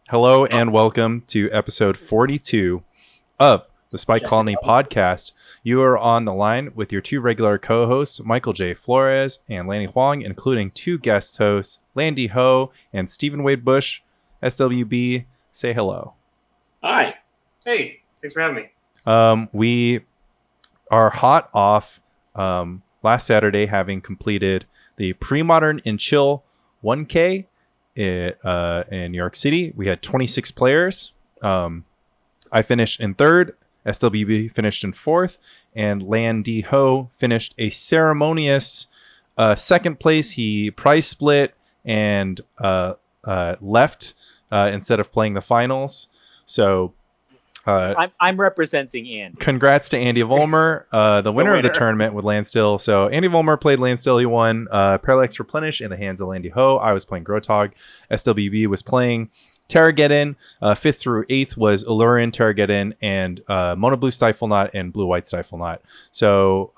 Hello and welcome to episode 42 of the Spike Colony podcast. You are on the line with your two regular co-hosts, Michael J. Flores and Lanny Huang, including two guest hosts, Landy Ho and Stephen Wade Bush. SWB, say hello. Hi. Hey, thanks for having me. We are hot off last Saturday, having completed the Premodern and Chill 1K in New York City. We had 26 players. I finished in third, SWB finished in fourth, and Landy Ho finished a ceremonious second place. He prize split and left instead of playing the finals. So I'm representing Andy. Congrats to Andy Volmer, the winner of the tournament with Landstill. So Andy Volmer played Landstill. He won Parallax Replenish in the hands of Landy Ho. I was playing Grotog. SWB was playing Terrageddon. 5th through 8th was Allurin, Terrageddon, and Mono Blue Stifle Knot and Blue White Stifle Knot. So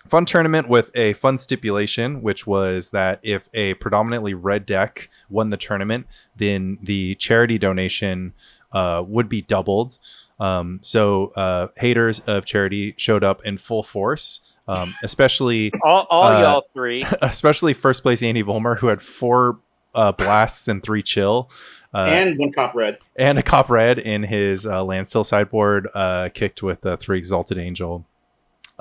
fun tournament with a fun stipulation, which was that if a predominantly red deck won the tournament, then the charity donation would be doubled. So haters of charity showed up in full force, especially all y'all three, especially first place Andy Volmer, who had 4 blasts and 3 chill. And 1 cop red. And a cop red in his Landstill sideboard, kicked with 3 Exalted Angel.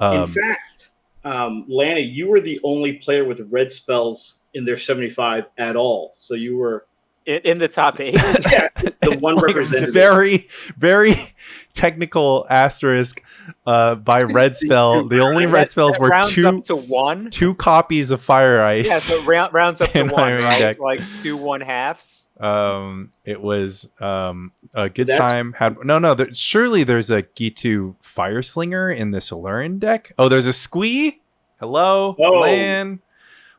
In fact, Lanny, you were the only player with red spells in their 75 at all. So you were in the top 8. Yeah, the one like representative. Very, very technical asterisk by red spell. The only red spells were rounds up to 1. 2 copies of Fire Ice. Yeah, so rounds up to 1, right? Deck. Like 2 1/2s. It was a good time. Surely there's a Gitu Fire Slinger in this Allurin deck. Oh, there's a Squee. Hello, Lan.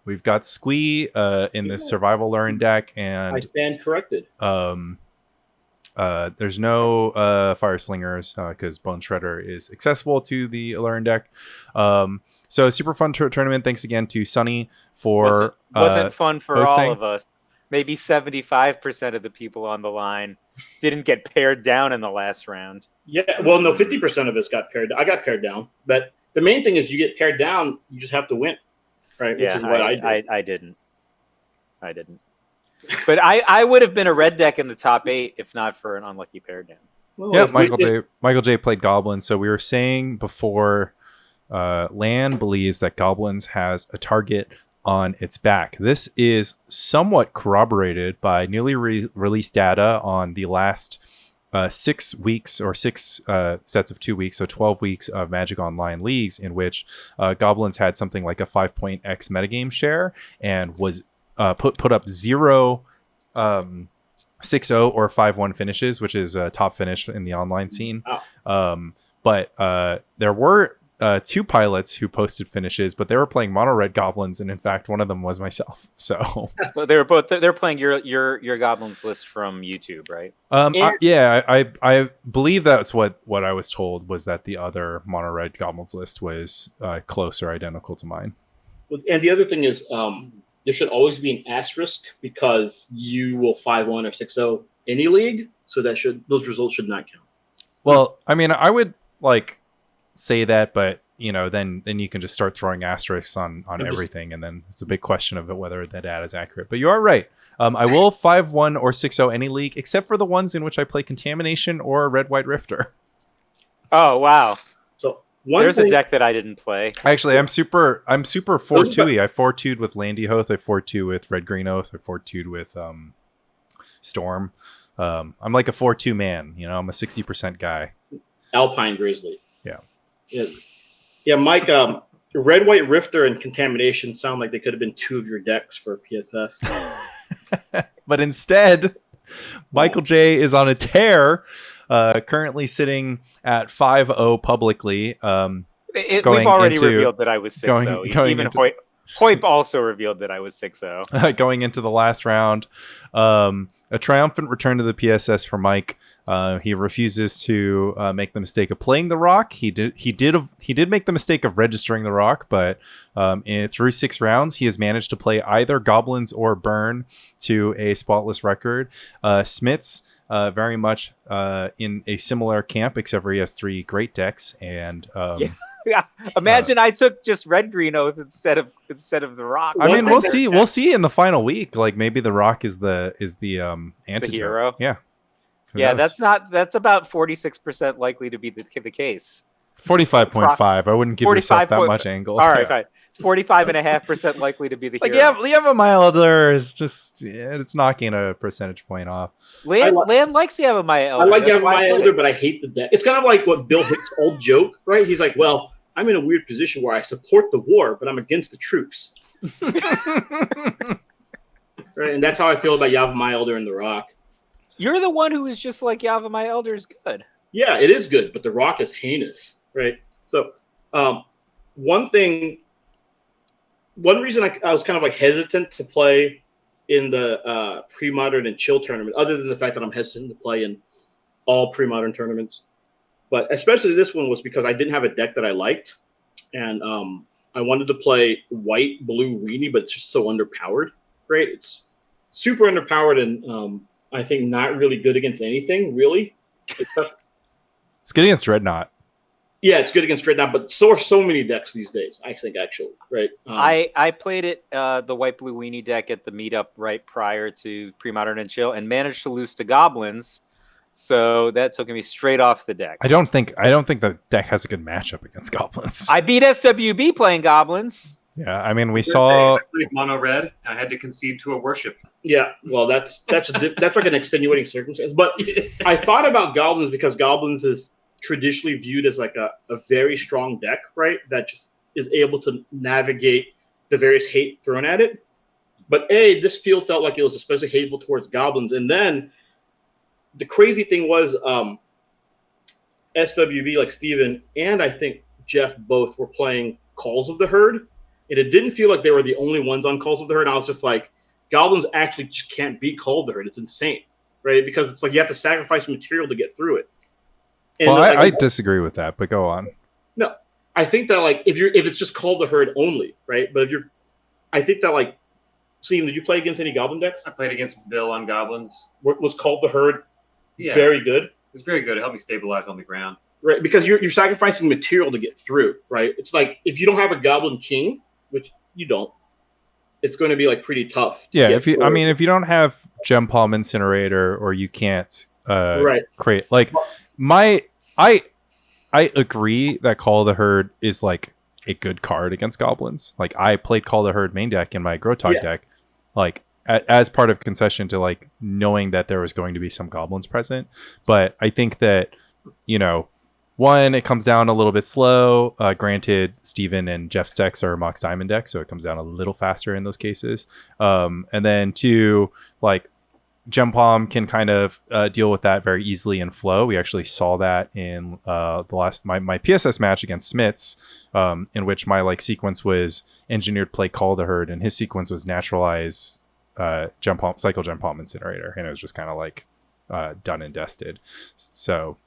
We've got Squee in this Survival Allurin deck, and I stand corrected. There's no Fire Slingers because Bone Shredder is accessible to the Allurin deck. So super fun tournament. Thanks again to Sunny for wasn't fun for hosting. all of us. Maybe 75% of the people on the line didn't get paired down in the last round. Yeah, well, no, 50% of us got paired. I got paired down, but the main thing is you get paired down, you just have to win, right? Yeah, which is what I didn't. But I would have been a red deck in the top 8 if not for an unlucky pair down. Well, Yeah, Michael J played Goblins. So we were saying before, Lan believes that Goblins has a target on its back. This is somewhat corroborated by newly released data on the last 6 weeks or 6 sets of 2 weeks, so 12 weeks of Magic Online leagues in which Goblins had something like a 5-point-X metagame share and was put up 0 6-0 or 5-1 finishes, which is a top finish in the online scene. But there were 2 pilots who posted finishes, but they were playing mono red Goblins, and in fact one of them was myself. So they're playing your Goblins list from YouTube, right? I believe that's what I was told, was that the other mono red Goblins list was close or identical to mine. And the other thing is there should always be an asterisk because you will 5-1 or 6-0 any league, so those results should not count. Well, I mean, I would say that, but then you can just start throwing asterisks on everything, and then it's a big question of whether that data is accurate. But you are right. I will 5-1 or 6-0 any league except for the ones in which I play Contamination or Red White Rifter. Oh wow! So there's a deck that I didn't play. Actually, I'm super 4-2-y. I 4-2'd with Landy Hoth. I 4-2 with Red Green Oath. I 4-2'd with Storm. I'm like a 4-2 man. I'm a 60% guy. Alpine Grizzly. Yeah. Yeah, Mike, Red White Rifter and Contamination sound like they could have been 2 of your decks for PSS. But instead, Michael J is on a tear, currently sitting at 5-0 publicly. We've already revealed that I was 6-0. Even Hoyp also revealed that I was 6-0. Going into the last round, A triumphant return to the PSS for Mike. He refuses to make the mistake of playing the rock. He did make the mistake of registering the rock, but through 6 rounds, he has managed to play either Goblins or Burn to a spotless record. Smits very much in a similar camp, except for he has 3 great decks. And yeah. Imagine I took just red green oath instead of the rock. I mean, we'll see. We'll see in the final week. Like maybe the rock is the antidote. The hero. Yeah. Who Yeah, knows? that's about 46% likely to be the case. 45.5. I wouldn't give yourself that much angle. All right, fine. It's 45.5% likely to be the hero. Yeah, Yava Milder is just it's knocking a percentage point off. Land likes Yava Milder. I like Yava Milder, but I hate the deck. It's kind of like what Bill Hicks' old joke, right? He's like, well, I'm in a weird position where I support the war, but I'm against the troops. Right, and that's how I feel about Yava Milder and the Rock. You're the one who is just like Yava Milder is good. Yeah, it is good, but the Rock is heinous, right? So, one reason I was kind of like hesitant to play in the Premodern and Chill Tournament, other than the fact that I'm hesitant to play in all Premodern tournaments, but especially this one was because I didn't have a deck that I liked, and I wanted to play white blue weenie, but it's just so underpowered, right? It's super underpowered and I think not really good against anything, really. It's good against Dreadnought. Yeah, it's good against Dreadnought, but so are so many decks these days, I think, actually, right? I played it, the white blue weenie deck at the meetup right prior to Premodern and Chill and managed to lose to Goblins. So that took me straight off the deck. I don't think the deck has a good matchup against Goblins. I beat SWB playing Goblins. Yeah, I mean, we saw mono red. I had to concede to a worship. Yeah, well, that's like an extenuating circumstance. But I thought about Goblins because Goblins is traditionally viewed as like a very strong deck, right? That just is able to navigate the various hate thrown at it. But this field felt like it was especially hateful towards Goblins. And then the crazy thing was SWB, like Steven, and I think Jeff both were playing Calls of the Herd. And it didn't feel like they were the only ones on Calls of the Herd. And I was just like, Goblins actually just can't beat Call of the Herd. It's insane, right? Because it's like you have to sacrifice material to get through it. And well, like, I disagree with that, but go on. No, I think that like if it's just Call of the Herd only, right? But I think that like, Steven, did you play against any Goblin decks? I played against Bill on Goblins. Was Call of the Herd very good? It was very good. It helped me stabilize on the ground. Right, because you're sacrificing material to get through, right? It's like if you don't have a Goblin King, which you don't, it's going to be like pretty tough. Yeah, if you don't have Gem Palm Incinerator or you can't create like I agree that Call of the Herd is like a good card against Goblins. Like I played Call of the Herd main deck in my Grotog deck, like as part of concession to like knowing that there was going to be some Goblins present. But I think that, you know, one, it comes down a little bit slow. Granted, Steven and Jeff's decks are Mox Diamond decks, so it comes down a little faster in those cases. And then two, like Gem Palm can kind of deal with that very easily in flow. We actually saw that in the last my PSS match against Smits, in which my like sequence was engineered play Call the Herd, and his sequence was naturalize Gem Palm, cycle Gem Palm Incinerator, and it was just kind of like done and dusted. So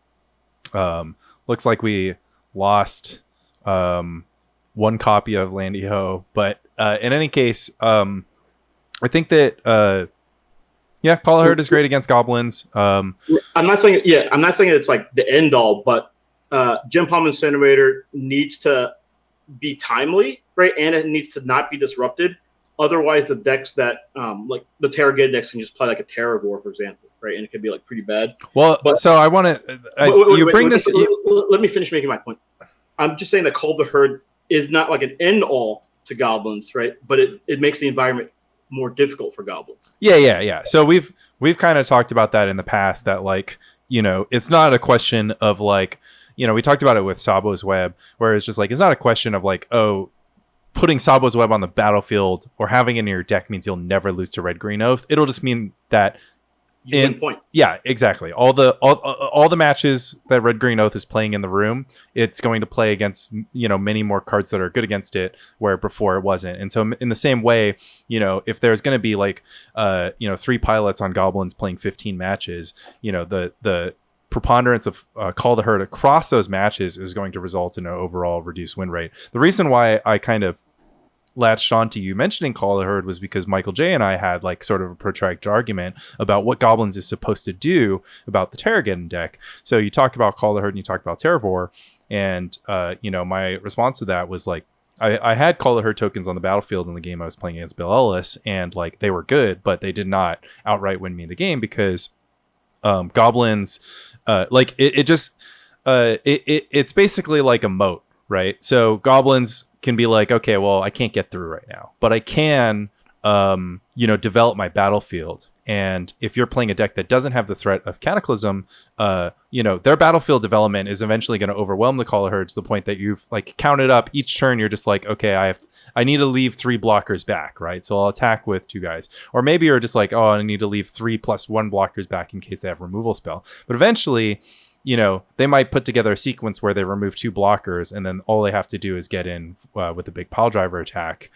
looks like we lost one copy of Landy Ho, but in any case, I think that Call of Herd is great against Goblins. I'm not saying it's like the end all, but Gem Palm Incinerator needs to be timely, right? And it needs to not be disrupted. Otherwise, the decks that like the Terrageddon decks can just play like a Terravore, for example, right? And it could be like pretty bad. Well, so I want to let me finish making my point. I'm just saying that Call of the Herd is not like an end all to Goblins, right? But it makes the environment more difficult for Goblins. Yeah. So we've kind of talked about that in the past, that like, you know, it's not a question of like, you know, we talked about it with Sabo's Web, where it's just like, it's not a question of like, oh, putting Sabo's Web on the battlefield or having it in your deck means you'll never lose to Red Green Oath. It'll just mean that you win point. Yeah, exactly. All the matches that Red Green Oath is playing in the room, it's going to play against many more cards that are good against it, where before it wasn't. And so in the same way, if there's going to be like 3 pilots on Goblins playing 15 matches, the preponderance of Call the Herd across those matches is going to result in an overall reduced win rate. The reason why I kind of latched on to you mentioning Call the Herd was because Michael J and I had like sort of a protracted argument about what Goblins is supposed to do about the Terrageddon deck. So you talk about Call the Herd and you talk about Terravor, and my response to that was like, I had Call the Herd tokens on the battlefield in the game I was playing against Bill Ellis, and like they were good, but they did not outright win me the game because Goblins it's basically like a moat, right? So Goblins can be like, okay, well, I can't get through right now, but I can develop my battlefield. And if you're playing a deck that doesn't have the threat of Cataclysm, their battlefield development is eventually going to overwhelm the Call of Herd to the point that you've like counted up each turn. You're just like, okay, I need to leave 3 blockers back, right? So I'll attack with 2 guys. Or maybe you're just like, oh, I need to leave 3 + 1 blockers back in case they have removal spell. But eventually, they might put together a sequence where they remove 2 blockers, and then all they have to do is get in with a big pile driver attack.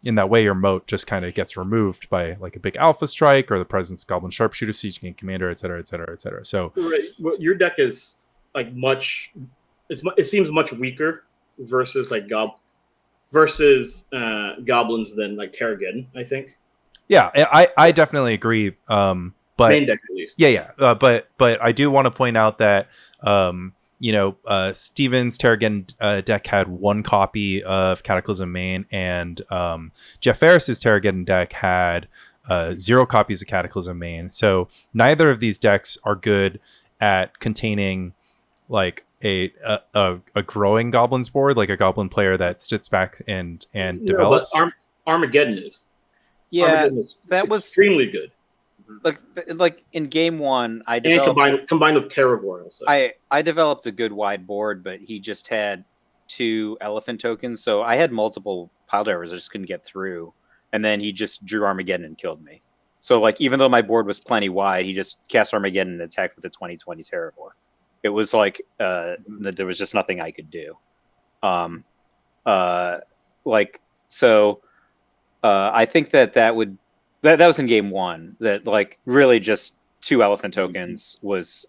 In that way, your moat just kind of gets removed by like a big alpha strike or the presence of Goblin Sharpshooter, Siege King Commander, et cetera, et cetera, et cetera. So well, your deck is like it seems much weaker versus like Goblins than like Terrageddon, I think. Yeah, I definitely agree. But main deck at least. Yeah. But I do want to point out that Steven's Terrageddon deck had 1 copy of Cataclysm main, and Jeff Ferris's Terrageddon deck had 0 copies of Cataclysm main. So neither of these decks are good at containing like a growing Goblins board, like a Goblin player that sits back and develops. But Armageddon is. Yeah, Armageddon is that was extremely good. Like in game 1, I developed, and combined with Terravor also. I developed a good wide board, but he just had 2 elephant tokens, so I had multiple pile drivers I just couldn't get through, and then he just drew Armageddon and killed me. So like even though my board was plenty wide, he just cast Armageddon and attacked with the 2020 Terravor. It was like there was just nothing I could do. I think that would. That was in game 1. That like really just 2 elephant tokens was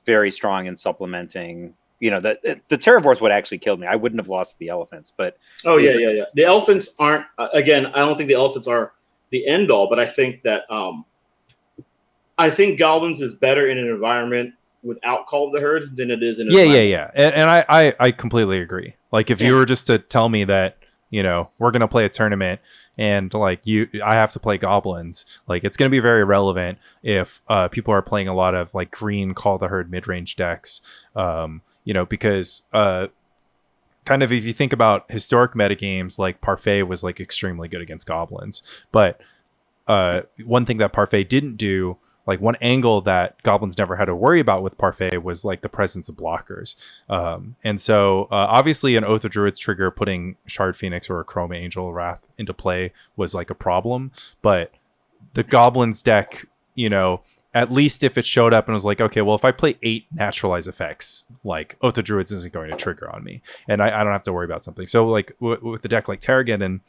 very strong in supplementing. The Terravors would actually kill me. I wouldn't have lost the elephants, but yeah. The elephants aren't. Again, I don't think the elephants are the end all, but I think that I think Goblins is better in an environment without Call of the Herd than it is in. Yeah. And I completely agree. Like if you were just to tell me that we're gonna play a tournament and like I have to play Goblins, like it's gonna be very relevant if people are playing a lot of like green Call the Herd mid-range decks, because kind of if you think about historic metagames, like Parfait was like extremely good against Goblins, but one thing that Parfait didn't do, like one angle that Goblins never had to worry about with Parfait, was like the presence of blockers. And so obviously an Oath of Druids trigger putting Shard Phoenix or a Chroma Angel Wrath into play was like a problem. But the Goblins deck, at least if it showed up and was like, okay, well, if I play 8 naturalize effects, like Oath of Druids isn't going to trigger on me, and I don't have to worry about something. So like with the deck like Terrageddon,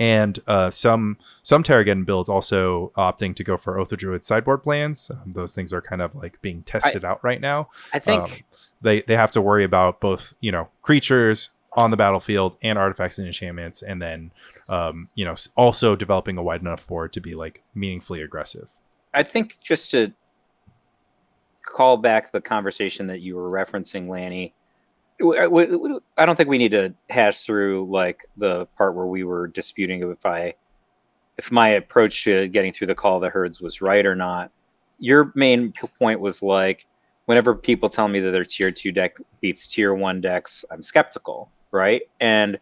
and some Terrageddon builds also opting to go for Oath of Druid sideboard plans. Those things are kind of like being tested out right now. I think they have to worry about both creatures on the battlefield and artifacts and enchantments, and then also developing a wide enough board to be like meaningfully aggressive. I think just to call back the conversation that you were referencing, Lanny, I don't think we need to hash through like the part where we were disputing if my approach to getting through the Call of the Herds was right or not. Your main point was like, whenever people tell me that their tier 2 deck beats tier 1 decks, I'm skeptical, right? And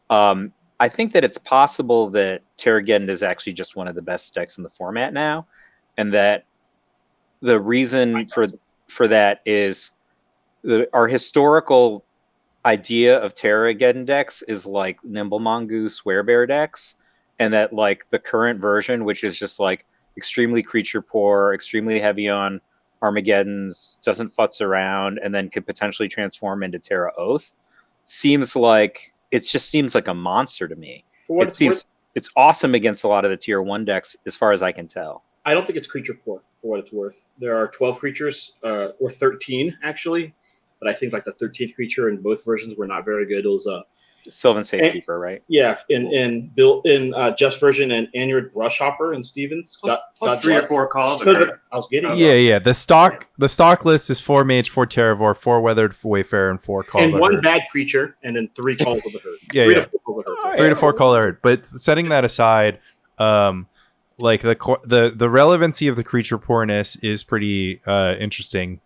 I think that it's possible that Terrageddon is actually just one of the best decks in the format now, and that the reason for that is our historical idea of Terrageddon decks is like Nimble Mongoose, Werebear decks, and that like the current version, which is just like extremely creature poor, extremely heavy on Armageddons, doesn't futz around, and then could potentially transform into Terra Oath, seems like a monster to me. For what It seems it's awesome against a lot of the tier 1 decks, as far as I can tell. I don't think it's creature poor for what it's worth. There are 12 creatures, or 13 actually, but I think like the 13th creature in both versions were not very good. It was Sylvan Safekeeper, right? Yeah, in Jeff's version and Anyard Brushhopper and Stevens. Plus 3 or 4 calls. I was getting Yeah. The stock list is 4 Mage, 4 Terravore, 4 Weathered Wayfarer, and 4 Call and of the 1 Herd. bad creature, and then 3 Calls of the Herd. Yeah, 3 yeah. to 4 Calls of the Herd. 3 to 4 Call of the Herd. But setting that aside, like the relevancy of the creature poorness is pretty interesting.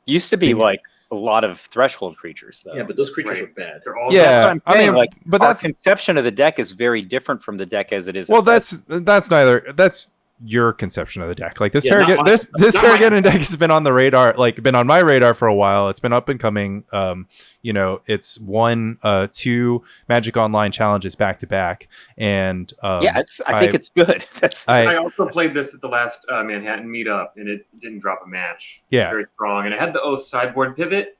Used to be like a lot of threshold creatures, though. Yeah, but those creatures are bad. They're all Yeah, That's what I'm saying. but our that's conception of the deck is very different from the deck as it is. well, that's your conception of the deck. Like this Yeah, not Terrageddon, mine. this Not mine. Terrageddon deck has been on the radar, like been on my radar for a while. It's been up and coming. It's won 2 Magic Online challenges back to back, and I think it's good. I also played this at the last Manhattan meetup, and it didn't drop a match. Yeah. Very strong. And it had the Oath sideboard pivot,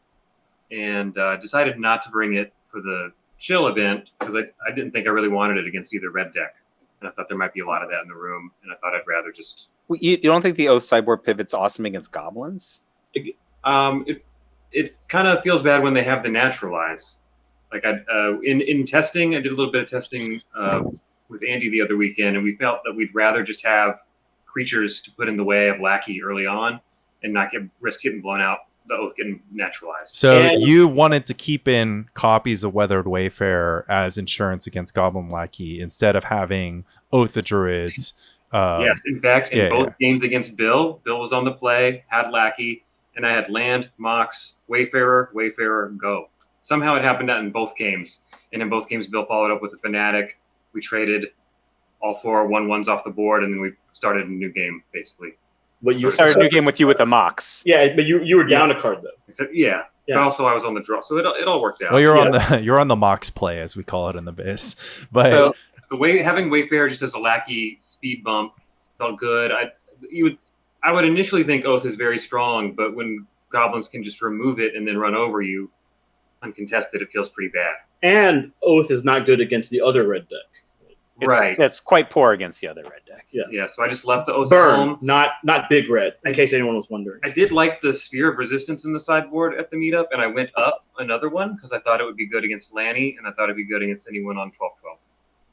and decided not to bring it for the chill event because I didn't think I really wanted it against either red deck. And I thought there might be a lot of that in the room, and I thought I'd rather just... You don't think the Oath sideboard pivot's awesome against Goblins? It kind of feels bad when they have the naturalize. Like in testing, I did a little bit of testing with Andy the other weekend, and we felt that we'd rather just have creatures to put in the way of Lackey early on and not risk getting blown out, the Oath getting naturalized. So you wanted to keep in copies of Weathered Wayfarer as insurance against Goblin Lackey instead of having Oath of Druids. Yes, in fact, in both games against Bill was on the play, had Lackey, and I had Land, Mox, Wayfarer, Go. Somehow it happened out in both games. And in both games, Bill followed up with a Fanatic. We traded all 4 1/1s off the board, and then we started a new game, basically. But you started a new game with you with a Mox. Yeah, but you were down a card though. Except, but also I was on the draw, so it all worked out. Well, you're on the Mox play, as we call it in the biz. But so having Wayfarer just as a Lackey speed bump felt good. I would initially think Oath is very strong, but when Goblins can just remove it and then run over you uncontested, it feels pretty bad. And Oath is not good against the other red deck. Right. That's quite poor against the other red deck. Yes. Yeah, so I just left the Oath Burn, home. not big red, in case anyone was wondering. I did like the Sphere of Resistance in the sideboard at the meetup, and I went up another one because I thought it would be good against Lanny, and I thought it'd be good against anyone on 12/12,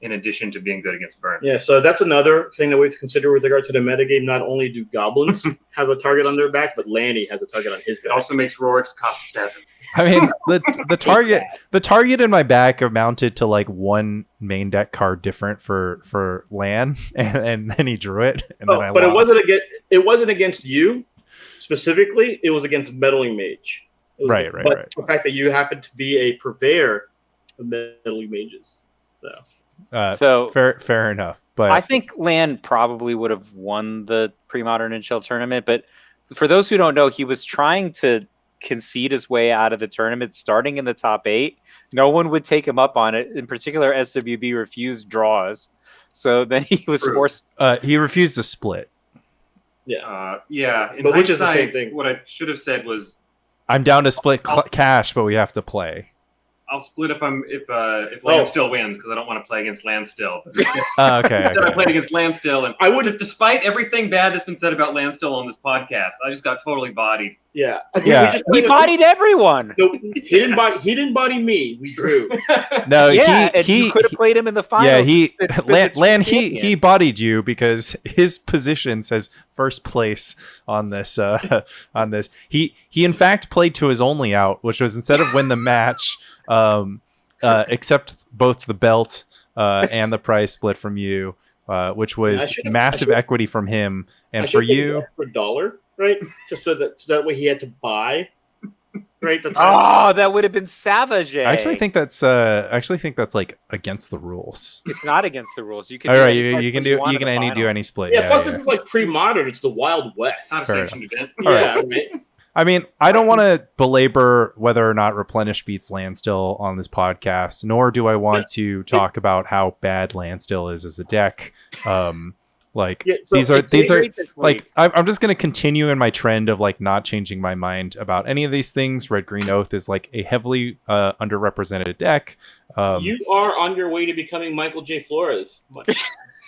in addition to being good against Burn. Yeah, so that's another thing that we have to consider with regard to the metagame. Not only do Goblins have a target on their back, but Lanny has a target on his back. It also makes Rorik's cost 7. I mean, the target in my back amounted to like 1 main deck card different for Lan, and then he drew it, and then I but lost. it wasn't against you specifically. It was against Meddling Mage. Right. The fact that you happen to be a purveyor of Meddling Mages, so fair enough. But I think Lan probably would have won the Premodern and Chill tournament. But for those who don't know, he was trying to concede his way out of the tournament, starting in the top 8. No one would take him up on it. In particular, SWB refused draws, so then he was forced. He refused to split. Yeah. In but which is the hindsight, same thing. What I should have said was, I'm down to split cash, but we have to play. I'll split if Land still wins because I don't want to play against Land still. Okay. Instead, I played against Land still, and despite everything bad that's been said about Land still on this podcast, I just got totally bodied. Yeah. He bodied everyone. No, he didn't body me. We drew. No, he could have played him in the finals. Yeah, he bodied you because his position says first place on this. He in fact played to his only out, which was instead of win the match, accept both the belt and the prize split from you, which was massive equity from him, and for you for $1, right? Just so that way he had to buy. Right. That would have been savage. I actually think that's like against the rules. It's not against the rules. You can. All right, you can do any split. Yeah. Plus, this is like pre-modern. It's the Wild West. Not a sanctioned event. Yeah. Right. I mean, I don't want to belabor whether or not Replenish beats Landstill on this podcast, nor do I want to talk about how bad Landstill is as a deck. These are like I'm just going to continue in my trend of like not changing my mind about any of these things. Red Green Oath is like a heavily underrepresented deck. You are on your way to becoming Michael J. Flores.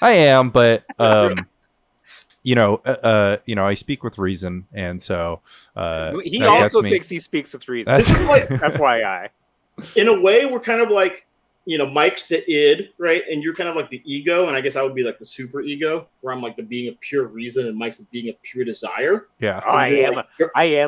I am, but I speak with reason, and so he also thinks he speaks with reason. This is like FYI. In a way, we're kind of like, Mike's the id, right? And you're kind of like the ego, and I guess I would be like the super ego, where I'm like the being of pure reason, and Mike's the being of pure desire. Yeah, I am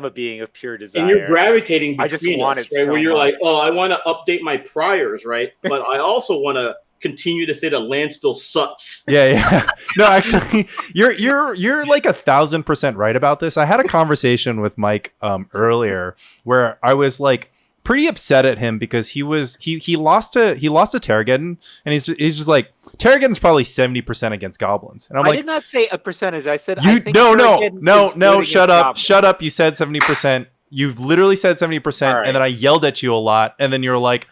a being of pure desire. And you're gravitating between I just want us, it right? so Where you're much. like, oh, I want to update my priors, right? But I also want to continue to say that Landstill sucks. Yeah. No, actually, you're like 1,000% right about this. I had a conversation with Mike earlier where I was like pretty upset at him because he lost to Terrageddon, and he's just like, Terrageddon's probably 70% against Goblins, and I'm like, I did not say a percentage. I said no, shut up, Goblins. shut up. You said 70%. You've literally said 70%, Right. and then I yelled at you a lot, and then you're like,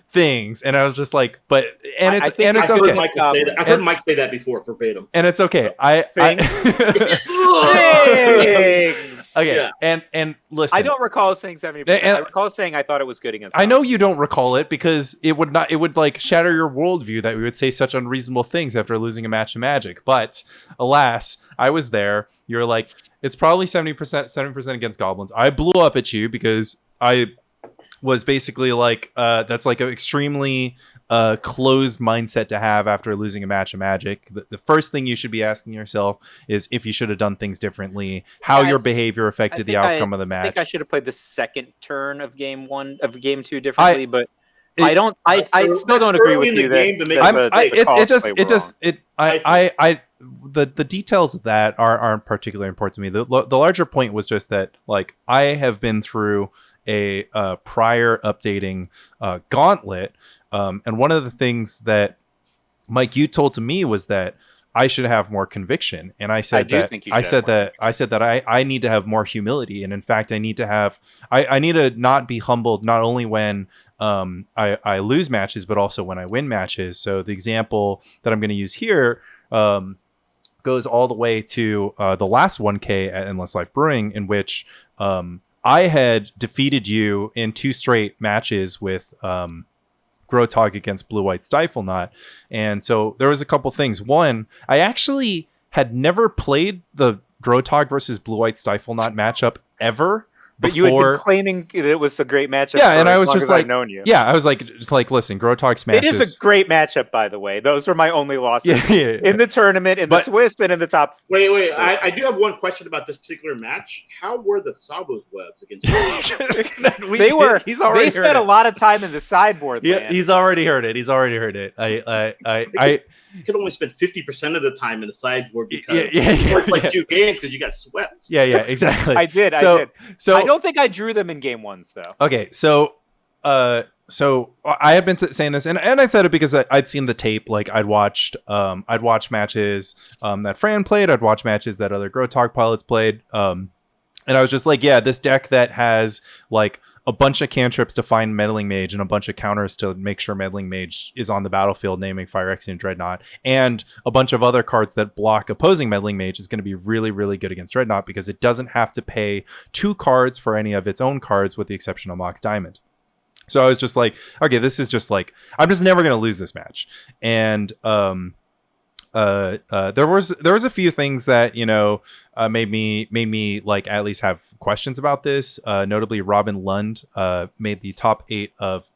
things, and I was just like, it's okay. I've heard Mike say that before verbatim, and it's okay. Things. Okay, yeah. and listen, I don't recall saying 70%. I recall saying I thought it was good against. I know you don't recall it because it would like shatter your worldview that we would say such unreasonable things after losing a match of Magic. But alas, I was there. You're like, it's probably 70% against Goblins. I blew up at you because I was basically like, that's like an extremely closed mindset to have after losing a match of Magic. The first thing you should be asking yourself is if you should have done things differently, how your behavior affected the outcome of the match. I think I should have played the second turn of game 2 differently, but I still don't agree with you the details of that aren't particularly important to me. The larger point was just that, like, I have been through a prior updating gauntlet, and one of the things that Mike, you told to me was that I should have more conviction, and I said that I need to have more humility, and in fact I need to not be humbled not only when I lose matches but also when I win matches. So the example that I'm going to use here goes all the way to the last 1K at Endless Life Brewing, in which I had defeated you in 2 straight matches with Grotog against Blue White Stifle Knot. And so there was a couple things. One, I actually had never played the Grotog versus Blue White Stifle Knot matchup ever. But you had been claiming that it was a great matchup. Yeah, and I was just like, known you. Yeah, I was like, listen, Grotog smashes. It is a great matchup, by the way. Those were my only losses in the tournement, in the Swiss, and in the top. Wait. I do have one question about this particular match. How were the Sabo's webs against? They spent a lot of time in the sideboard. Yeah, he's already heard it. I could only spend 50% of the time in the sideboard because you played 2 games because you got swept. Yeah, exactly. I did. So I don't think I drew them in game 1s though. Okay, so I have been saying this, and I said it because I'd seen the tape. Like I'd watched matches that Fran played. I'd watched matches that other Grotog pilots played. And I was just like, yeah, this deck that has like a bunch of cantrips to find Meddling Mage and a bunch of counters to make sure Meddling Mage is on the battlefield, naming Phyrexian Dreadnought, and a bunch of other cards that block opposing Meddling Mage is going to be really, really good against Dreadnought because it doesn't have to pay 2 cards for any of its own cards with the exception of Mox Diamond. So I was just like, okay, this is just like, I'm just never going to lose this match. And there was a few things that made me like at least have questions about this. Notably, Robin Lund made the top 8 of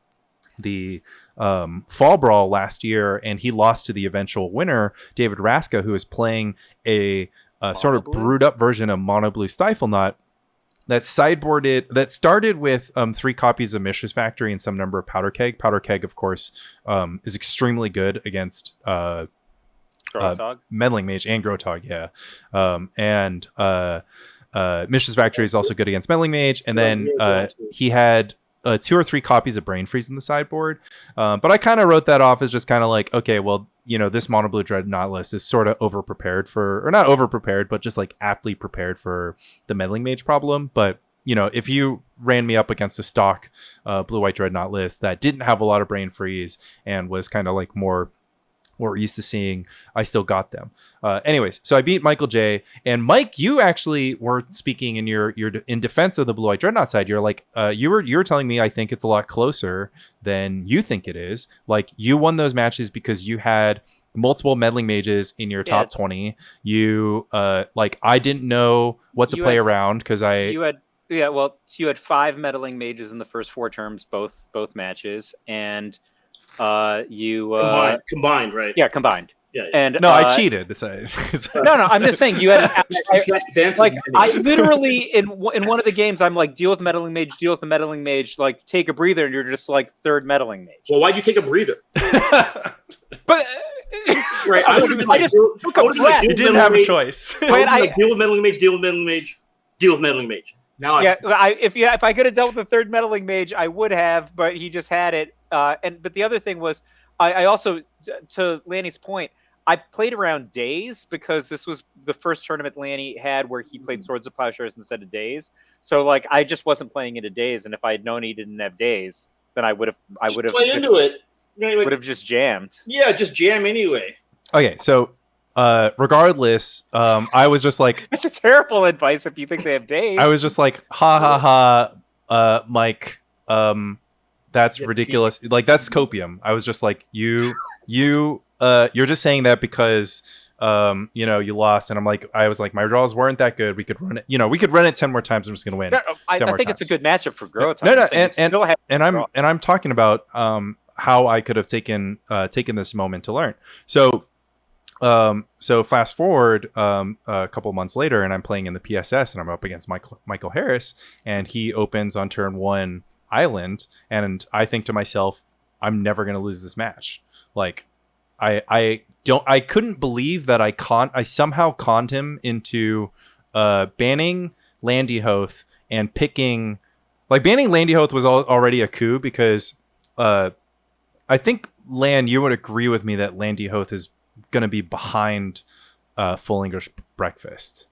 the Fall Brawl last year, and he lost to the eventual winner, David Raska, who is playing a sort of brewed up version of Mono Blue Stifle Knot that started with 3 copies of Mishra's Factory and some number of Powder Keg. Powder Keg, of course, is extremely good against Meddling Mage and Grotog, and Mishra's Factory is also good against Meddling Mage, and then he had 2 or 3 copies of Brain Freeze in the sideboard, but I kind of wrote that off as just kind of like, okay, well, this mono blue Dreadnought list is sort of over-prepared for, or not over-prepared, but just like aptly prepared for the meddling mage problem. But if you ran me up against a stock blue-white Dreadnought list that didn't have a lot of brain freeze and was kind of like more what we're used to seeing, I still got them. Anyways, so I beat Michael J. And Mike, you actually were speaking in your in defense of the blue-white Dreadnought side. You're like, you were telling me I think it's a lot closer than you think it is. Like, you won those matches because you had multiple meddling mages in your top 20. You I didn't know what to play around because you had 5 meddling mages in the first 4 terms, both matches, and you combined, right? Yeah, combined. Yeah. And no, I cheated. No, I'm just saying you had I literally in one of the games I'm like, deal with the meddling mage, like take a breather, and you're just like third meddling mage. Well, why'd you take a breather? But right, I just took a breath. You didn't have a choice. Deal with meddling mage, deal with meddling mage, deal with meddling mage. Now if I could have dealt with the third meddling mage, I would have, but he just had it. But the other thing was, I also, to Lanny's point, I played around days because this was the first tournament Lanny had where he played Swords of Plowshares instead of days. So like I just wasn't playing into days, and if I had known he didn't have days, then I would have would have just jammed. Yeah, just jam anyway. Okay, so regardless, I was just like, that's a terrible advice if you think they have days. I was just like, Mike, that's ridiculous. Like, that's copium. I was just like, you're just saying that because you lost. And I was like, my draws weren't that good. We could run it. We could run it 10 more times. I'm just gonna win. No, I think it's a good matchup for growth. No, and I'm talking about how I could have taken this moment to learn. So fast forward a couple months later, and I'm playing in the PSS, and I'm up against Michael Harris, and he opens on turn 1 Island, and I think to myself, I'm never going to lose this match. Like, I couldn't believe that I somehow conned him into banning Landyhoth and picking, like, banning Landyhoth was already a coup because I think, Lan, you would agree with me that Landyhoth is going to be behind Full English Breakfast.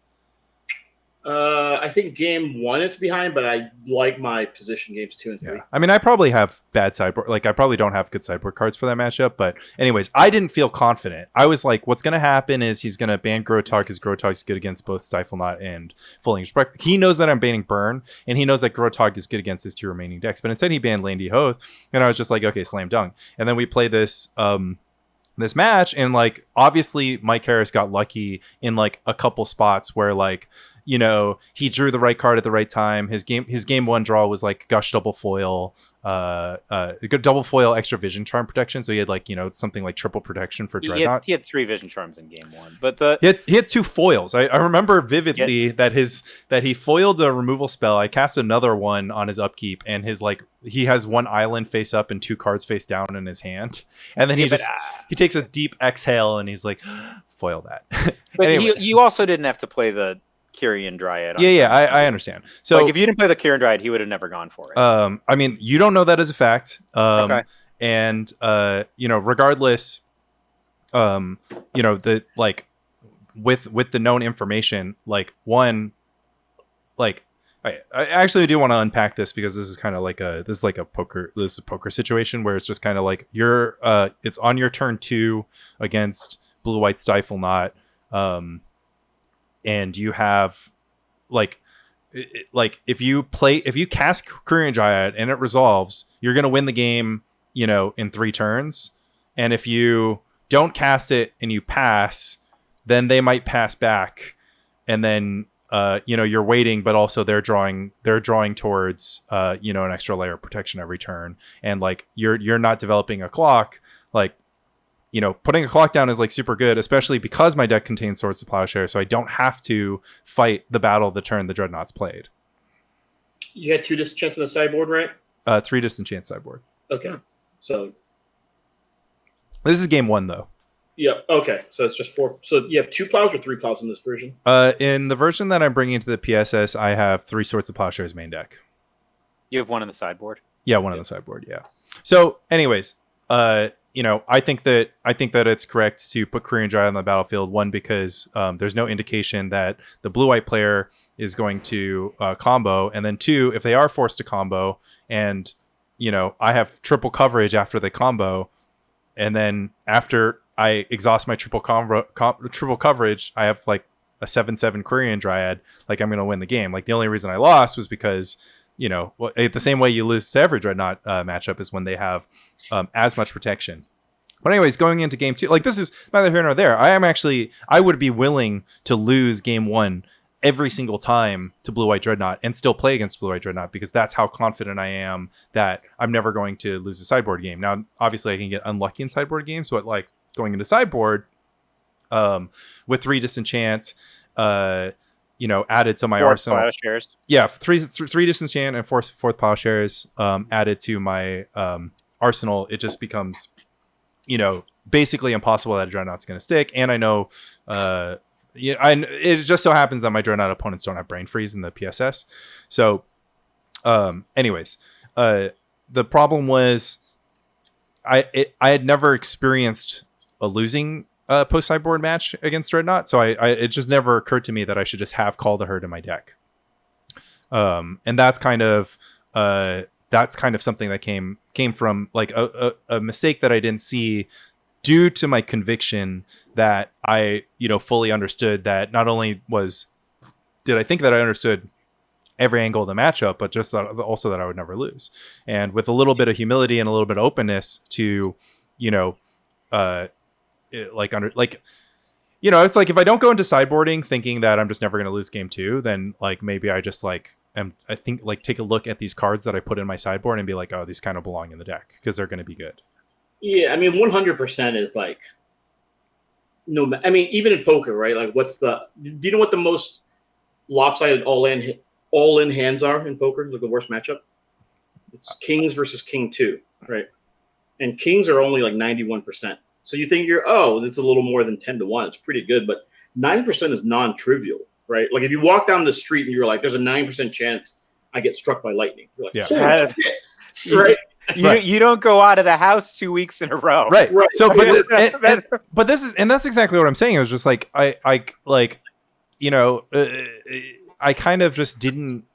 I think game 1 it's behind, but I like my position games 2 and 3. Yeah. I mean, I probably have bad sideboard. Like, I probably don't have good sideboard cards for that matchup. But anyways, I didn't feel confident. I was like, what's going to happen is he's going to ban Grotog because Grotog's good against both Stifle Knot and Full English Breakfast. He knows that I'm banning Burn, and he knows that Grotog is good against his 2 remaining decks. But instead, he banned Landyhoth, and I was just like, okay, slam dunk. And then we play this match, and like, obviously Mike Harris got lucky in like a couple spots where, like, he drew the right card at the right time. His game 1 draw was like Gush double foil, good double foil extra vision charm protection. So he had like, something like triple protection for Dreadnought. He had 3 vision charms in game 1, but he had 2 foils. I remember vividly that he foiled a removal spell. I cast another one on his upkeep, and he has 1 island face up and 2 cards face down in his hand. And then he takes a deep exhale and he's like, foil that. But anyway. You also didn't have to play the Kyrian Dryad. I understand. So like, if you didn't play the Kyrian Dryad, he would have never gone for it. I mean, you don't know that as a fact. Okay. And regardless, the like with the known information, like, one, like, I actually do want to unpack this because this is kind of like a poker situation where it's just kind of like it's on your turn 2 against blue white Stifle Knot, and you have if you cast Korean Dryad and it resolves, you're gonna win the game, in 3 turns. And if you don't cast it and you pass, then they might pass back, and then you're waiting, but also they're drawing towards an extra layer of protection every turn, and like you're not developing a clock. Like, putting a clock down is like super good, especially because my deck contains Swords to Plowshare, so I don't have to fight the battle the turn the Dreadnought's played. You had 2 disenchants on the sideboard, right? 3 disenchant sideboard. Okay, so this is game 1 though. Yeah. Okay, so it's just 4. So you have 2 plows or 3 plows in this version? In the version that I'm bringing to the PSS, I have 3 Swords to Plowshare's main deck. You have 1 on the sideboard. Yeah, 1 on the sideboard. Yeah. So, anyways, I think that it's correct to put Korean Dry on the battlefield. One, because there's no indication that the blue-white player is going to combo, and then two, if they are forced to combo, and I have triple coverage after they combo, and then after I exhaust my triple coverage, I have like a 7/7 Korean Dryad. Like, I'm going to win the game. Like, the only reason I lost was because the same way you lose to every Dreadnought matchup is when they have as much protection. But anyways, going into game 2, like, this is neither here nor there. I would be willing to lose game 1 every single time to Blue-White Dreadnought and still play against Blue-White Dreadnought, because that's how confident I am that I'm never going to lose a sideboard game. Now, obviously, I can get unlucky in sideboard games, but like going into sideboard with 3 Disenchant, added to my arsenal. Plowshares. Yeah, three Disenchant and fourth Plowshares added to my arsenal. It just becomes, basically impossible that a Dreadnought's going to stick. And I know, it just so happens that my Dreadnought opponents don't have Brain Freeze in the PSS. So, anyways, the problem was I had never experienced a losing post sideboard match against Dreadnought, so it just never occurred to me that I should just have Call the Herd in my deck. And that's kind of something that came from like a mistake that I didn't see, due to my conviction that I fully understood that not only did I think that I understood every angle of the matchup, but just also that I would never lose. And with a little bit of humility and a little bit of openness to it's like, if I don't go into sideboarding thinking that I'm just never going to lose game 2, then like maybe I just like take a look at these cards that I put in my sideboard and be like, oh, these kind of belong in the deck because they're going to be good. Yeah, I mean, 100% is like even in poker, right? Like, do you know what the most lopsided all in hands are in poker? Like the worst matchup, it's kings versus king 2, right? And kings are only like 91%. So you think this is a little more than 10-1. It's pretty good, but 9% is non-trivial, right? Like, if you walk down the street and you're like, there's a 9% chance I get struck by lightning. You're like, yeah. Right? You don't go out of the house 2 weeks in a row. Right. So, but that's exactly what I'm saying. It was just like, I kind of just didn't,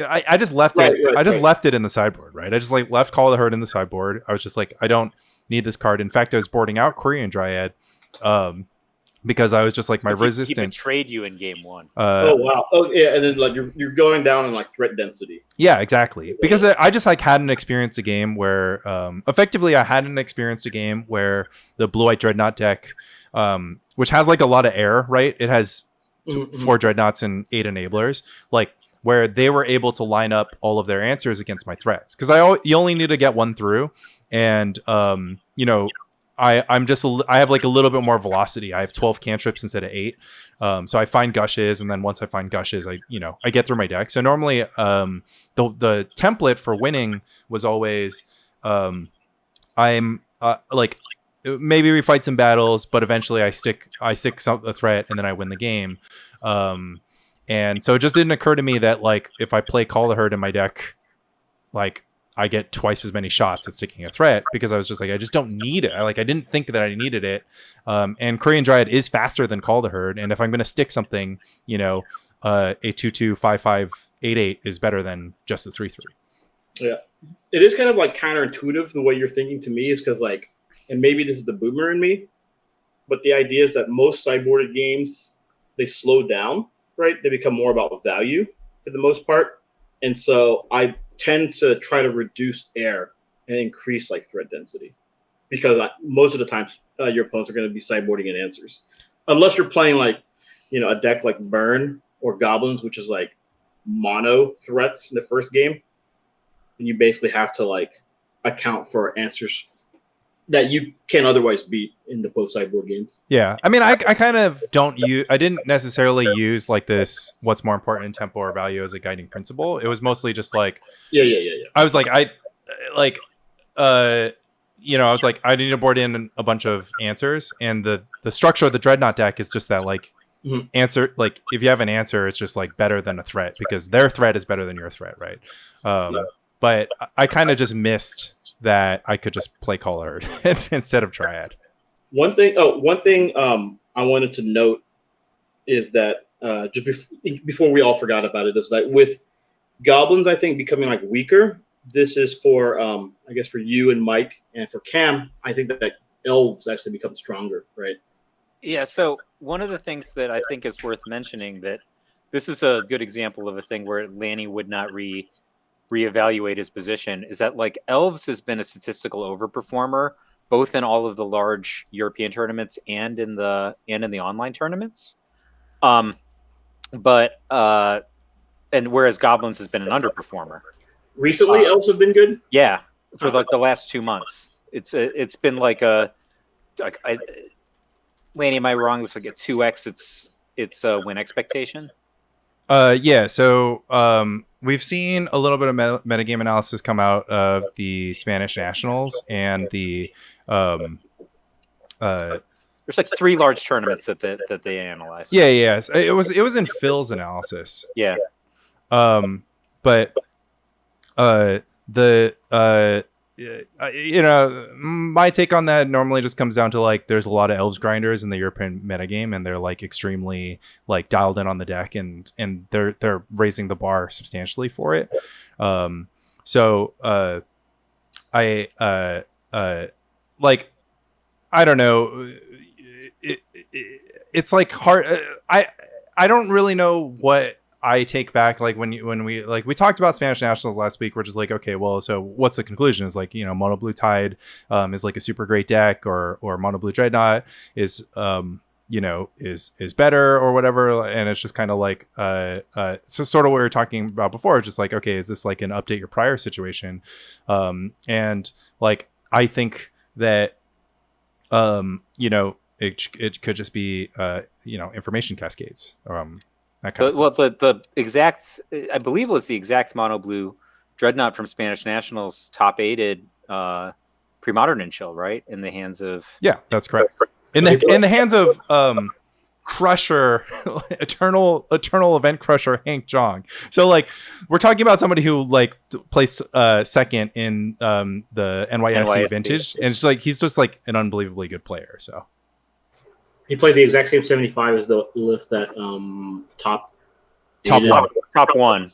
I just left it. I just left it in the sideboard, right? I just like left Call the Herd in the sideboard. I was just like, I don't need this card. In fact, I was boarding out Korean Dryad because I was just like, my resistance. He betrayed you in game 1. Oh wow! Oh yeah, and then like you're going down in like threat density. Yeah, exactly. Because I just like hadn't experienced a game where, effectively, I hadn't experienced a game where the Blue-White Dreadnought deck, which has like a lot of air, right? It has 4 Dreadnoughts and 8 enablers, like, where they were able to line up all of their answers against my threats. Because you only need to get 1 through, and I have like a little bit more velocity. I have 12 cantrips instead of 8. So I find Gushes, and then once I find Gushes, I get through my deck. So normally the template for winning was always maybe we fight some battles, but eventually I stick a threat and then I win the game. And so it just didn't occur to me that like if I play Call the Herd in my deck, like I get twice as many shots at sticking a threat, because I was just like, I just don't need it. I didn't think that I needed it. And Korean Dryad is faster than Call the Herd. And if I'm going to stick something, a 2/2, 5/5, 8/8 is better than just a 3/3. Yeah. It is kind of like counterintuitive the way you're thinking to me, is because like, and maybe this is the boomer in me, but the idea is that most sideboarded games, they slow down, right? They become more about value for the most part. And so I tend to try to reduce air and increase like threat density, because most of the times your opponents are going to be sideboarding in answers, unless you're playing like, a deck like Burn or Goblins, which is like mono threats in the first game. And you basically have to like account for answers that you can't otherwise beat in the post sideboard games. Yeah. I mean, I kind of I didn't necessarily use like this, what's more important in tempo or value, as a guiding principle. It was mostly just like, yeah. I was like, I was like, I need to board in a bunch of answers, and the structure of the Dreadnought deck is just that like answer, like if you have an answer, it's just like better than a threat, because their threat is better than your threat. Right. But I kind of just missed that I could just play Caller instead of Triad. One thing I wanted to note is that just before we all forgot about it, is that with Goblins, I think, becoming like weaker, this is for I guess for you and Mike, and for Cam, I think that Elves actually become stronger, right? Yeah, so one of the things that I think is worth mentioning, that this is a good example of a thing where Lanny would not reevaluate his position, is that like Elves has been a statistical overperformer both in all of the large European tournaments and in the online tournaments. But whereas Goblins has been an underperformer. Recently, Elves have been good. Yeah, for like the last 2 months, it's been like Lanny, am I wrong? It's like a 2x. It's a win expectation. Yeah. So we've seen a little bit of metagame analysis come out of the Spanish nationals and the there's like 3 large tournaments that they analyzed. Yeah. Yes. It was in Phil's analysis. Yeah. But my take on that normally just comes down to like there's a lot of Elves grinders in the European metagame, and they're like extremely like dialed in on the deck, and they're raising the bar substantially for it. I don't know. It's like hard. I don't really know what I take back. Like when we talked about Spanish nationals last week, we're just like, okay, well, so what's the conclusion? Is like, Mono Blue Tide is like a super great deck, or Mono Blue Dreadnought is is better or whatever. And it's just kind of like so sort of what we were talking about before, just like, okay, is this like an update your prior situation? And like I think that it could just be information cascades. That kind of well, the exact, I believe it was the exact Mono Blue Dreadnought from Spanish Nationals top 8'd Premodern and Chill, right? In the hands of... Yeah, that's correct. In the hands of Crusher, eternal event crusher Hank Jong. So like we're talking about somebody who like placed second in the NYSC vintage, and it's like he's just like an unbelievably good player. So he played the exact same 75 as the list that top one.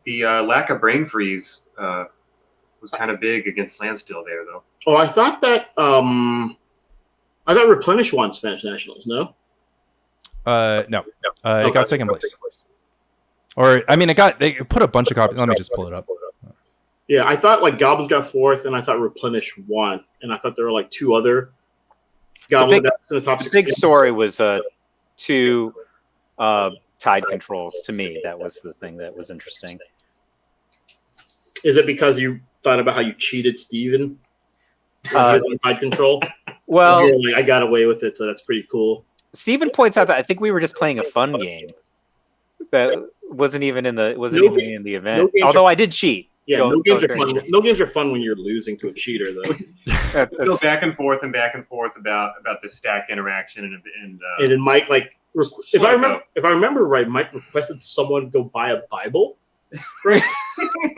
The lack of brain freeze was kind of big against Landstill there, though. Oh, I thought Replenish won Spanish Nationals. No. No. It got second place. Or I mean, they put a bunch of copies. Let me just pull it up. Yeah, I thought like Goblins got fourth, and I thought Replenish won, and I thought there were like 2 other Goblins in the top 16. The big story was 2 Tide controls. To me, that was the thing that was interesting. Is it because you thought about how you cheated Steven on Tide control? Well, like, I got away with it, so that's pretty cool. Steven points out that I think we were just playing a fun game that wasn't even in the event. Although I did cheat. Yeah, no games are fun. No games are fun when you're losing to a cheater, though. Go back and forth about the stack interaction and then Mike, like, if I remember right, Mike requested someone go buy a Bible. Right?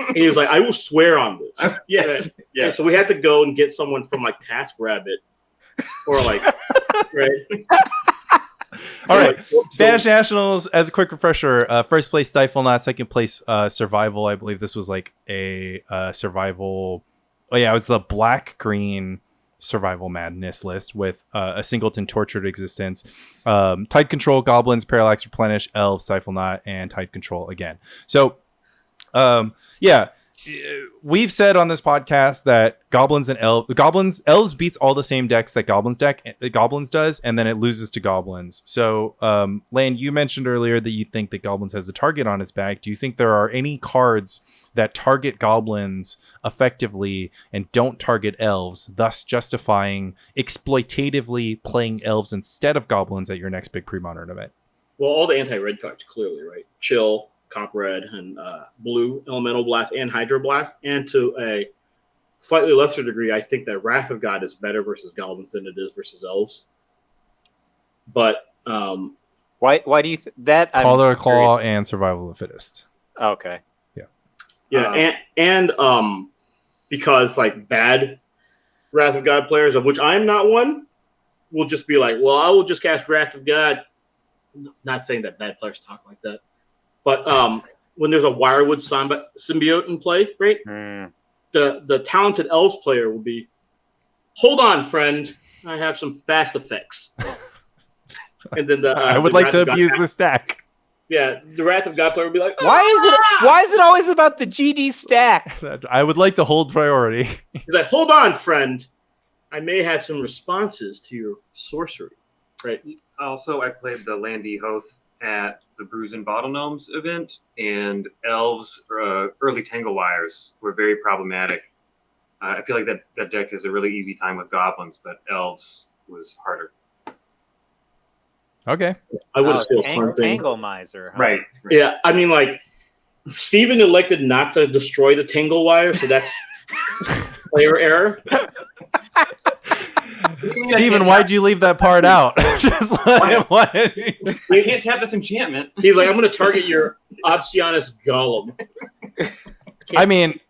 And he was like, "I will swear on this." Yes. Yeah, so we had to go and get someone from like TaskRabbit, or like, right. All right, Spanish Nationals. As a quick refresher, first place Stifle Not, second place Survival. I believe this was like a Survival. Oh yeah, it was the black-green Survival Madness list with a Singleton Tortured Existence, Tide Control, Goblins, Parallax, Replenish, Elves, Stifle Not, and Tide Control again. So, yeah. We've said on this podcast that Elves beats all the same decks that Goblins does, and then it loses to Goblins. So, Lan, you mentioned earlier that you think that Goblins has a target on its back. Do you think there are any cards that target Goblins effectively and don't target Elves, thus justifying exploitatively playing Elves instead of Goblins at your next big pre-modern event? Well, all the anti-red cards, clearly, right? Chill, Cop Red, and Blue, Elemental Blast, and Hydro Blast. And to a slightly lesser degree, I think that Wrath of God is better versus Goblins than it is versus Elves. But why do you that? Caller Claw and Survival of the Fittest. Okay. Yeah, and because like bad Wrath of God players, of which I'm not one, will just be like, well, I will just cast Wrath of God. Not saying that bad players talk like that, but when there's a Wirewood symbiote in play, right? The talented Elves player will be, hold on, friend, I have some fast effects. And then I would like to abuse this deck. Yeah, the Wrath of God player would be like, why is it always about the GD stack? I would like to hold priority. He's like, hold on, friend, I may have some responses to your sorcery. Right. Also, I played the Landy Hoth at the Brews and Bottle Gnomes event, and Elves' early Tangle Wires were very problematic. I feel like that deck has a really easy time with Goblins, but Elves was harder. Okay. I would have still Tangle Miser. Huh? Right. Yeah, I mean, like, Steven elected not to destroy the Tangle Wire, so that's player error. Steven, why'd you leave that part out? Just like, You can't tap this enchantment. He's like, I'm going to target your Obsianus Golem. I mean,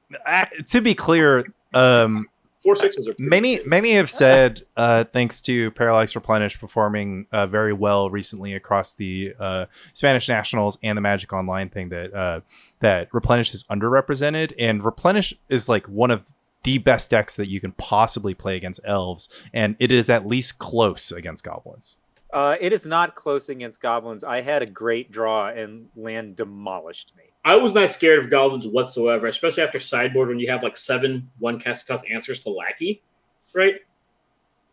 to be clear, 4/6s are many have said, thanks to Parallax Replenish performing very well recently across the Spanish Nationals and the Magic Online thing, that Replenish is underrepresented, and Replenish is like one of the best decks that you can possibly play against Elves, and it is at least close against Goblins. It is not close against Goblins. I had a great draw, and land demolished me. I was not scared of Goblins whatsoever, especially after sideboard when you have like 7 1-cast answers to Lackey, right?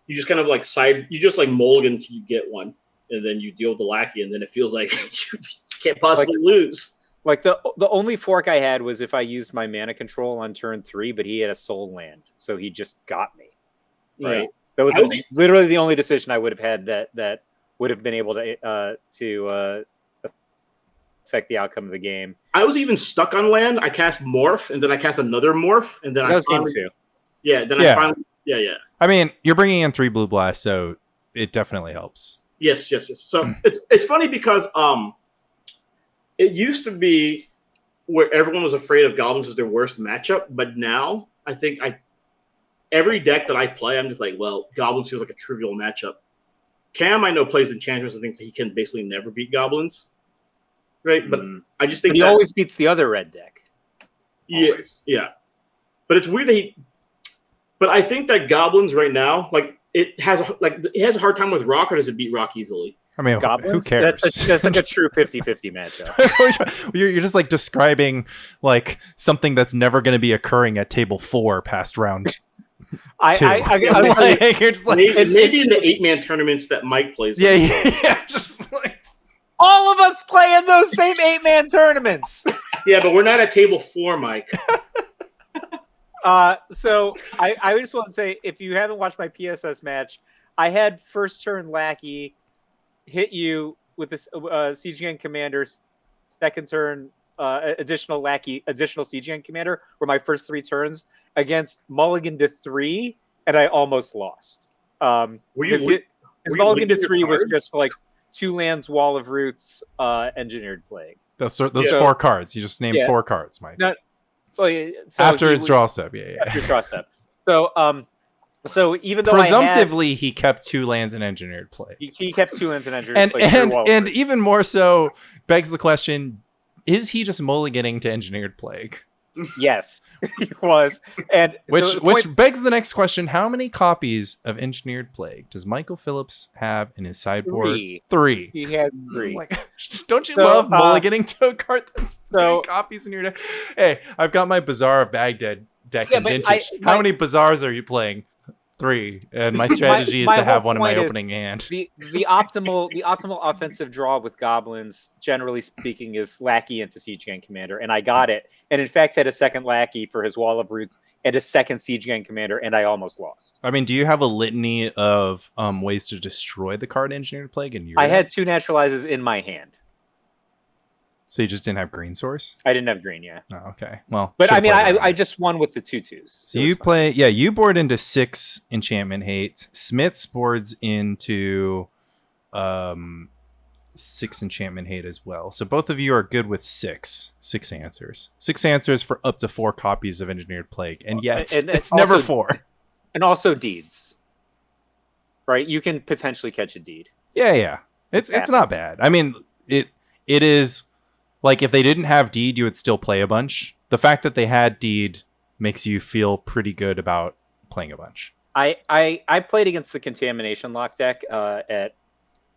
You just kind of like you just like mulligan until you get one, and then you deal with the Lackey, and then it feels like you can't possibly lose. Like the only fork I had was if I used my mana control on turn 3, but he had a soul land, so he just got me. Right, yeah. That was literally the only decision I would have had that would have been able to affect the outcome of the game. I was even stuck on land. I cast Morph, and then I cast another Morph, and then that was game 2. Yeah, then I finally. Yeah. I mean, you're bringing in 3 blue blasts, so it definitely helps. Yes. So it's funny because it used to be where everyone was afraid of Goblins as their worst matchup, but now I think every deck that I play, I'm just like, well, Goblins feels like a trivial matchup. Cam, I know, plays Enchantress and thinks he can basically never beat Goblins, right? But I just think he always beats the other red deck. Yeah. But it's weird that But I think that Goblins right now, like it has a hard time with Rock, or does it beat Rock easily? I mean, Goblins? Who cares? That's like a true 50-50 matchup. You're just like describing like something that's never going to be occurring at table 4 past round 2. You're just like, maybe in the 8-man tournaments that Mike plays. Yeah. Just like all of us play in those same 8-man tournaments. Yeah, but we're not at table 4, Mike. So I just want to say, if you haven't watched my PSS match, I had first turn Lackey hit you with this Siege Gang Commander, second turn additional Lackey, additional Siege Gang Commander were my first 3 turns against Mulligan to 3, and I almost lost. Mulligan to 3 was just like 2 lands, Wall of Roots, Engineered Plague. Those 4 cards. You just named 4 cards, Mike. So after his draw step, After his draw step. So even though presumptively he kept 2 lands in Engineered Plague. He kept 2 lands in Engineered Plague. And even more so begs the question: is he just mulliganing to Engineered Plague? Yes, he was. And which begs the next question: how many copies of Engineered Plague does Michael Phillips have in his sideboard? 3. He has 3. Like, don't you love mulliganing to a card that's 3 copies in your deck? Hey, I've got my Bazaar of Baghdad deck in Vintage. How many Bazaars are you playing? 3, and my strategy is to have one in my opening hand. The optimal offensive draw with Goblins, generally speaking, is Lackey into Siege Gang Commander, and I got it. And in fact, had a second Lackey for his Wall of Roots and a second Siege Gang Commander, and I almost lost. I mean, do you have a litany of ways to destroy the card Engineered Plague in your I had 2 naturalizes in my hand. So you just didn't have green source? I didn't have green, yeah. Oh, okay. Well, but I mean, I just won with the 2/2s. So you board into 6 enchantment hate. Smiths boards into 6 enchantment hate as well. So both of you are good with six answers. 6 answers for up to 4 copies of Engineered Plague, and yet And it's never also- 4. And also deeds. Right? You can potentially catch a deed. Yeah. It's not bad. I mean, it is like if they didn't have deed, you would still play a bunch. The fact that they had deed makes you feel pretty good about playing a bunch. I played against the Contamination Lock deck at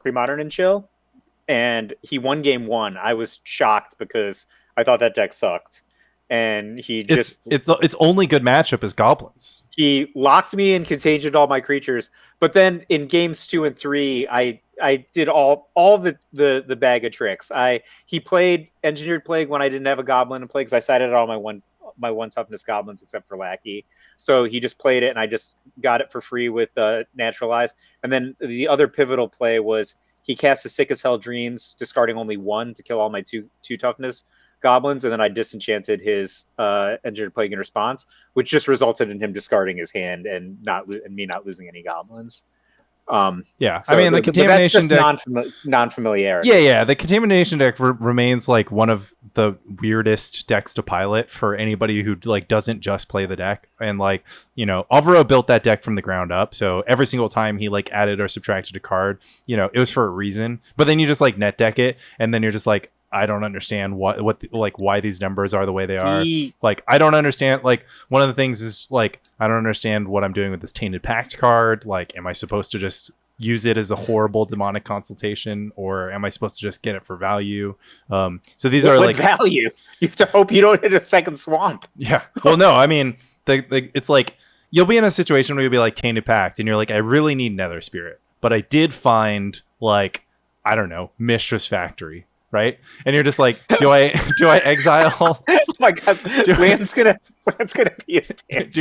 Premodern and Chill, and he won game 1. I was shocked because I thought that deck sucked, and Its only good matchup is Goblins. he locked me and contagion all my creatures. But then in games 2 and 3, I did all the bag of tricks. He played Engineered Plague when I didn't have a Goblin in play because I sided all my one toughness Goblins except for Lackey. So he just played it, and I just got it for free with Naturalize. And then the other pivotal play was he cast the Sick as Hell Dreams, discarding only 1 to kill all my two toughness Goblins, and then I disenchanted his Engineered Plague in response, which just resulted in him discarding his hand and me not losing any Goblins. Yeah, So I mean the Contamination deck. Non-familiarity. Yeah. The Contamination deck remains like one of the weirdest decks to pilot for anybody who like doesn't just play the deck. And like, you know, Alvaro built that deck from the ground up. So every single time he like added or subtracted a card, you know, it was for a reason. But then you just like net deck it, and then you're just like, I don't understand why these numbers are the way they are. Like, I don't understand. Like, one of the things is like, I don't understand what I'm doing with this Tainted Pact card. Like, am I supposed to just use it as a horrible demonic consultation, or am I supposed to just get it for value? So these are like value. You have to hope you don't hit a second swamp. Yeah. Well, no, I mean, it's like you'll be in a situation where you'll be like Tainted Pact, and you're like, I really need Nether Spirit, but I did find like, I don't know, Mistress Factory. Right, and you're just like, do I exile? Oh my god, Lance's gonna be his pants.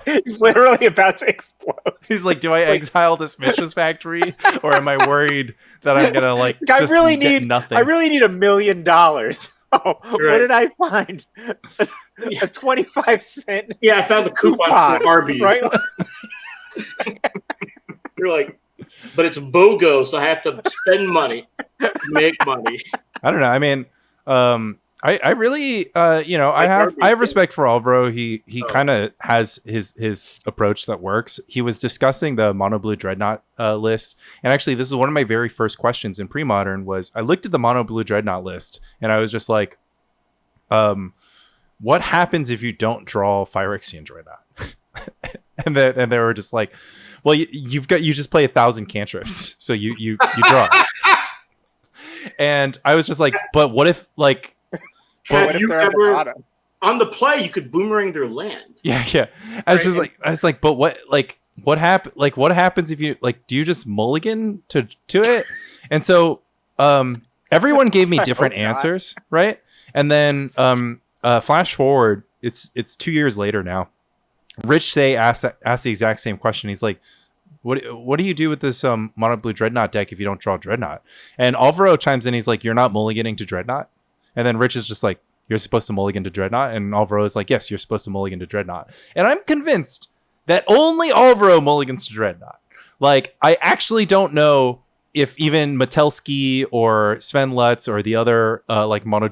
He's literally about to explode. He's like, do I exile this Mistress Factory, or am I worried that I'm gonna like? I really need nothing. I really need $1 million. Oh, right. What did I find? A 25-cent. Yeah, I found the coupon for Arby's. Right? You're like, but it's BOGO, so I have to spend money to make money. I don't know. I mean, I really, you know, I have respect for Alvaro. He kind of has his approach that works. He was discussing the Mono Blue Dreadnought list, and actually, this is one of my very first questions in Premodern. Was I looked at the Mono Blue Dreadnought list, and I was just like, what happens if you don't draw Phyrexian Dreadnought? and they were just like, well, you just play 1,000 cantrips, so you draw. And I was just like, but what if like, have you ever on the play you could boomerang their land? Yeah. I was like, but what happened? Like, what happens if you like? Do you just mulligan to it? And so, everyone gave me different answers, right? And then, flash forward, it's 2 years later now. Rich Say asked the exact same question. He's like, what do you do with this Mono Blue Dreadnought deck if you don't draw Dreadnought? And Alvaro chimes in. He's like, you're not mulliganing to Dreadnought. And then Rich is just like, you're supposed to mulligan to Dreadnought. And Alvaro is like, yes, you're supposed to mulligan to Dreadnought. And I'm convinced that only Alvaro mulligans to Dreadnought. Like, I actually don't know if even Metelsky or Sven Lutz or the other like Mono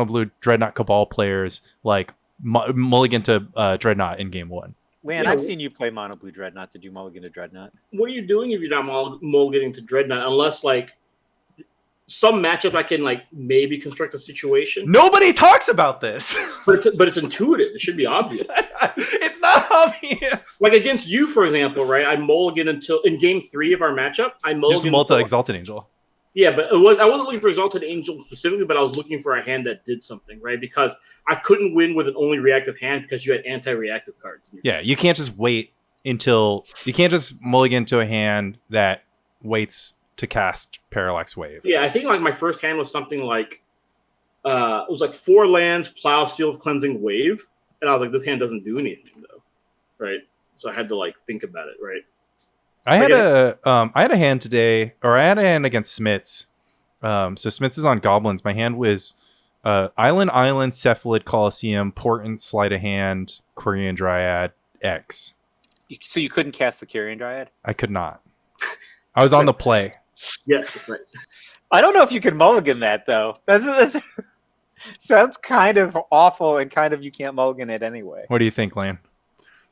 Blue Dreadnought Cabal players like mulligan to Dreadnought in game 1. Lan, I've seen you play Mono Blue Dreadnought. Did you mulligan to Dreadnought? What are you doing if you're not mulliganing to Dreadnought? Unless like some matchup I can like maybe construct a situation. Nobody talks about this. But it's intuitive. It should be obvious. It's not obvious. Like against you, for example, right? I mulligan until in game 3 of our matchup. I mulligan. Just multi Exalted Angel. Yeah, but I wasn't looking for Exalted Angel specifically, but I was looking for a hand that did something, right? Because I couldn't win with an only reactive hand because you had anti-reactive cards. Yeah, you can't just wait until you can't just mulligan to a hand that waits to cast Parallax Wave. Yeah, I think like my first hand was something like it was like 4 lands, Plow, Seal of Cleansing, Wave, and I was like, this hand doesn't do anything though, right? So I had to like think about it, right? I had a hand today, or I had a hand against Smits. So Smits is on Goblins. My hand was Island, Cephalid, Coliseum, Portent, Sleight of Hand, Quirion Dryad, X. So you couldn't cast the Quirion Dryad? I could not. I was on the play. Yes, that's right. I don't know if you can mulligan that though. That's sounds kind of awful and kind of you can't mulligan it anyway. What do you think, Lane?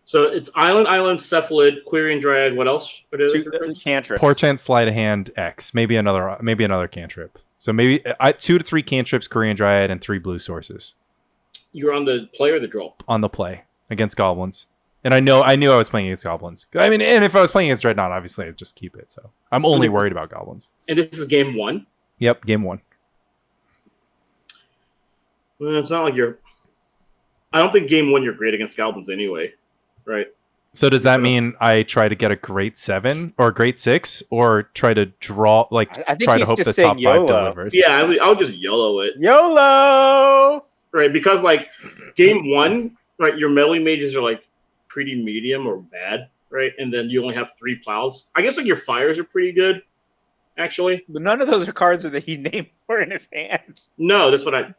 So it's Island, Cephalid, Quirion Dryad. What else? What are Two cantrips. Portent, Sleight of Hand, X. Maybe another cantrip. So maybe 2 to 3 cantrips, Korean Dryad, and 3 blue sources. You're on the play or the draw? On the play against goblins. And I knew I was playing against goblins. I mean, and if I was playing against Dreadnought, obviously I'd just keep it. So I'm only worried about goblins. And this is game 1? Yep, game 1. Well, it's not like you're... I don't think game 1 you're great against goblins anyway, right? So does that mean I try to get a great 7 or a great 6 or try to draw, like, try to hope the top 5 delivers? Yeah, I'll just YOLO it. YOLO! Right, because, like, game 1, right, your meddling mages are, like, pretty medium or bad, right? And then you only have 3 plows. I guess, like, your fires are pretty good, actually. But none of those are cards that he named for in his hand. No, that's what I...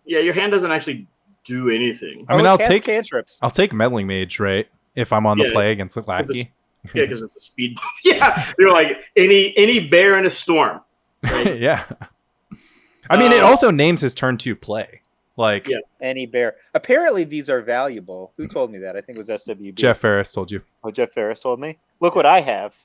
Yeah, your hand doesn't actually do anything. I mean, I'll take cantrips. I'll take meddling mage, right? If I'm on the play against the lackey. Yeah, because it's a speed bump. Yeah, they're like any bear in a storm. Right? Yeah. I mean, it also names his turn 2 play. Like any bear. Apparently, these are valuable. Who told me that? I think it was SWB. Jeff Ferris told you. Oh, Jeff Ferris told me. Look what I have.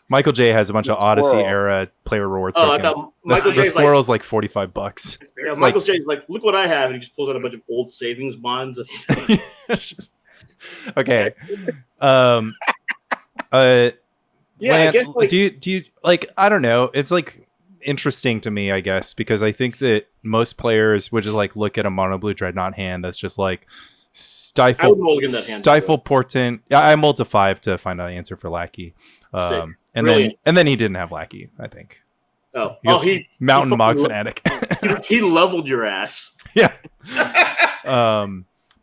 Michael J has a bunch of Odyssey era player reward tokens. The squirrel's like $45. Yeah, Michael J's like, look what I have, and he just pulls out a bunch of old savings bonds. Okay. Yeah, I guess, like, do you like, I don't know. It's like interesting to me, I guess, because I think that most players would just like look at a mono blue dreadnought hand that's just like stifle portent. Yeah, I mulled to 5 to find out the answer for lackey. And then he didn't have lackey, I think. So he Mountain Mog fanatic. he leveled your ass. Yeah.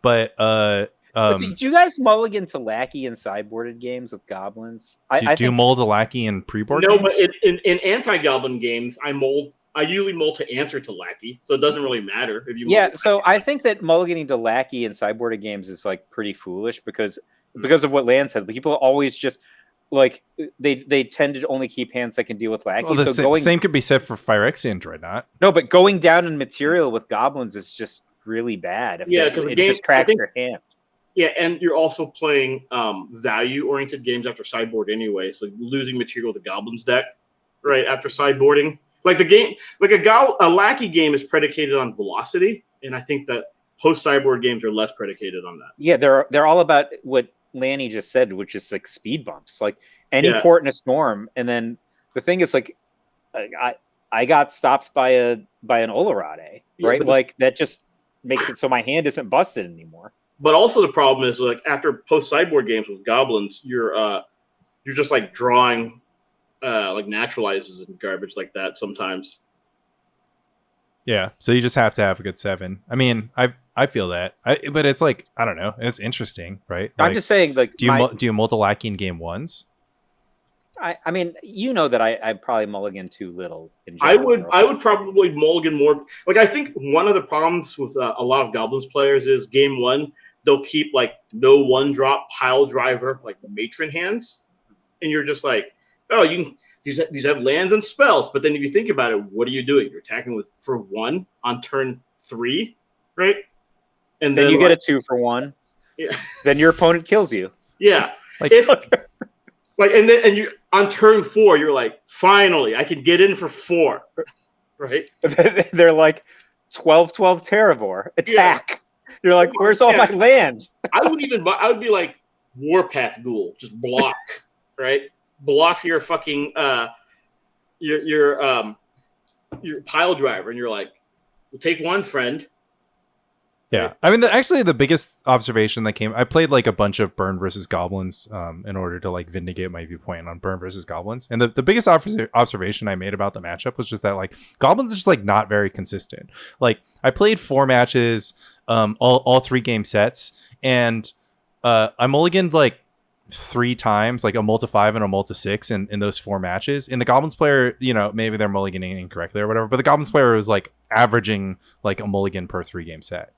But do you guys mulligan to lackey in sideboarded games with goblins? Do you mold a lackey in pre-board games? No, but in anti-goblin games, I usually mold to answer to lackey, so it doesn't really matter if you. Yeah, so I think that mulliganing to lackey in sideboarded games is like pretty foolish because of what Lan said. People always just like they tend to only keep hands that can deal with lackey. Well, the same could be said for Phyrexian Dreadnought. No, but going down in material with goblins is just really bad. Because it just cracks your hand. Yeah, and you're also playing value-oriented games after sideboard anyway. So losing material to goblins deck, right after sideboarding. Like the game, like a lackey game is predicated on velocity, and I think that post-sideboard games are less predicated on that. Yeah, they're all about what Lanny just said, which is like speed bumps, like any port in a storm. And then the thing is, like, I got stopped by an Olarade, right? Like that just makes it so my hand isn't busted anymore. But also the problem is, like, after post sideboard games with goblins, you're just like drawing like naturalizes and garbage like that sometimes. Yeah, so you just have to have a good 7. I mean, I feel that, but it's like, I don't know, it's interesting, right? Like, I'm just saying, like, do you multi-lackey in game 1s? I mean, you know that I probably mulligan too little. In general, I would probably mulligan more. Like, I think one of the problems with a lot of goblins players is game 1 they'll keep like no 1-drop pile driver like the matron hands, and you're just like, oh, these have lands and spells. But then if you think about it, what are you doing? You're attacking for 1 on turn 3, right? And then you get a 2 for 1. Yeah. Then your opponent kills you. Yeah. Like, and you on turn 4, you're like, finally, I can get in for 4, right? They're like 12/12 Terravor attack. Yeah. You're like, where's all my land? I would be like Warpath Ghoul, just block, right? Block your fucking your pile driver, and you're like, we'll take 1, friend. Yeah, I mean, actually, the biggest observation that came, I played like a bunch of Burn versus Goblins in order to like vindicate my viewpoint on Burn versus Goblins, and the biggest observation I made about the matchup was just that like Goblins are just like not very consistent. Like I played 4 matches, all 3 game sets, and I mulliganed like 3 times, like a multi 5 and a multi 6 in those 4 matches. And the Goblins player, you know, maybe they're mulliganing incorrectly or whatever, but the Goblins player was like averaging like a mulligan per 3 game set.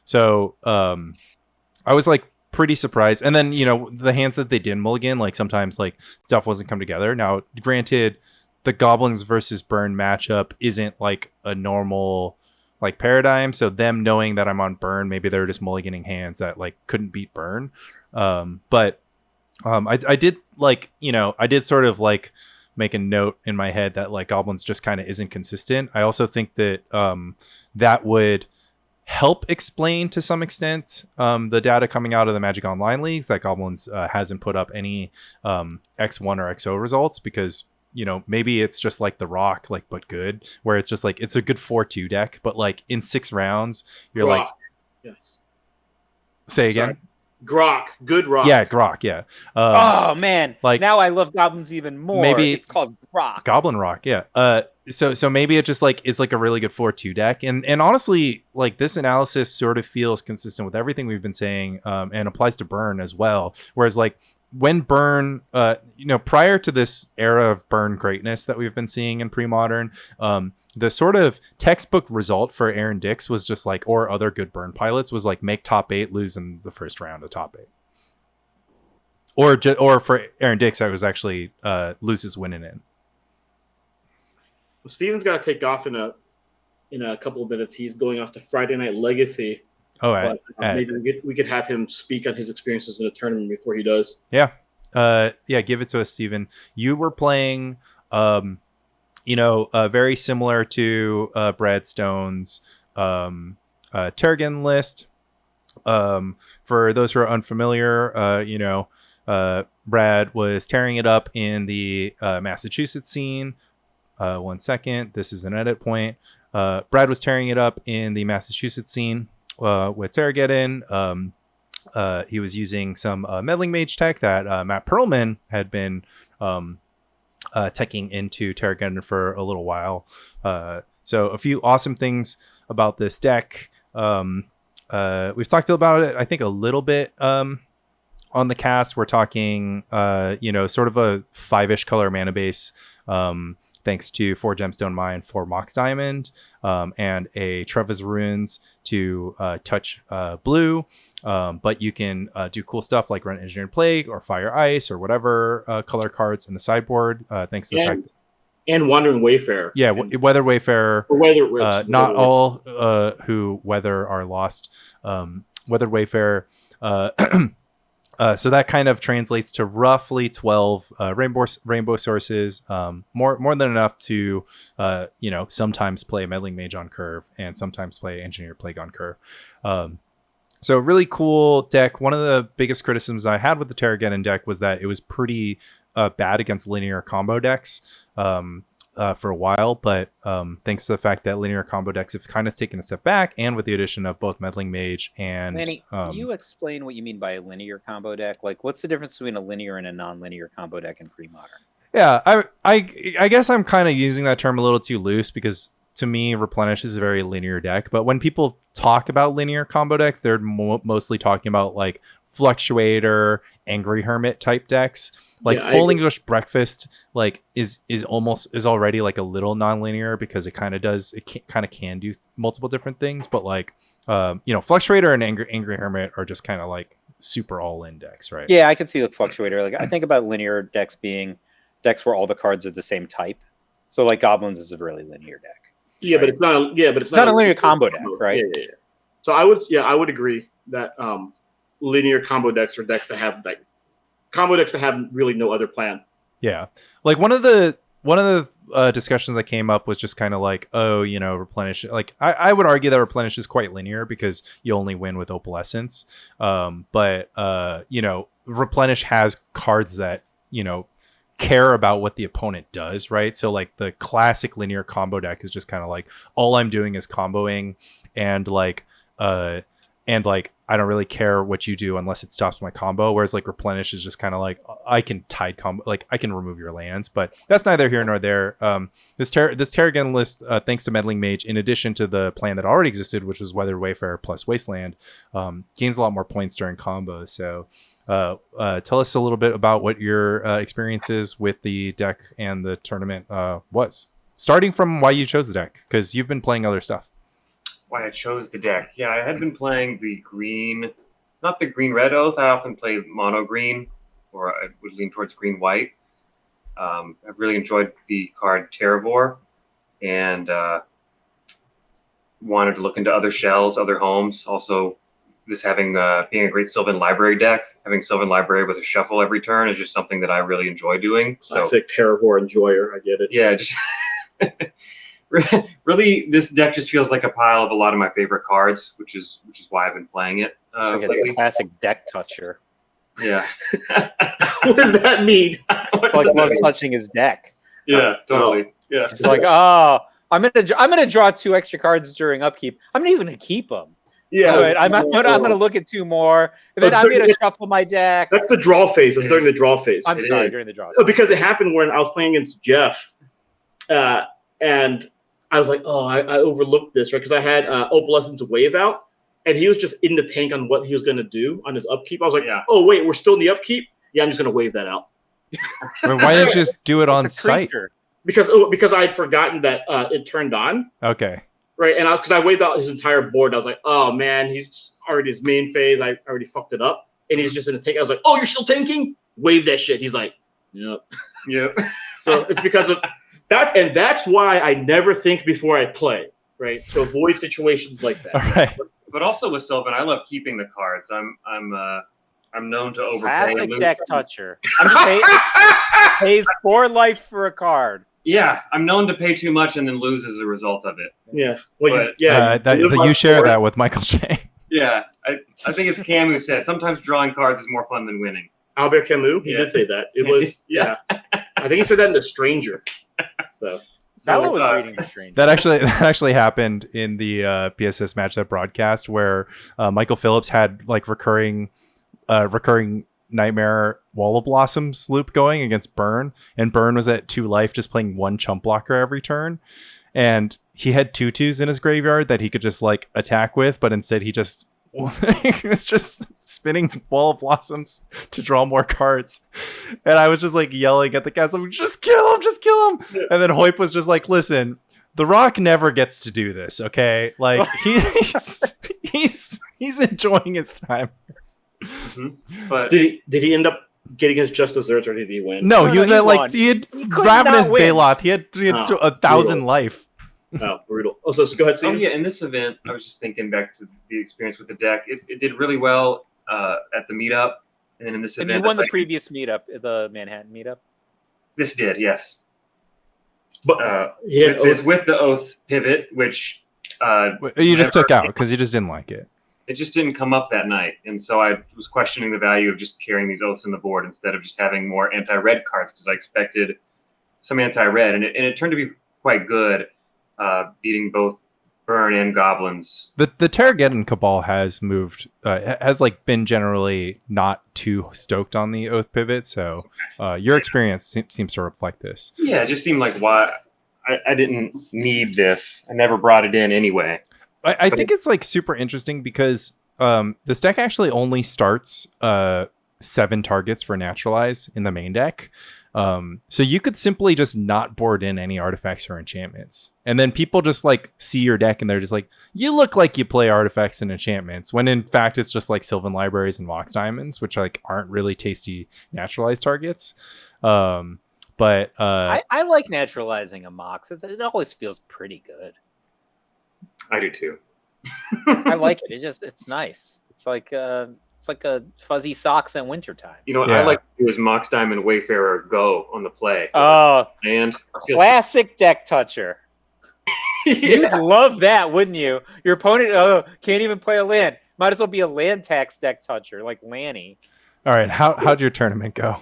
So I was like pretty surprised. And then, the hands that they did mulligan, like sometimes like stuff wasn't come together. Now, granted, the Goblins versus Burn matchup isn't like a normal like paradigm. So them knowing that I'm on Burn, maybe they're just mulliganing hands that like couldn't beat Burn. But I did like, I did sort of like make a note in my head that like Goblins just kind of isn't consistent. I also think that that would help explain to some extent the data coming out of the Magic Online leagues that Goblins hasn't put up any X1 or XO results, because maybe it's just like the Rock, like, but good, where it's just like it's a good 4-2 deck, but like in 6 rounds you're Grok. like, Yes. Say again. Sorry. Grok, good Rock. Yeah, Grok. Yeah. Oh man, like, now I love Goblins even more. Maybe it's called Rock. Goblin Rock. Yeah. So maybe it just like is like a really good 4-2 deck, and honestly, like this analysis sort of feels consistent with everything we've been saying, and applies to Burn as well. Whereas like when Burn, prior to this era of Burn greatness that we've been seeing in pre-modern, the sort of textbook result for Aaron Dix was just like, or other good Burn pilots, was like make top 8, lose in the first round of top 8. Or for Aaron Dix, I was actually loses winning in. Well, Steven's got to take off in a couple of minutes. He's going off to Friday Night Legacy. Oh, maybe we could have him speak on his experiences in the tournament before he does. Yeah. Give it to us, Steven. You were playing, very similar to Brad Stone's Terrageddon list. For those who are unfamiliar, Brad was tearing it up in the Massachusetts scene. 1 second. This is an edit point. Brad was tearing it up in the Massachusetts scene with Terrageddon. He was using some meddling mage tech that Matt Perlman had been teching into Terrageddon for a little while. So a few awesome things about this deck. We've talked about it, I think, a little bit on the cast. We're talking, sort of a 5-ish color mana base, thanks to 4 Gemstone Mine, 4 Mox Diamond, and a Treva's Runes to touch blue. But you can do cool stuff like run Engineered Plague or Fire Ice or whatever color cards in the sideboard, thanks to the fact. And Wandering Wayfarer. Yeah, Weather Wayfarer. Not all who weather are lost. Weathered Wayfarer. So that kind of translates to roughly 12 rainbow sources, more than enough to sometimes play Meddling Mage on curve and sometimes play Engineered Plague on curve. So really cool deck. One of the biggest criticisms I had with the Terrageddon deck was that it was pretty bad against linear combo decks for a while, but thanks to the fact that linear combo decks have kind of taken a step back, and with the addition of both Meddling Mage and Manny, can you explain what you mean by a linear combo deck? Like, what's the difference between a linear and a non-linear combo deck in pre-modern? Yeah, I guess I'm kind of using that term a little too loose, because to me, Replenish is a very linear deck. But when people talk about linear combo decks, they're mostly talking about like Fluctuator, Angry Hermit type decks. Like Full English Breakfast, like is already like a little non-linear, because it kind of can do multiple different things. But like Fluctuator and Angry Hermit are just kind of like super all-in decks, right? Yeah, I can see the Fluctuator. Like, I think about linear decks being decks where all the cards are the same type. So like Goblins is a really linear deck. Yeah, right? But it's not a linear combo deck, right? Yeah. So I would agree that linear combo decks are decks that have like combo decks that have really no other plan. Yeah, like one of the discussions that came up was just kind of like, Replenish. Like I would argue that Replenish is quite linear because you only win with Opalescence. But Replenish has cards that care about what the opponent does, right? So like the classic linear combo deck is just kind of like, all I'm doing is comboing, and I don't really care what you do unless it stops my combo. Whereas like Replenish is just kind of like, I can tide combo, like I can remove your lands, but that's neither here nor there. This Terrageddon list, thanks to Meddling Mage, in addition to the plan that already existed, which was Weathered Wayfarer plus Wasteland, gains a lot more points during combos. So tell us a little bit about what your experiences with the deck and the tournament was, starting from why you chose the deck, because you've been playing other stuff. Why I chose the deck. Yeah, I had been playing the green not the green-red Oath. I often play mono green, or I would lean towards green-white. I've really enjoyed the card Terravore, and wanted to look into other shells, other homes. Also, this being a great Sylvan Library deck, having Sylvan Library with a shuffle every turn is just something that I really enjoy doing. So, classic Terravore enjoyer. I get it. yeah, just really, this deck just feels like a pile of a lot of my favorite cards, which is why I've been playing it. Like a classic deck toucher. Yeah. What does that mean? It's like loves touching his deck. Yeah, totally. Yeah. It's like, oh, I'm gonna draw 2 extra cards during upkeep. I'm not even gonna keep them. Yeah. But I'm gonna look at 2 more, and then I'm gonna shuffle my deck. That's the draw phase. It's during the draw phase. I'm sorry, during the draw. Because it happened when I was playing against Jeff, and I was like, oh, I overlooked this, right? Because I had Opalescence Wave out, and he was just in the tank on what he was going to do on his upkeep. I was like, oh, wait, we're still in the upkeep? Yeah, I'm just going to wave that out. Why didn't you just do it on site? Because I had forgotten that it turned on. Okay. Right, and because I waved out his entire board, I was like, oh, man, he's already his main phase. I already fucked it up. And he's just in the tank. I was like, oh, you're still tanking? Wave that shit. He's like, yep. Yep. So it's because of that, and that's why I never think before I play, right? To avoid situations like that. All right. But also with Sylvan, I love keeping the cards. I'm known to overpay. Classic and lose. deck toucher. Pays 4 life for a card. Yeah, I'm known to pay too much and then lose as a result of it. Yeah. Well, but, you share that with Michael J. Yeah, I think it's Cam who said sometimes drawing cards is more fun than winning. Albert Camus, he did say that. It was yeah. I think he said that in The Stranger. So Bella was reading The Stranger. That actually happened in the PSS Matchup broadcast where Michael Phillips had like recurring Nightmare Wall of Blossoms loop going against Burn, and Burn was at 2 life just playing 1 chump blocker every turn, and he had 2/2s in his graveyard that he could just like attack with, but instead he was just spinning Wall of Blossoms to draw more cards, and I was just like yelling at the cats, like, just kill him, and then Hoyp was just like, listen, The Rock never gets to do this, okay? Like he's enjoying his time. Mm-hmm. But did he end up getting his just desserts, or did he win? No, he was at like he had Ravenous Bailoff. He had 1,000 life. Oh, brutal. Oh, so go ahead, Steve. Oh yeah, in this event, I was just thinking back to the experience with the deck. It did really well at the meetup, and then in this event, you won the previous meetup, the Manhattan meetup. This did, yes. But it's with the Oath pivot, which you just took out because you just didn't like it. It just didn't come up that night, and so I was questioning the value of just carrying these Oaths in the board instead of just having more anti-red cards, because I expected some anti-red, and it turned to be quite good, beating both Burn and Goblins. The Terrageddon Cabal has moved, has like been generally not too stoked on the Oath pivot, so your experience seems to reflect this. Yeah, it just seemed like why I didn't need this. I never brought it in anyway. I think it's like super interesting because this deck actually only starts 7 targets for Naturalize in the main deck. So you could simply just not board in any artifacts or enchantments. And then people just like see your deck and they're just like, you look like you play artifacts and enchantments, when in fact it's just like Sylvan Libraries and Mox Diamonds, which like aren't really tasty Naturalize targets. But I like naturalizing a Mox. It always feels pretty good. I do too. I like it. It's nice. It's like a fuzzy socks in wintertime. You know what I like to do is Mox Diamond Wayfarer go on the play. Oh, and classic deck toucher. You'd love that, wouldn't you? Your opponent can't even play a land. Might as well be a land tax deck toucher like Lanny. All right, how'd your tournament go?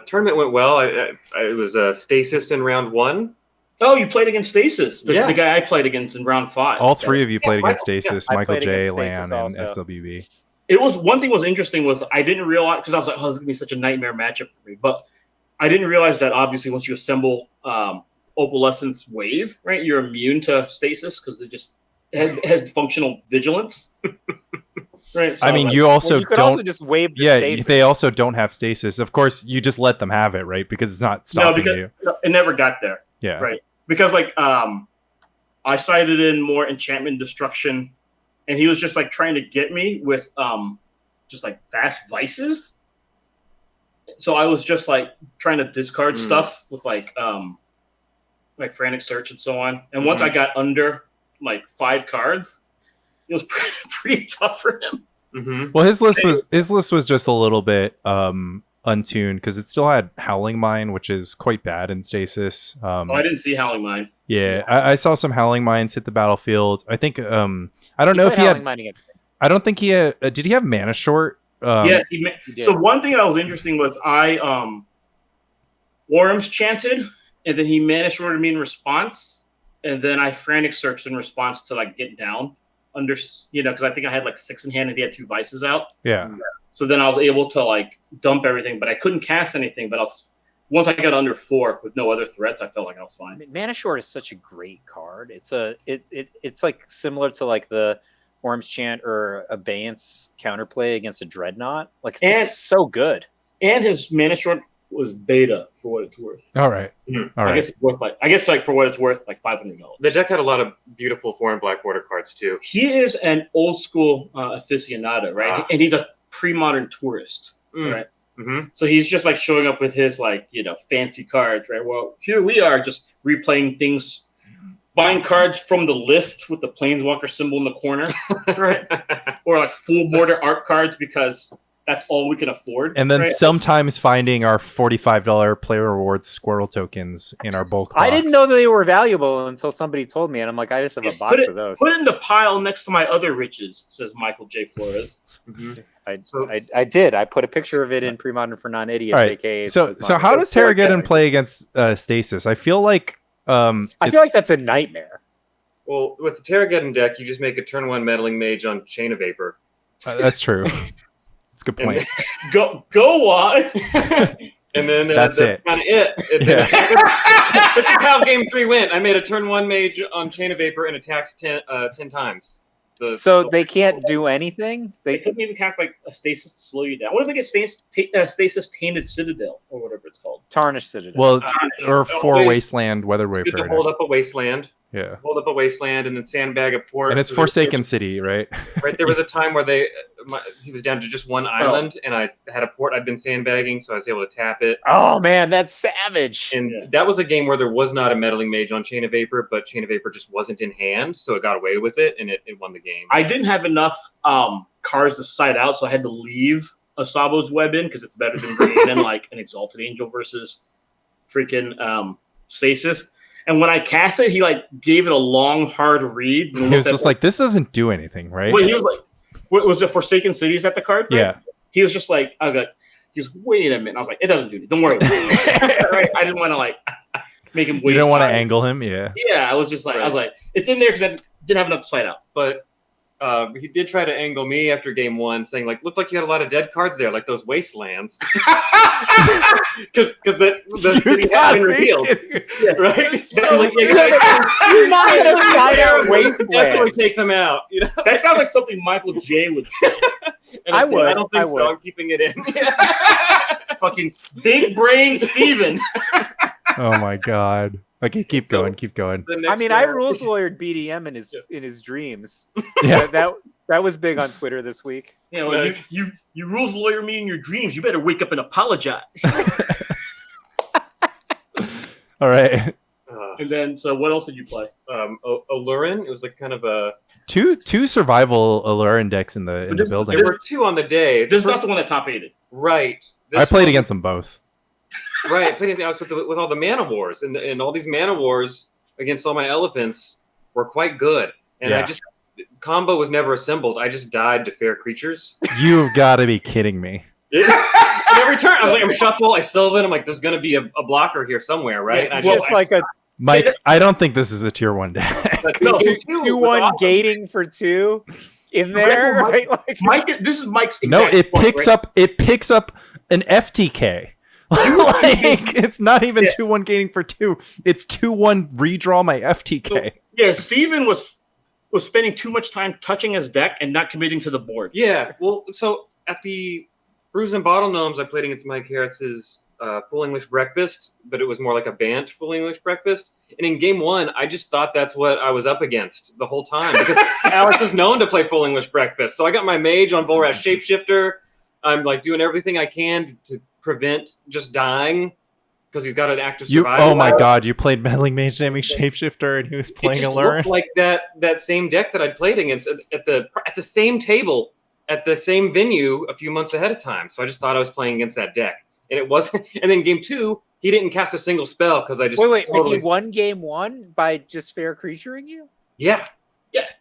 Tournament went well. It was Stasis in round 1. Oh, you played against Stasis, the guy I played against in round 5. All 3 of you played against Stasis, I Michael played J, against Lan, Stasis and also. SWB. It was one thing was interesting was I didn't realize, because I was like, oh, this is gonna be such a nightmare matchup for me. But I didn't realize that obviously once you assemble Opalescence Wave, right, you're immune to Stasis because it just has functional vigilance. Right. So I mean, you also could don't. also just wave the yeah, Stasis. they also don't have stasis. Of course, you just let them have it, right? Because it's not stopping you. It never got there. Yeah. Right. Because like I cited in more enchantment destruction and he was just like trying to get me with just like fast vices. So I was just like trying to discard stuff with like frantic search and so on. And once I got under like 5 cards, it was pretty tough for him. Well, his list was just a little bit untuned because it still had Howling Mine, which is quite bad in Stasis. I didn't see Howling Mine. Yeah, I saw some Howling Mines hit the battlefield. I think I don't know if he had. I don't think he had. Did he have Mana Short? Yes, he did. So one thing that was interesting was I Worms chanted, and then he Mana Shorted me in response, and then I frantic searched in response to like get down under, because I think I had like 6 in hand and he had 2 vices out. Yeah. So then I was able to like dump everything, but I couldn't cast anything. But once I got under 4 with no other threats, I felt like I was fine. Mana Short is such a great card. It's like similar to like the Worms Chant or Abeyance counterplay against a Dreadnought. Like it's so good. And his Mana Short was beta for what it's worth. All right. All right. I guess it's worth for what it's worth, like $500. The deck had a lot of beautiful 4 and black border cards too. He is an old school aficionado, right? And he's a pre-modern tourist, right? So he's just like showing up with his like fancy cards, right? Well, here we are just replaying things, buying cards from the list with the Planeswalker symbol in the corner, right? Or like full border art cards because that's all we can afford. And then sometimes finding our $45 player rewards squirrel tokens in our bulk box. I didn't know that they were valuable until somebody told me, and I'm like, I just have a box of those. Put it in the pile next to my other riches, says Michael J. Flores. I did. I put a picture of it in Premodern for Non-Idiots, right. aka. So how does Terrageddon play against Stasis? I feel like that's a nightmare. Well, with the Terrageddon deck, you just make a turn 1 Meddling Mage on Chain of Vapor. That's true. That's a good point. Go on. And then that's it. Kind of it. This is how game 3 went. I made a turn 1 Mage on Chain of Vapor and attacks 10 times. They can't do anything? They couldn't even cast like a Stasis to slow you down. What if they get Stasis Tainted Citadel or whatever it's called? Tarnished Citadel. Well, or 4 Wasteland Weather Wafer. Good to hold up a Wasteland. Yeah. Hold up a Wasteland and then sandbag a port. And it's Forsaken City, right? Right. There was a time where he was down to just 1 island, and I had a port I'd been sandbagging, so I was able to tap it. Oh man, that's savage! And that was a game where there was not a Meddling Mage on Chain of Vapor, but Chain of Vapor just wasn't in hand, so it got away with it, and it won the game. I didn't have enough cards to side out, so I had to leave a Sabo's Web in because it's better than bringing in like an Exalted Angel versus freaking Stasis. And when I cast it, he like gave it a long, hard read. He was just like, "This doesn't do anything, right?" Wait, he was like, "Was it Forsaken Cities at the card?" Right? Yeah. He was just like, he was, "Wait a minute." I was like, "It doesn't do anything. Don't worry." Right? I didn't want to like make him. You don't want to angle him, yeah. Yeah, I was just like, I was like, it's in there because I didn't have enough to side out. But he did try to angle me after game 1, saying like, "Looked like you had a lot of dead cards there, like those Wastelands." Because the city had been revealed, right? So you're not gonna side out Wasteland. Definitely take them out. That sounds like something Michael J. would say. And I would. I don't think so. I'm keeping it in. Fucking big brain Steven. Oh my god. Okay, keep going. I mean, I rules lawyered BDM in his dreams. Yeah, that was big on Twitter this week. Yeah, well, you rules lawyer me in your dreams. You better wake up and apologize. All right. And then, so what else did you play? Allurin. It was like kind of a two survival Allurin decks in the building. There were 2 on the day. This is not the one that top 8'd. Right. I played against them both. Right, I was with all the mana wars, and all these mana wars against all my elephants were quite good. And I just combo was never assembled. I just died to fair creatures. You've got to be kidding me. And every turn, I was like, I'm shuffle, I Sylvan. I'm like, there's going to be a blocker here somewhere, right? Yeah, just like a Mike. I don't think this is a tier 1 deck. No, 2/1 awesome. Gating for 2 in there, right? Mike, this is Mike's. No, it picks up. It picks up an FTK. Like it's not even 2/1 gating for 2. It's 2/1 redraw my FTK. So, yeah, Steven was spending too much time touching his deck and not committing to the board. Yeah, well, so at the Brews and Bottle Gnomes, I played against Mike Harris's full English breakfast, but it was more like a Bant full English breakfast. And in game 1, I just thought that's what I was up against the whole time because Alex is known to play full English breakfast. So I got my mage on Volrath Shapeshifter. I'm like doing everything I can to prevent just dying because he's got an active survival. Oh my god, you played Meddling Mage Damning Shapeshifter and he was playing a Lurin? Like that same deck that I'd played against at the same table at the same venue a few months ahead of time. So I just thought I was playing against that deck. And it wasn't. And then game 2, he didn't cast a single spell because I just wait. He won game 1 by just fair creaturing you? Yeah.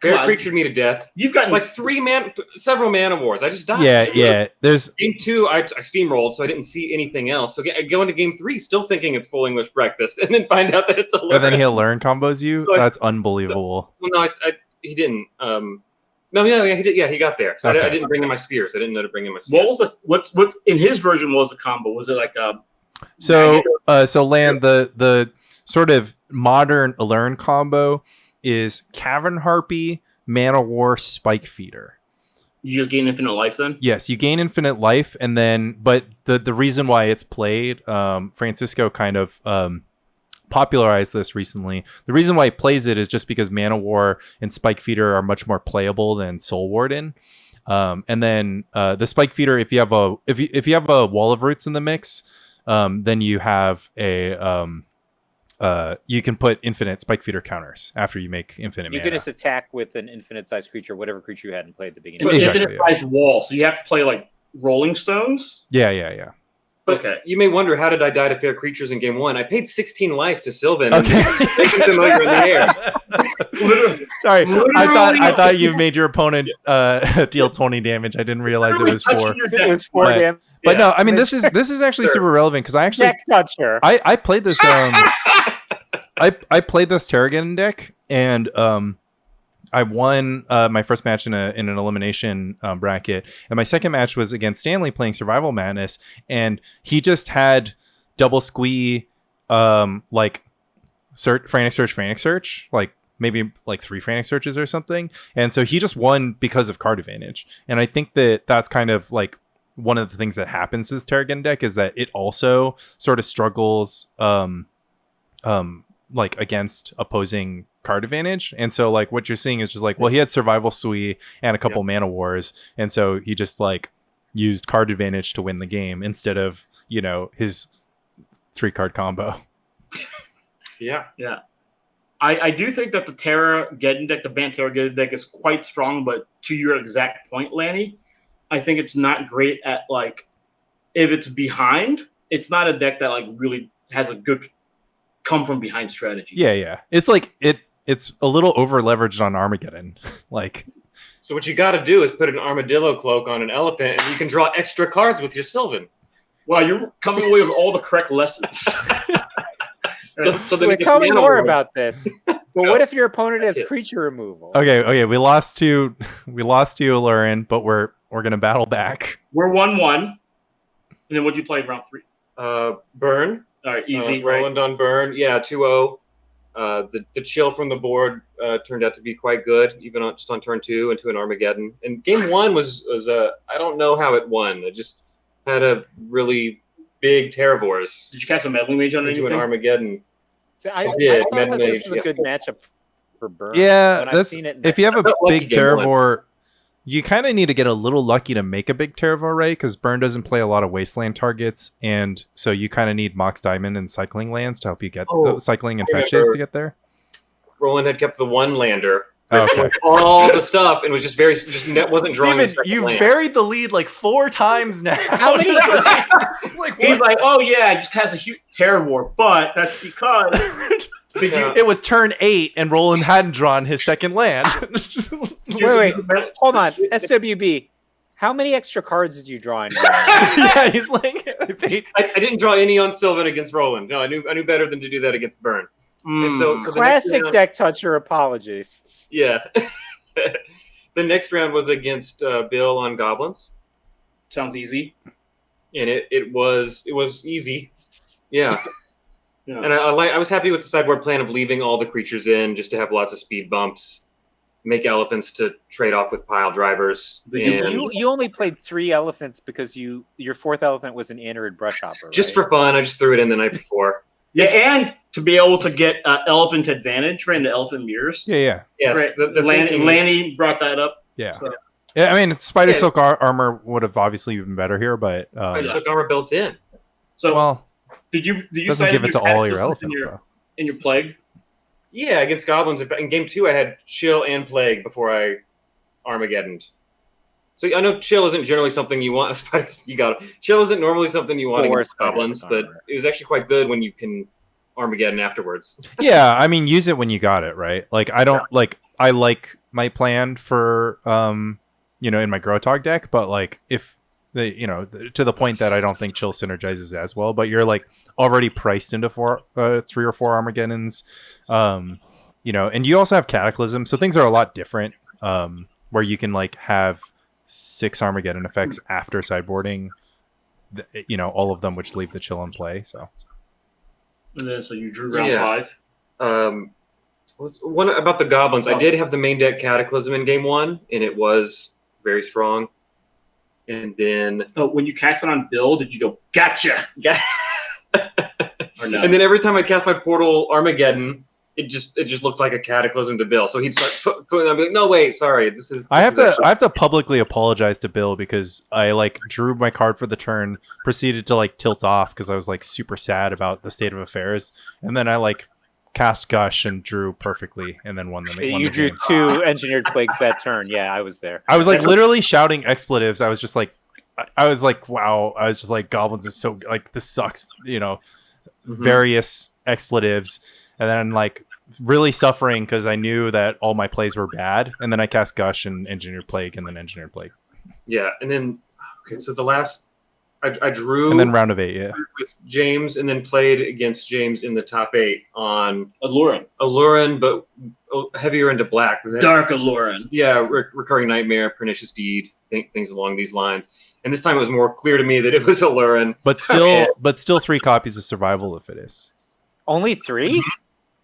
Fair creatured me to death. You've got like several mana wars. I just died. Yeah. There's game 2. I steamrolled, so I didn't see anything else. So I go into game 3, still thinking it's full English breakfast, and then find out that it's a Lurin. And then he'll Lurin combos you. So that's unbelievable. He didn't. He did. Yeah, he got there. So okay. I didn't bring in my spheres. I didn't know to bring in my spheres. What in his version was the combo? Was it like so Land the sort of modern Lurin combo is Cavern Harpy, Mana War, Spike Feeder. You just gain infinite life then? Yes, you gain infinite life, and then but the reason why it's played, Francisco kind of popularized this recently. The reason why he plays it is just because Mana War and Spike Feeder are much more playable than Soul Warden. And then the Spike Feeder, if you have a Wall of Roots in the mix, then you have you can put infinite Spike Feeder counters after you make infinite mana. You can just attack with an infinite sized creature, whatever creature you hadn't played at the beginning. Exactly, infinite sized wall, so you have to play like Rolling Stones? Yeah. But okay. You may wonder, how did I die to fair creatures in game 1? I paid 16 life to Sylvan. Okay. Making them over in the air. Sorry, I thought you made your opponent deal 20 damage. I didn't realize it was 4. It was 4 damage. But no, I mean this is actually super relevant because I actually deck toucher. I played this I played this Terrageddon deck and I won my first match in an elimination bracket, and my second match was against Stanley playing Survival Madness, and he just had double squee, frantic search, like maybe like 3 frantic searches or something, and so he just won because of card advantage. And I think that's kind of like one of the things that happens to this Terrageddon deck is that it also sort of struggles like against opposing card advantage. And so like what you're seeing is just like, well, he had Survival Sui and a couple Mana Wars, and so he just like used card advantage to win the game instead of, you know, his 3-card combo. Yeah. I do think that the Terrageddon deck, the Bant Terrageddon deck, is quite strong, but to your exact point, Lanny, I think it's not great at like, if it's behind, it's not a deck that like really has a good come from behind strategy. Yeah. It's like it's a little over leveraged on Armageddon. Like, so what you got to do is put an armadillo cloak on an elephant, and you can draw extra cards with your Sylvan. Wow, you're coming away with all the correct lessons. So tell me more about this. But what if your opponent has creature removal? Okay, we lost to Lurin, but we're gonna battle back. We're 1-1. And then what'd you play in round 3? Burn. All right, easy. Right? Roland on Burn. Yeah, 2-0. The chill from the board turned out to be quite good, even just on turn 2 into an Armageddon. And game 1 was I don't know how it won. It just had a really big Terravores. Did you cast a Meddling Mage on into an Armageddon? So I thought that this was a good matchup for Burn. Yeah, if you have a big Terravore, you kind of need to get a little lucky to make a big Terravore, right? Because Burn doesn't play a lot of Wasteland targets, and so you kind of need Mox Diamond and cycling lands to help you get the cycling and fetches to get there. Roland had kept the 1-lander. Okay. All the stuff, and was just wasn't drawing. Steven, you've buried the lead like 4 times now. How many? He's like, oh yeah, I just cast a huge Terravore, but that's because it was turn 8 and Roland hadn't drawn his second land. wait, hold on. SWB, how many extra cards did you draw in? Yeah, he's like, I didn't draw any on Sylvan against Roland. No, I knew better than to do that against Burn. And so classic deck toucher apologists. Yeah. The next round was against Bill on Goblins. Sounds easy. And it was easy. Yeah. And I was happy with the sideboard plan of leaving all the creatures in just to have lots of speed bumps. make elephants to trade off with pile drivers. You only played 3 elephants because your 4th elephant was an Android brush hopper, just right? for fun. I just threw it in the night before. Yeah, and to be able to get elephant advantage, right, in the elephant mirrors. Yeah. Yes, Right. the Lanny brought that up. Yeah. So. Yeah, I mean, Spider Silk armor would have obviously been better here, but Spider Silk armor built in. So, well, did you doesn't give it to all your elephants though. In your plague? Yeah, against goblins. In game 2, I had chill and plague before I Armageddoned. So I know chill isn't generally something you want. You got it. Chill isn't normally something you want against goblins, but it was actually quite good when you can Armageddon afterwards. Yeah, I mean, use it when you got it, right? Like, I don't I like my plan for in my Grotog deck, but like if to the point that I don't think chill synergizes as well, but you're like already priced into 3 or 4 Armageddons, and you also have Cataclysm, so things are a lot different, where you can like have 6 Armageddon effects after sideboarding, all of them which leave the chill in play. So you drew round 5. One about the goblins. I did have the main deck Cataclysm in game 1, and it was very strong. And then when you cast it on Bill, did you go gotcha? Or no? And then every time I cast my portal Armageddon, it just looked like a Cataclysm to Bill. So he'd start putting that. I'd be like, no, wait, sorry, I have to publicly apologize to Bill because I like drew my card for the turn, proceeded to like tilt off because I was like super sad about the state of affairs, and then I like cast Gush and drew perfectly, and then won the game. You drew 2 Engineered Plagues that turn. Yeah, I was there. I was like literally shouting expletives. I was just like, wow. I was just like, goblins is so like this sucks. Various expletives, and then like really suffering because I knew that all my plays were bad, and then I cast Gush and Engineered Plague, and then Engineered Plague. Yeah, and then so the last. I drew, and then round of 8, yeah, with James, and then played against James in the top 8 on Allurin, but heavier into black. Dark Allurin. Yeah, Recurring Nightmare, Pernicious Deed, things along these lines. And this time it was more clear to me that it was Allurin. But still 3 copies of Survival if it is. Only 3?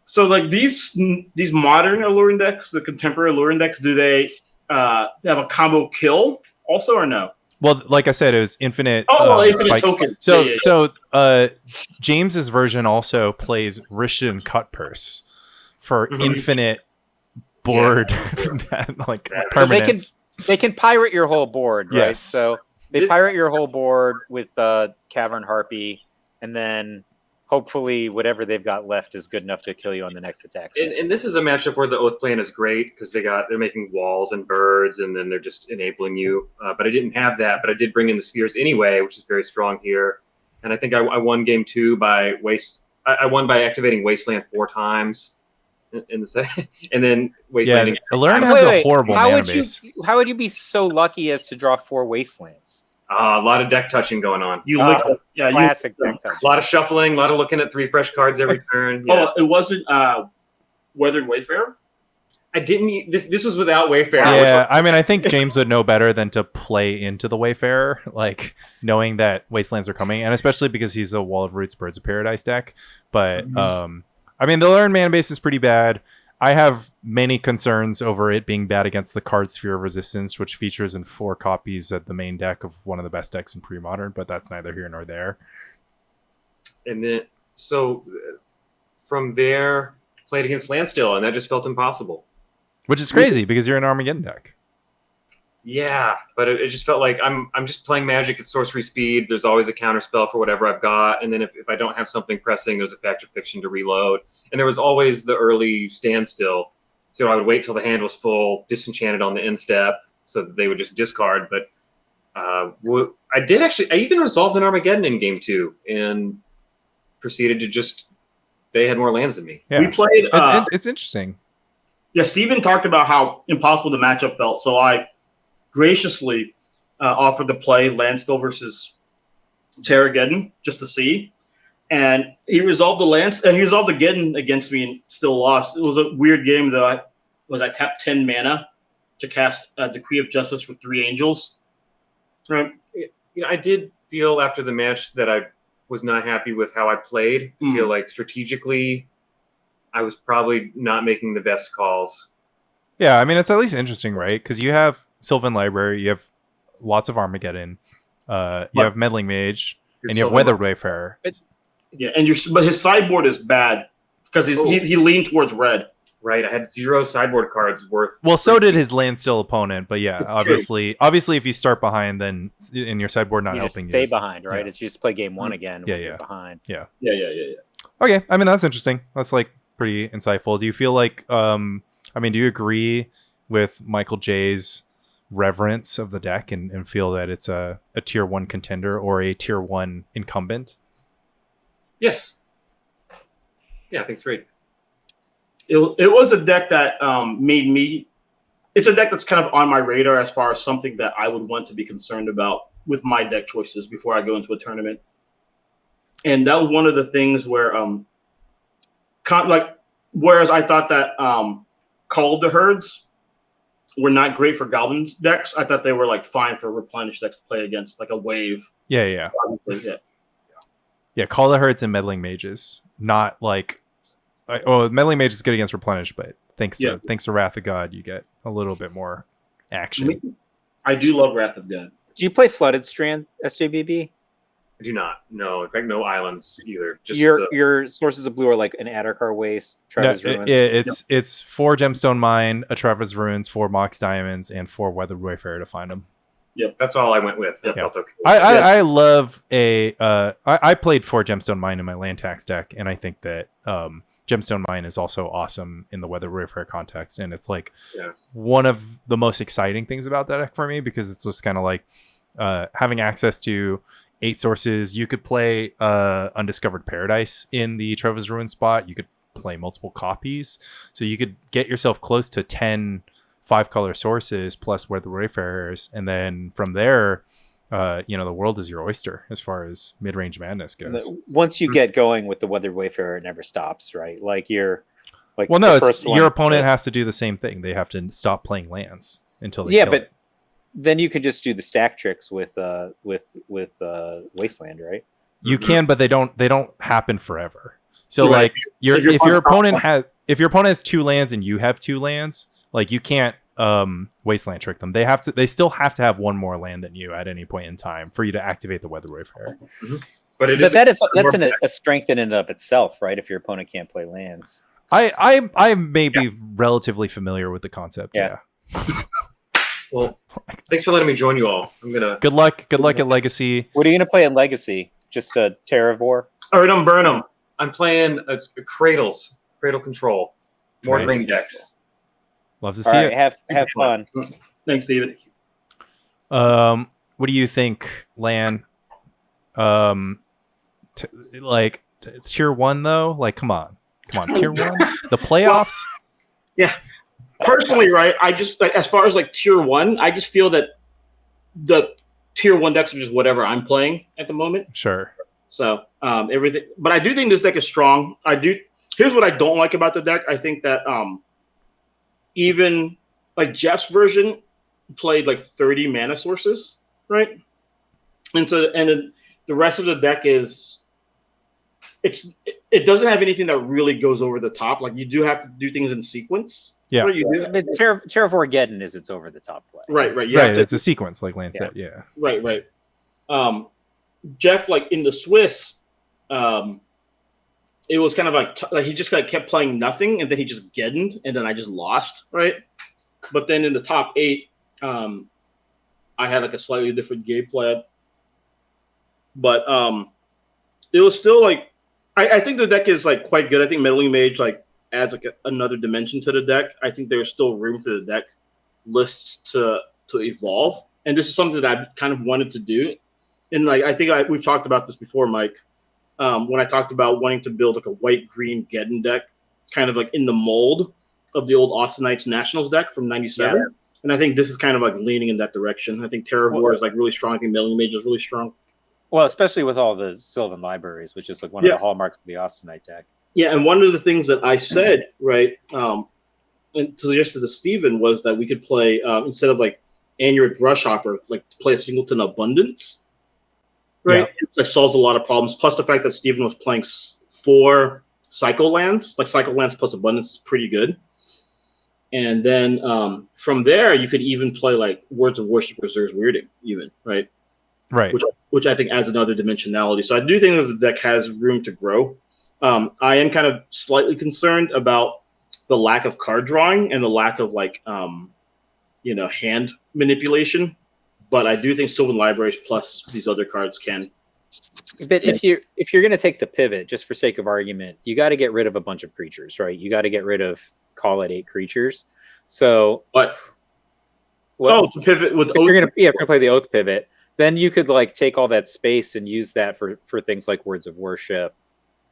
So like these modern Allurin decks, the contemporary Allurin decks, do they have a combo kill also or no? Well, like I said, it was infinite. Infinite token. So James's version also plays Rishon Cutpurse for infinite board, permanence. So they can pirate your whole board, right? Yes. So they pirate your whole board with Cavern Harpy, and then hopefully whatever they've got left is good enough to kill you on the next attack. And this is a matchup where the Oath plan is great because they're making walls and birds, and then they're just enabling you. But I didn't have that, but I did bring in the spheres anyway, which is very strong here. And I think I won game 2 by I won by activating Wasteland 4 times in the set, and then Wastelanding. Yeah, Allurin has a horrible mana base. How would you be so lucky as to draw 4 Wastelands? A lot of deck touching going on. Classic deck touching. A lot of shuffling, a lot of looking at 3 fresh cards every turn. Yeah. It wasn't Weathered Wayfarer? I didn't. This was without Wayfarer. Yeah, I mean, I think James would know better than to play into the Wayfarer, like knowing that Wastelands are coming, and especially because he's a Wall of Roots, Birds of Paradise deck. But I mean, the Allurin mana base is pretty bad. I have many concerns over it being bad against the card Sphere of Resistance, which features in 4 copies at the main deck of one of the best decks in Premodern, but that's neither here nor there. And then, so from there, played against Landstill, and that just felt impossible. Which is crazy because you're an Armageddon deck. Yeah, but it just felt like I'm just playing Magic at sorcery speed. There's always a counter spell for whatever I've got, and then if I don't have something pressing, there's a Fact or Fiction to reload. And there was always the early standstill, so I would wait till the hand was full, disenchanted on the end step, so that they would just discard. But I even resolved an Armageddon in game 2, and proceeded to they had more lands than me. Yeah. We played. It's interesting. Yeah, Steven talked about how impossible the matchup felt, so I graciously offered to play Landstill versus Terrageddon just to see, and he resolved the Geddon against me and still lost. It was a weird game though. I tapped 10 mana to cast Decree of Justice for 3 angels. Right. I did feel after the match that I was not happy with how I played. I feel like strategically, I was probably not making the best calls. Yeah, I mean, it's at least interesting, right? Because you have Sylvan Library, you have lots of Armageddon, you have Meddling Mage, and you have Weathered Wayfarer. Yeah, but his sideboard is bad because he leaned towards red. Right, I had 0 sideboard cards worth. Well, so did his Landstill opponent, but yeah, obviously, if you start behind, then in your sideboard not helping you, stay behind, right? Yeah. It's just play game 1 again. Yeah, yeah, behind. Yeah. Okay, I mean that's interesting. That's like pretty insightful. Do you feel like, I mean, do you agree with Michael J's reverence of the deck and feel that it's a tier 1 contender or a tier 1 incumbent? Yes. Yeah, I think it's great. It was a deck that made me. It's a deck that's kind of on my radar as far as something that I would want to be concerned about with my deck choices before I go into a tournament. And that was one of the things where, whereas I thought that Call of the Herds were not great for Goblins decks, I thought they were like fine for Replenish decks to play against, like a wave. Yeah. Call the Herds and Meddling Mages, not like. Meddling Mage is good against Replenish, but thanks to Wrath of God, you get a little bit more action. I do love Wrath of God. Do you play Flooded Strand, SJBB? I do not. No, in fact, no islands either. Just your sources of blue are like an Addarkar Waste, Travis Ruins. It's 4 Gemstone Mine, a Travis Ruins, 4 Mox Diamonds, and 4 Weathered Wayfarer to find them. Yep, that's all I went with. That felt okay. I love I played 4 Gemstone Mine in my land tax deck, and I think that Gemstone Mine is also awesome in the Weathered Wayfarer context, and it's like one of the most exciting things about that deck for me, because it's just kind of like having access to 8 sources. You could play Undiscovered Paradise in the Travis Ruin spot. You could play multiple copies, so you could get yourself close to 10 5-color sources plus Weathered Wayfarers, and then from there, the world is your oyster as far as mid-range madness goes. Once you get going with the Weathered Wayfarer, it never stops, right? Your opponent has to do the same thing. They have to stop playing lands until they kill it. Then you can just do the stack tricks with Wasteland, right? You can, but they don't happen forever. So right. If your opponent has 2 lands and you have 2 lands, like you can't Wasteland trick them. They still have to have 1 more land than you at any point in time for you to activate the Weathered Wayfarer. Mm-hmm. But that's a strength in and of itself, right? If your opponent can't play lands. I may be relatively familiar with the concept. Yeah. Well, thanks for letting me join you all. I'm gonna good luck at Legacy. What are you gonna play in Legacy? Just a Terravore? All right, burn them. I'm playing Cradle Control. More green decks. Love to see it. Have fun. Thanks, David. What do you think, Lan? Tier 1 though? Like, come on, tier 1. The playoffs. Yeah. Personally, right? I just as far as tier 1, I just feel that the tier 1 decks are just whatever I'm playing at the moment. Sure. So everything, but I do think this deck is strong. Here's what I don't like about the deck. I think that even Jeff's version played 30 mana sources, right? And then the rest of the deck it doesn't have anything that really goes over the top. You do have to do things in sequence. Yeah. Terrageddon is its over the top play. Right. Right. It's a sequence like Lance said. Yeah. Right. Jeff, in the Swiss, it was kind of he just kept playing nothing, and then he just geddoned, and then I just lost, right? But then in the top 8, I had a slightly different game plan. But it was still I think the deck is quite good. I think Meddling Mage adds another dimension to the deck. I think there's still room for the deck lists to evolve, and this is something that I kind of wanted to do. And I think we've talked about this before, Mike. When I talked about wanting to build a white-green Geddon deck, kind of in the mold of the old Austinites Nationals deck from '97. Yeah. And I think this is kind of leaning in that direction. I think Terravore is really strong. I think Meddling Mage is really strong. Well, especially with all the Sylvan libraries, which is one of the hallmarks of the Austinite deck. Yeah, and one of the things that I said, right, and suggested to Steven was that we could play, instead of Anurid Brushhopper, play a Singleton Abundance. Right, it solves a lot of problems. Plus the fact that Steven was playing 4 Cycle Lands, Cycle Lands plus Abundance is pretty good. And then from there, you could even play like Words of Worship Reserves Weirding, even, right? Right. Which I think adds another dimensionality. So I do think that the deck has room to grow. I am kind of slightly concerned about the lack of card drawing and the lack of like hand manipulation. But I do think Sylvan Libraries plus these other cards can. But if you're going to take the pivot, just for sake of argument, you got to get rid of a bunch of creatures, right? You got to get rid of, call it 8 creatures. So What? To pivot with if you're going to play the Oath pivot, then you could like take all that space and use that for things like Words of Worship,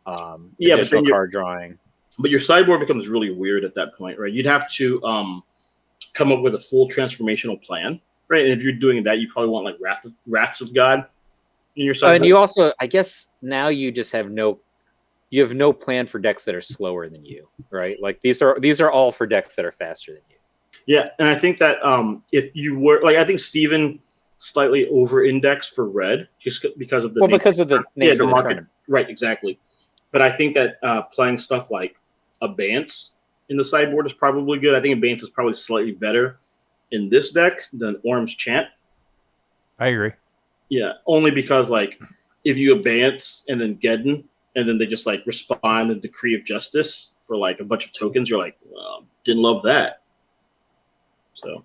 additional card drawing. But your sideboard becomes really weird at that point, right? You'd have to come up with a full transformational plan, right? And if you're doing that, you probably want like Wraths of God in your sideboard. And you also, I guess, now you just have no plan for decks that are slower than you, right? Like these are all for decks that are faster than you. Yeah, and I think that if you were like, I think Steven slightly over-indexed for red just because of the nature of the market. Tournament. Right, exactly. But I think that playing stuff like Abeyance in the sideboard is probably good. I think Abeyance is probably slightly better in this deck than Orm's Chant. I agree. Yeah, only because like if you Abeyance and then Geddon and then they just like respond in Decree of Justice for like a bunch of tokens, you're like, well, didn't love that. So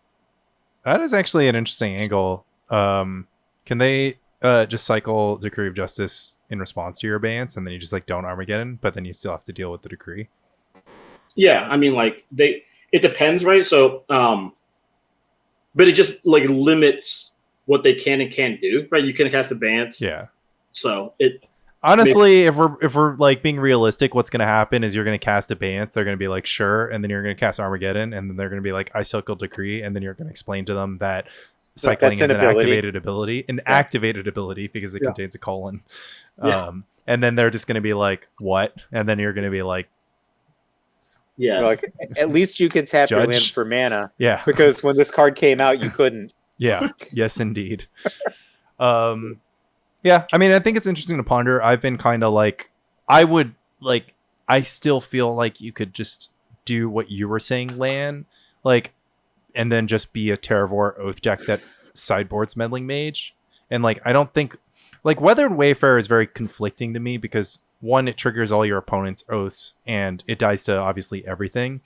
that is actually an interesting angle. Can they just cycle Decree of Justice in response to your Abeyance, and then you just like don't Armageddon, but then you still have to deal with the Decree? Yeah, I mean, like it depends, right? So, but it just like limits what they can and can't do, right? You can cast Abeyance. Yeah. So it honestly, if we're like being realistic, what's going to happen is you're going to cast Abeyance. They're going to be like, sure, and then you're going to cast Armageddon, and then they're going to be like, I cycle Decree, and then you're going to explain to them that cycling is an activated ability, because it contains a colon. Yeah. And then they're just going to be like, what? And then you're going to be like, yeah, like at least you can tap your land for mana. Yeah, because when this card came out, you couldn't. Yeah. Yes, indeed. Yeah, I mean, I think it's interesting to ponder. I've been kind of like, I still feel like you could just do what you were saying, Lan, like, and then just be a Terravore Oath deck that sideboards Meddling Mage. And like, I don't think, like, Weathered Wayfarer is very conflicting to me because one, it triggers all your opponent's oaths and it dies to obviously everything.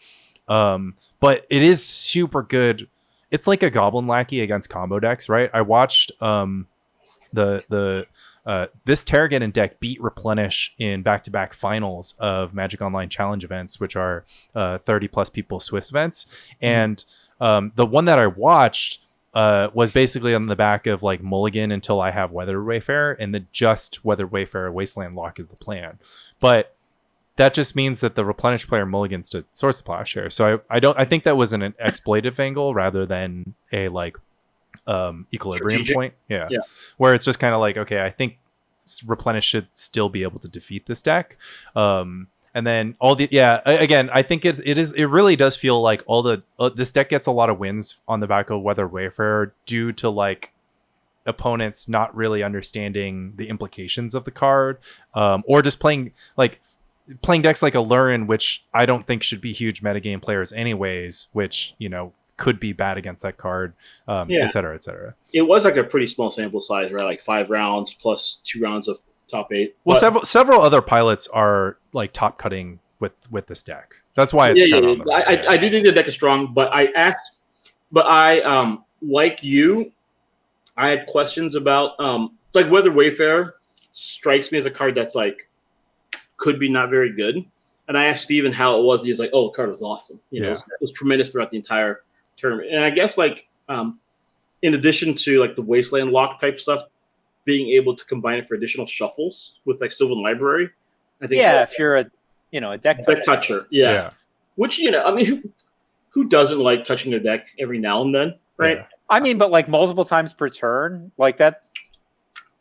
But it is super good. It's like a Goblin Lackey against combo decks, right? I watched this Terrageddon deck beat Replenish in back-to-back finals of Magic Online Challenge events, which are 30 plus people Swiss events. And the one that I watched was basically on the back of like mulligan until I have Weathered Wayfarer, and the just Weathered Wayfarer Wasteland Lock is the plan. But that just means that the Replenish player mulligans to Source of Plowshare. So I think that was an exploitive angle rather than a like equilibrium strategic point. Yeah. Where it's just kind of like, okay, I think Replenish should still be able to defeat this deck. And then again, I think it really does feel like this deck gets a lot of wins on the back of Weathered Wayfarer due to like opponents not really understanding the implications of the card, or just playing decks like Alurin, which I don't think should be huge metagame players anyways, which, you know, could be bad against that card, et cetera, et cetera. It was like a pretty small sample size, right? Like 5 rounds plus 2 rounds of top 8. Well, several other pilots are like top cutting with this deck. That's why it's I do think the deck is strong, but I like you, I had questions about like Weathered Wayfarer strikes me as a card that's like could be not very good. And I asked Steven how it was, and he was like, "Oh, the card was awesome. It was tremendous throughout the entire tournament." And I guess like in addition to like the Wasteland Lock type stuff, being able to combine it for additional shuffles with like Sylvan Library, I think. Yeah, if you're a deck toucher, yeah. Which, you know, I mean, who doesn't like touching their deck every now and then, right? Yeah. I mean, but like multiple times per turn, like that's.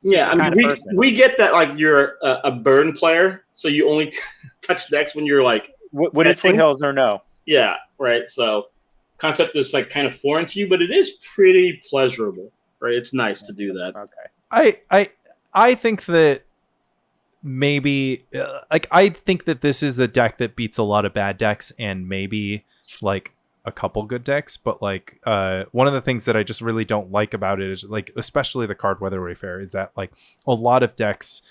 Yeah, I mean, we get that like you're a burn player, so you only touch decks when you're like Wooded Foothills or no. Yeah, right. So concept is like kind of foreign to you, but it is pretty pleasurable, right? It's nice to do that. Okay. I think that maybe I think that this is a deck that beats a lot of bad decks, and maybe like a couple good decks, but like one of the things that I just really don't like about it is like, especially the card Weather Wayfarer, is that like a lot of decks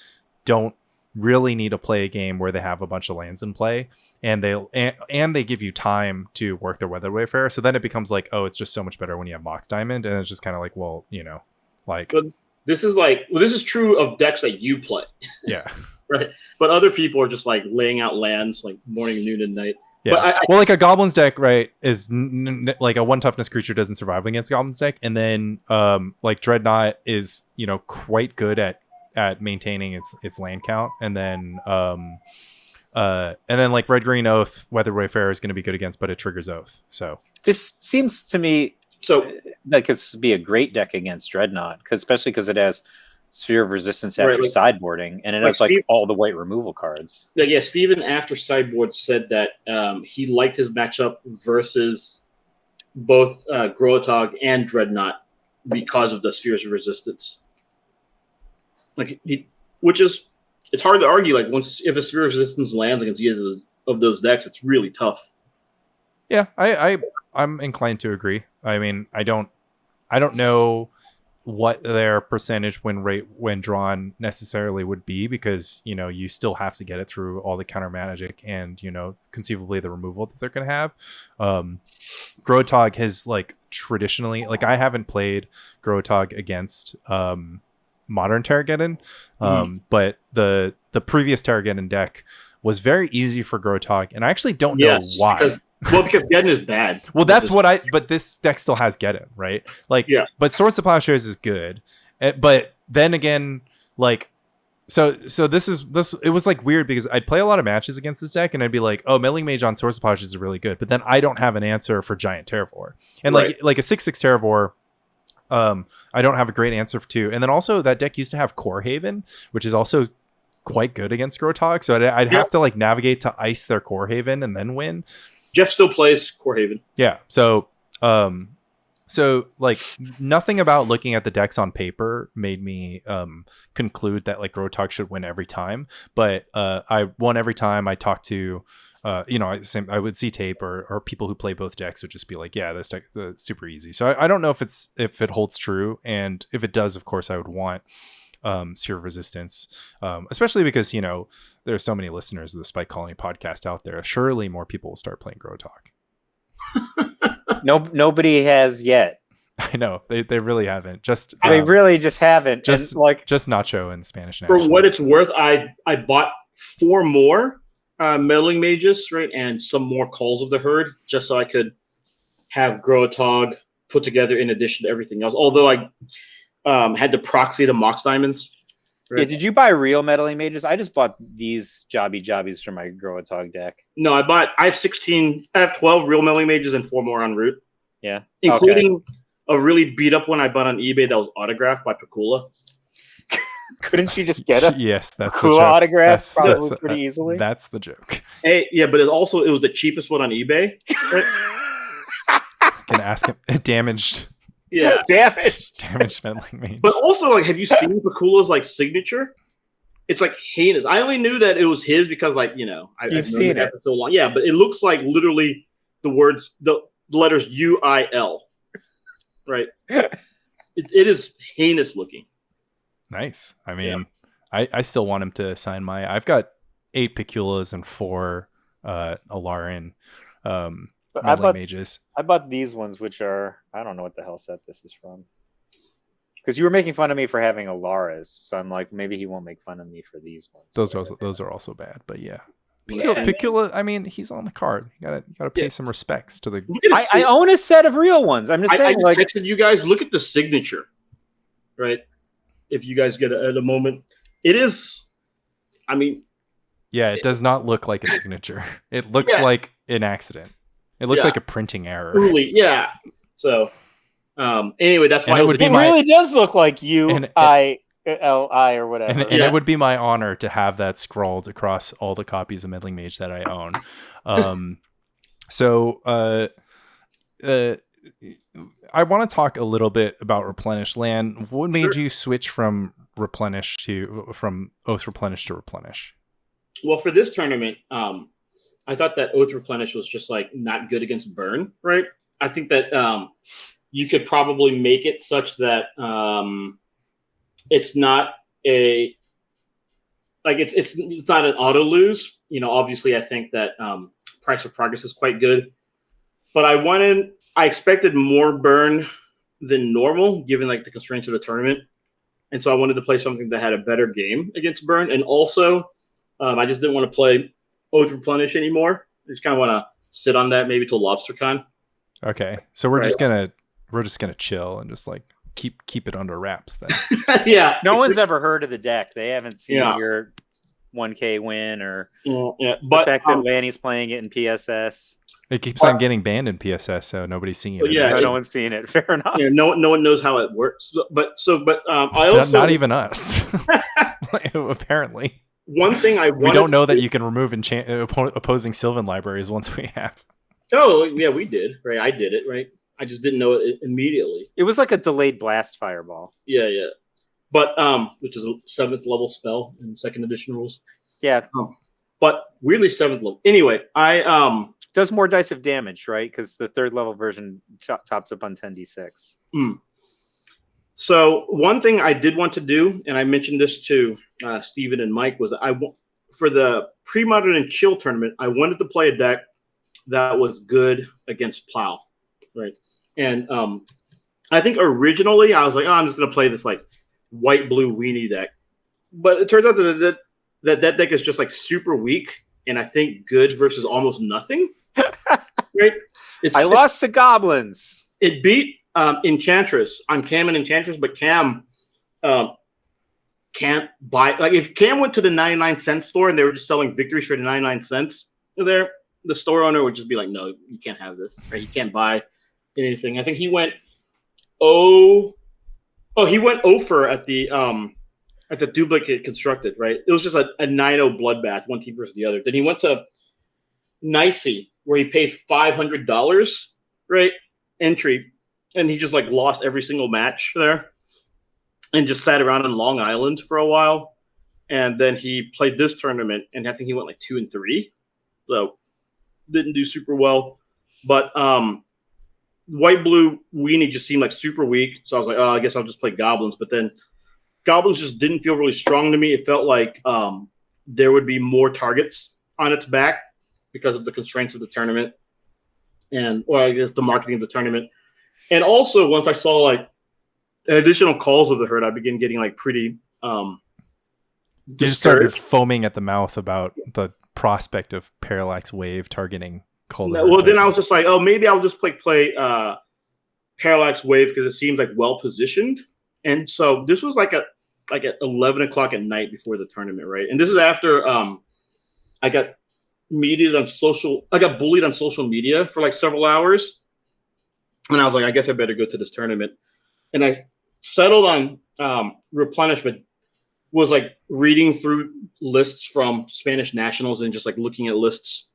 don't really need to play a game where they have a bunch of lands in play, and they give you time to work their Weather Wayfarer. So then it becomes like, oh, it's just so much better when you have Mox Diamond, and it's just kind of like, well, you know, like this is true of decks that you play. Yeah. Right. But other people are just like laying out lands like morning, noon, and night. Yeah. But well, like a Goblins deck, right, is like a 1 toughness creature doesn't survive against Goblins deck, and then like Dreadnought is, you know, quite good at maintaining its land count, and then like Red Green Oath Weather Wayfarer is going to be good against, but it triggers Oath. So this seems to me like it's be a great deck against Dreadnought, especially because it has Sphere of Resistance after sideboarding, and it has like all the white removal cards. Yeah, Steven after sideboard said that he liked his matchup versus both Grotog and Dreadnought because of the Spheres of Resistance. Like it's hard to argue. Like if a Sphere of Resistance lands against either of those decks, it's really tough. Yeah, I'm inclined to agree. I mean, I don't know what their percentage win rate when drawn necessarily would be, because, you know, you still have to get it through all the counter magic and, you know, conceivably the removal that they're going to have. Grotog has like traditionally, like I haven't played Grotog against modern Terrageddon, but the previous Terrageddon deck was very easy for Grotog, and I actually don't know why. Because Geddon is bad. Well, but this deck still has Geddon, right? Like, yeah. But Swords to Plowshares is good. But then again, like, so it was like weird because I'd play a lot of matches against this deck and I'd be like, oh, Meddling Mage on Swords to Plowshares is really good. But then I don't have an answer for Giant Terravor. And like a 6/6 Terravor, I don't have a great answer for 2. And then also that deck used to have Core Haven, which is also quite good against Grotog. So I'd have to like navigate to ice their Core Haven and then win. Jeff still plays Core Haven. Yeah. So like nothing about looking at the decks on paper made me conclude that like Grotog should win every time. But I won every time I talked to, I would see tape or people who play both decks would just be like, yeah, this deck is super easy. So I don't know if it holds true. And if it does, of course, I would want Sphere of Resistance, especially because, you know, there's so many listeners of the Spike Colony podcast out there. Surely more people will start playing Grotog. Nobody has yet. I know they really haven't. They really just haven't. Just Nacho and Spanish Nationals. For what it's worth, I bought 4 more Meddling Mages, right, and some more Calls of the Herd, just so I could have Grotog put together in addition to everything else. Although I had to proxy the Mox Diamonds. Right? Yeah, did you buy real Meddling Mages? I just bought these jobbies for my Grotog deck. No, I have 12 real Meddling Mages and 4 more en route. Yeah. Including a really beat up one I bought on eBay that was autographed by Pakula. Couldn't you just get a yes, that's Pakula autograph probably pretty easily? That's the joke. Hey, yeah, but it was the cheapest one on eBay. Can ask him damaged. Yeah, damaged Meddling Mage. But also, like, have you seen Pakula's like signature? It's like heinous. I only knew that it was his because, like, you know, I've seen it for so long. Yeah, but it looks like literally the letters UIL. Right. It is heinous looking. Nice. I mean, yeah. I still want him to sign I've got 8 Paculas and 4 Alarin Meddling Mages. I bought these ones, which are, I don't know what the hell set this is from. Because you were making fun of me for having Alaris, so I'm like, maybe he won't make fun of me for these ones. Those are also bad, but yeah. Picula, I mean, he's on the card. You gotta pay some respects to the. I own a set of real ones. I'm just saying. I texted you guys. Look at the signature, right? If you guys get at a moment, it is. I mean, yeah, it does not look like a signature. It looks like an accident. It looks like a printing error. Truly, yeah. So, anyway, that's why it really does look like UILI or whatever. And it would be my honor to have that scrawled across all the copies of Meddling Mage that I own. So I want to talk a little bit about Replenish land. What made you switch from Oath Replenish to Replenish? Well, for this tournament, I thought that Oath Replenish was just like not good against burn, right? I think that you could probably make it such that it's not a it's not an auto lose. Obviously, I think that Price of Progress is quite good, but I expected more burn than normal given like the constraints of the tournament, and so I wanted to play something that had a better game against burn, and also I just didn't want to play Oath Replenish anymore. I just kind of want to sit on that maybe till LobsterCon. Okay, so we're just gonna chill and just like keep it under wraps then. Yeah. No one's ever heard of the deck. They haven't seen Yeah. your 1K win or But the fact that Lanny's playing it in PSS. It keeps on getting banned in PSS, so nobody's seeing it. Yeah, No one's seeing it. Fair enough. Yeah, no one knows how it works. I also not even us. Apparently, one thing we don't know that you can remove opposing Sylvan libraries once we have. Oh yeah, we did. Right, I did it. Right, I just didn't know it immediately. It was like a delayed blast fireball. Yeah. But which is a 7th level spell in 2nd edition rules. Yeah. But weirdly 7th level. Anyway, I does more dice of damage, right? Because the 3rd level version tops up on 10d6. So one thing I did want to do, and I mentioned this to Steven and Mike, was for the Premodern and Chill tournament, I wanted to play a deck that was good against Plow, right? And I think originally I was like, I'm just going to play this like white-blue weenie deck. But it turns out that deck is just like super weak, and I think good versus almost nothing. Right? I lost to Goblins. It beat Enchantress. I'm Cam and Enchantress, but Cam can't buy. Like if Cam went to the 99-cent store and they were just selling victories for the 99 cents there, the store owner would just be like, no, you can't have this. Right? You can't buy anything. I think he went he went over at the duplicate constructed, right? It was just a 9-0 bloodbath, one team versus the other. Then he went to Nicey, where he paid $500, right? Entry. And he just like lost every single match there and just sat around on Long Island for a while. And then he played this tournament, and I think he went like 2-3. So didn't do super well. But white blue weenie just seemed like super weak. So I was like, I guess I'll just play Goblins. But then Goblins just didn't feel really strong to me. It felt like there would be more targets on its back because of the constraints of the tournament I guess the marketing of the tournament. And also once I saw like additional calls of the herd, I began getting like pretty you just started foaming at the mouth about the prospect of Parallax Wave targeting Calder. Well, then I was just like, maybe I'll just play Parallax Wave because it seems like well positioned. And so this was like at 11 o'clock at night before the tournament, right? And this is after I got bullied on social media for like several hours. And I was like, I guess I better go to this tournament. And I settled on Replenishment, was like reading through lists from Spanish nationals and just like looking at lists.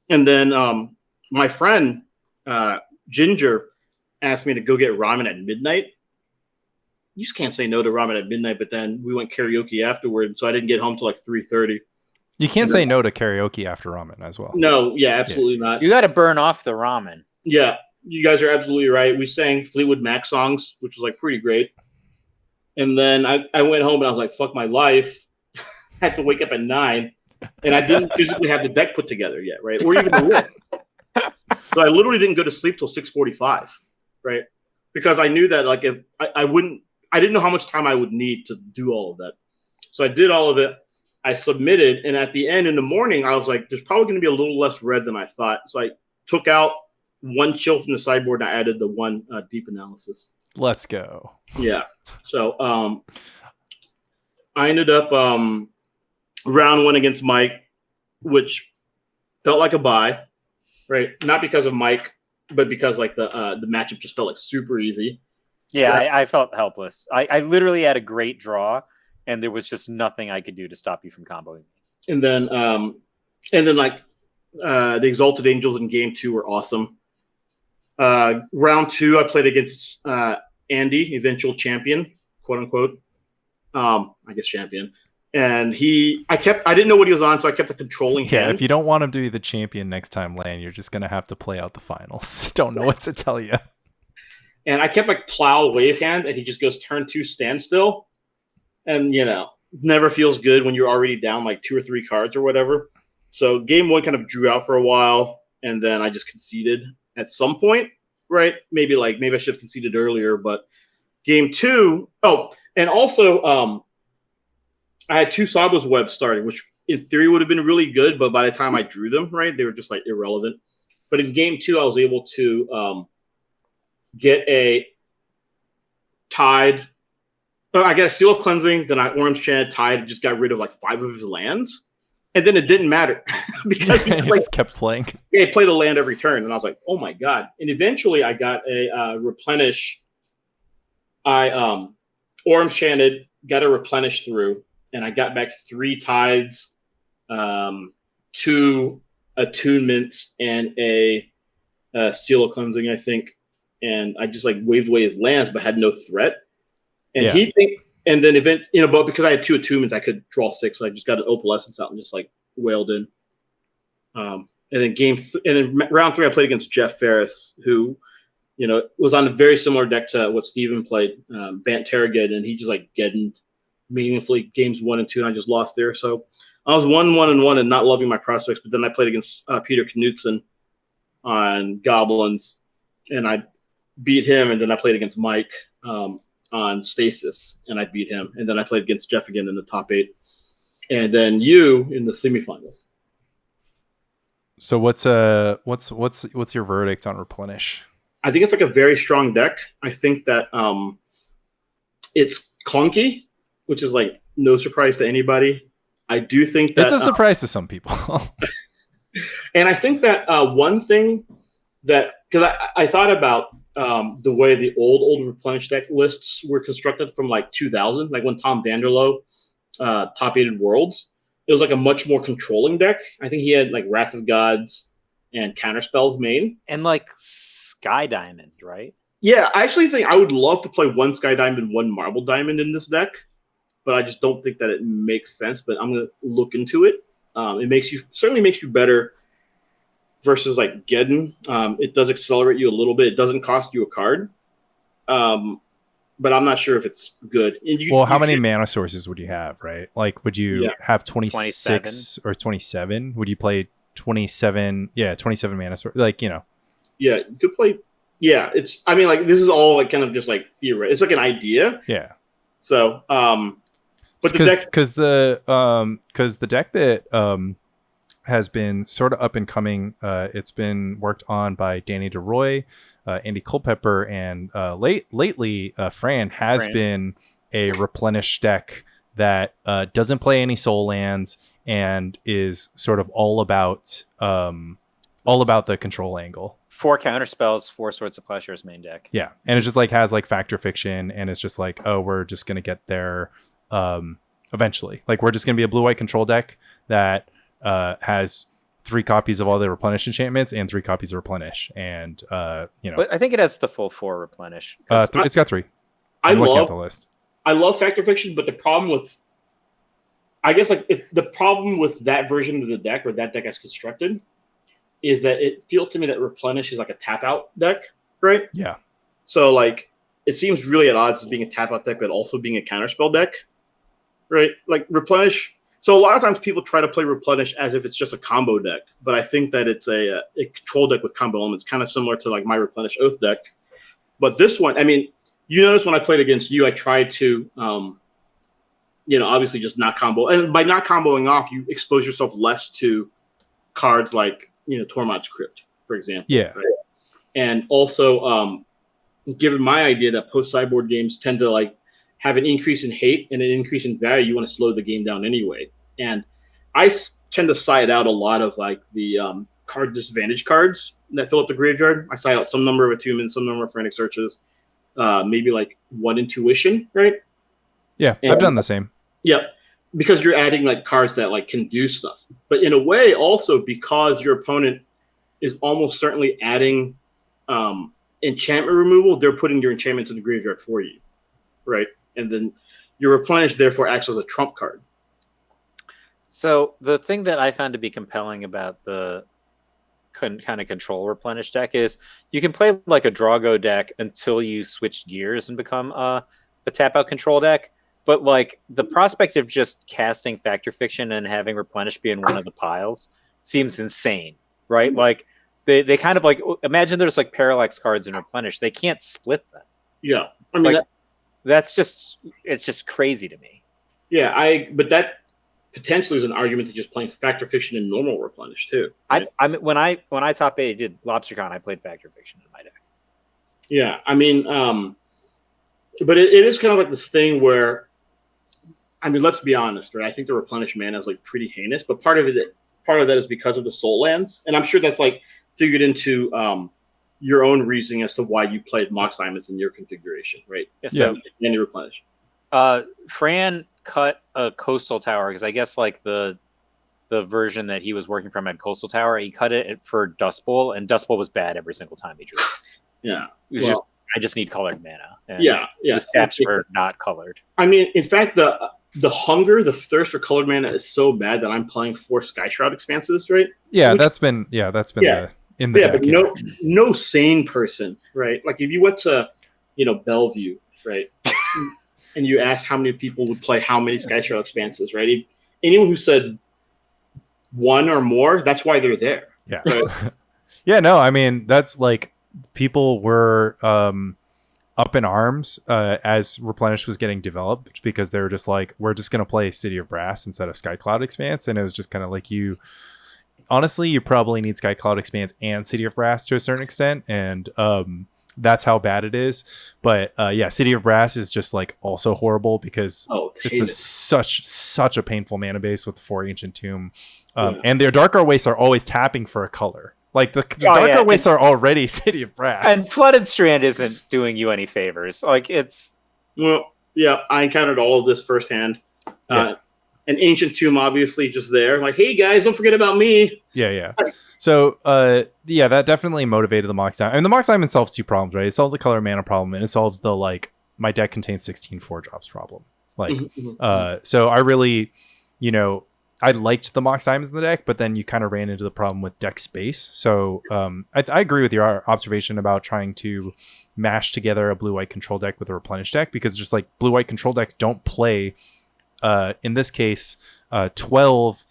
And then my friend Ginger asked me to go get ramen at midnight. You just can't say no to ramen at midnight, but then we went karaoke afterward, so I didn't get home till like 3:30. You can't say no to karaoke after ramen as well. No, yeah, absolutely not. You got to burn off the ramen. Yeah, you guys are absolutely right. We sang Fleetwood Mac songs, which was like pretty great. And then I went home and I was like, fuck my life. I had to wake up at 9, and I didn't physically have the deck put together yet, right? Or even the list. So I literally didn't go to sleep till 6:45, right? Because I knew that like if I didn't know how much time I would need to do all of that. So I did all of it. I submitted, and at the end in the morning, I was like, there's probably going to be a little less red than I thought. So I took out one chill from the sideboard, and I added the one deep analysis. Let's go. Yeah. So I ended up round 1 against Mike, which felt like a bye, right? Not because of Mike, but because like the matchup just felt like super easy. Yeah, I felt helpless. I literally had a great draw, and there was just nothing I could do to stop you from comboing. And then like the Exalted Angels in game 2 were awesome. Round 2, I played against Andy, eventual champion, quote unquote. I guess champion. And I didn't know what he was on, so I kept a controlling hand. Yeah, if you don't want him to be the champion next time, Lan, you're just gonna have to play out the finals. Don't know what to tell you. And I kept like plow wave hand, and he just goes turn 2 standstill, and never feels good when you're already down like 2 or 3 cards or whatever. So game 1 kind of drew out for a while, and then I just conceded at some point, right? Maybe I should have conceded earlier, but game 2. Oh, and also I had 2 Sabo's webs starting, which in theory would have been really good, but by the time I drew them, right, they were just like irrelevant. But in game 2, I was able to get a Tide. I got a Seal of Cleansing, then I Orange Chant Tide, and just got rid of like 5 of his lands. And then it didn't matter because he just kept playing. Yeah, he played a land every turn, and I was like, oh my god. And eventually I got a Replenish. I Orange Chanted, got a Replenish through, and I got back 3 Tides, 2 Attunements, and a Seal of Cleansing, I think. And I just like waved away his lands, but had no threat. And and then but because I had 2 Attunements, I could draw 6. So I just got an Opalescence out and just like wailed in. And then round 3, I played against Jeff Ferris, who was on a very similar deck to what Steven played, Bant Terrageddon, and he just like Geddoned meaningfully games 1 and 2, and I just lost there. So I was 1-1-1 and not loving my prospects. But then I played against Peter Knudsen on Goblins, and I beat him. And then I played against Mike on Stasis, and I beat him. And then I played against Jeff again in the top 8, and then you in the semifinals. So what's your verdict on Replenish? I think it's like a very strong deck. I think that it's clunky, which is like no surprise to anybody. I do think that it's a surprise to some people. And I think that one thing that, because I thought about the way the old Replenish deck lists were constructed from like 2000, like when Tom Vanderloo top-aided Worlds. It was like a much more controlling deck. I think he had like Wrath of Gods and Counterspells main. And like Sky Diamond, right? Yeah, I actually think I would love to play 1 Sky Diamond, 1 Marble Diamond in this deck, but I just don't think that it makes sense. But I'm going to look into it. It certainly makes you better versus like Geddon. It does accelerate you a little bit. It doesn't cost you a card. But I'm not sure if it's good. How many mana sources would you have, right? Like, would you have 26 or 27? Would you play 27? Yeah, 27 mana sources. Like, Yeah, you could play. Yeah, this is all like kind of just like theory. It's like an idea. Yeah. So, but because the deck that has been sort of up and coming. It's been worked on by Danny DeRoy, Andy Culpepper, and lately Fran has been a Replenish deck that doesn't play any soul lands and is sort of all about the control angle. 4 counterspells, 4 Swords of Plowshare's main deck. Yeah, and it just like has like Factor Fiction, and it's just like, oh, we're just gonna get there eventually. Like, we're just gonna be a blue-white control deck that has 3 copies of all the Replenish enchantments and 3 copies of Replenish, and But I think it has the full 4 Replenish. It's got 3. I love the list. I love Factor Fiction, but the problem with, I guess, like the problem with that version of the deck, or that deck as constructed, is that it feels to me that Replenish is like a tap out deck, right? Yeah. So like it seems really at odds as being a tap out deck, but also being a counterspell deck, right? Like Replenish. So a lot of times people try to play Replenish as if it's just a combo deck, but I think that it's a control deck with combo elements, kind of similar to like my Replenish Oath deck. But this one, I mean, you notice when I played against you, I tried to, obviously just not combo. And by not comboing off, you expose yourself less to cards like, Tormod's Crypt, for example. Yeah. Right? And also, given my idea that post-sideboard games tend to like have an increase in hate and an increase in value, you want to slow the game down anyway. And I tend to side out a lot of like the card disadvantage cards that fill up the graveyard. I side out some number of attunements, some number of frantic searches, maybe like 1 intuition, right? Yeah, I've done the same. Yeah, because you're adding like cards that like can do stuff. But in a way, also because your opponent is almost certainly adding enchantment removal, they're putting your enchantment to the graveyard for you, right? And then your Replenish therefore acts as a trump card. So the thing that I found to be compelling about the kind of control replenish deck is you can play like a Drago deck until you switch gears and become a tap out control deck. But like the prospect of just casting Factor Fiction and having replenish be in one of the piles seems insane, right? Like they kind of like imagine there's like parallax cards in replenish. They can't split them. Yeah, I mean like, it's just crazy to me. Yeah, but that potentially is an argument to just playing Factor Fiction in normal replenish too. Right? I when I top 8 did LobsterCon, I played Factor Fiction in my deck. Yeah, I mean, but it is kind of like this thing where, I mean, let's be honest, right? I think the replenish mana is like pretty heinous, but part of that is because of the soul lands, and I'm sure that's like figured into your own reasoning as to why you played Mox Diamonds in your configuration, right? Yeah. So and you replenish. Fran cut a coastal tower because I guess like the version that he was working from at Coastal Tower, he cut it for Dust Bowl, and Dust Bowl was bad every single time he drew. Yeah, it was I just need colored mana. And yeah. The steps were not colored. I mean, in fact, the hunger, the thirst for colored mana is so bad that I'm playing 4 Sky Shroud expanses, right? Yeah, that's been in the deck. But no sane person, right? Like if you went to, Bellevue, right, and you asked how many people would play how many Sky Shroud expanses, right? Anyone who said 1 or more, that's why they're there. Yeah. Right? Yeah, no, I mean, that's like people were up in arms as Replenish was getting developed because they were just like, we're just going to play City of Brass instead of Sky Cloud Expanse. And it was just kind of like honestly, you probably need Sky Cloud Expanse and City of Brass to a certain extent. And that's how bad it is. But yeah, City of Brass is just like also horrible because it's such a painful mana base with 4 Ancient Tomb. And their Dark Wastes are always tapping for a color. Like the Dark Wastes are already City of Brass. And Flooded Strand isn't doing you any favors. Like it's... Well, yeah, I encountered all of this firsthand. An Ancient Tomb obviously just there. Like, hey guys, don't forget about me. Yeah. So, that definitely motivated the Mox Diamond. And the Mox Diamond solves 2 problems, right? It solves the color mana problem, and it solves the, like, my deck contains 16 4-drops problem. It's like, so I really, I liked the Mox Diamonds in the deck, but then you kind of ran into the problem with deck space. So I agree with your observation about trying to mash together a blue-white control deck with a Replenish deck, because just like blue-white control decks don't play, in this case, 12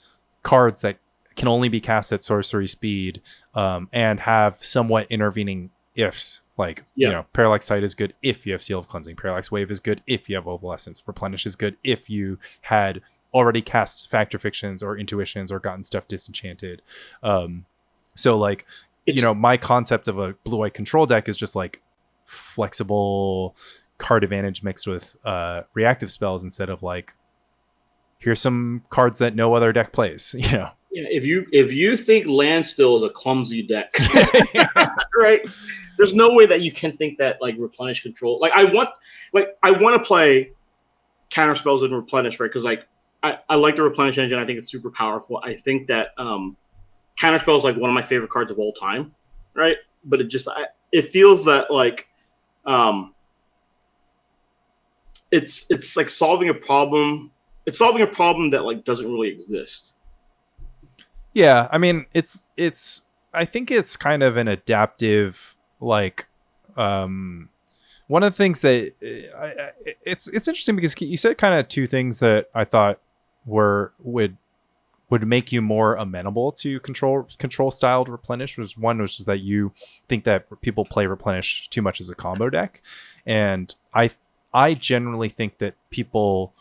cards that can only be cast at sorcery speed and have somewhat intervening ifs. Like, Parallax Tide is good if you have Seal of Cleansing. Parallax Wave is good if you have Opalescence. Replenish is good if you had already cast Factor Fictions or Intuitions or gotten stuff disenchanted. So like, my concept of a blue-white control deck is just like flexible card advantage mixed with reactive spells instead of like, here's some cards that no other deck plays, Yeah, if you think Landstill is a clumsy deck, right? There's no way that you can think that like Replenish control. Like I want to play counter spells in Replenish, right? Because like I like the Replenish engine. I think it's super powerful. I think that counter spell is like one of my favorite cards of all time, right? But it feels that like it's like solving a problem. It's solving a problem that like doesn't really exist. Yeah, I mean, I think it's kind of an adaptive, like, one of the things that it's interesting because you said kind of 2 things that I thought would make you more amenable to control styled Replenish. One was just that you think that people play Replenish too much as a combo deck, and I generally think that people.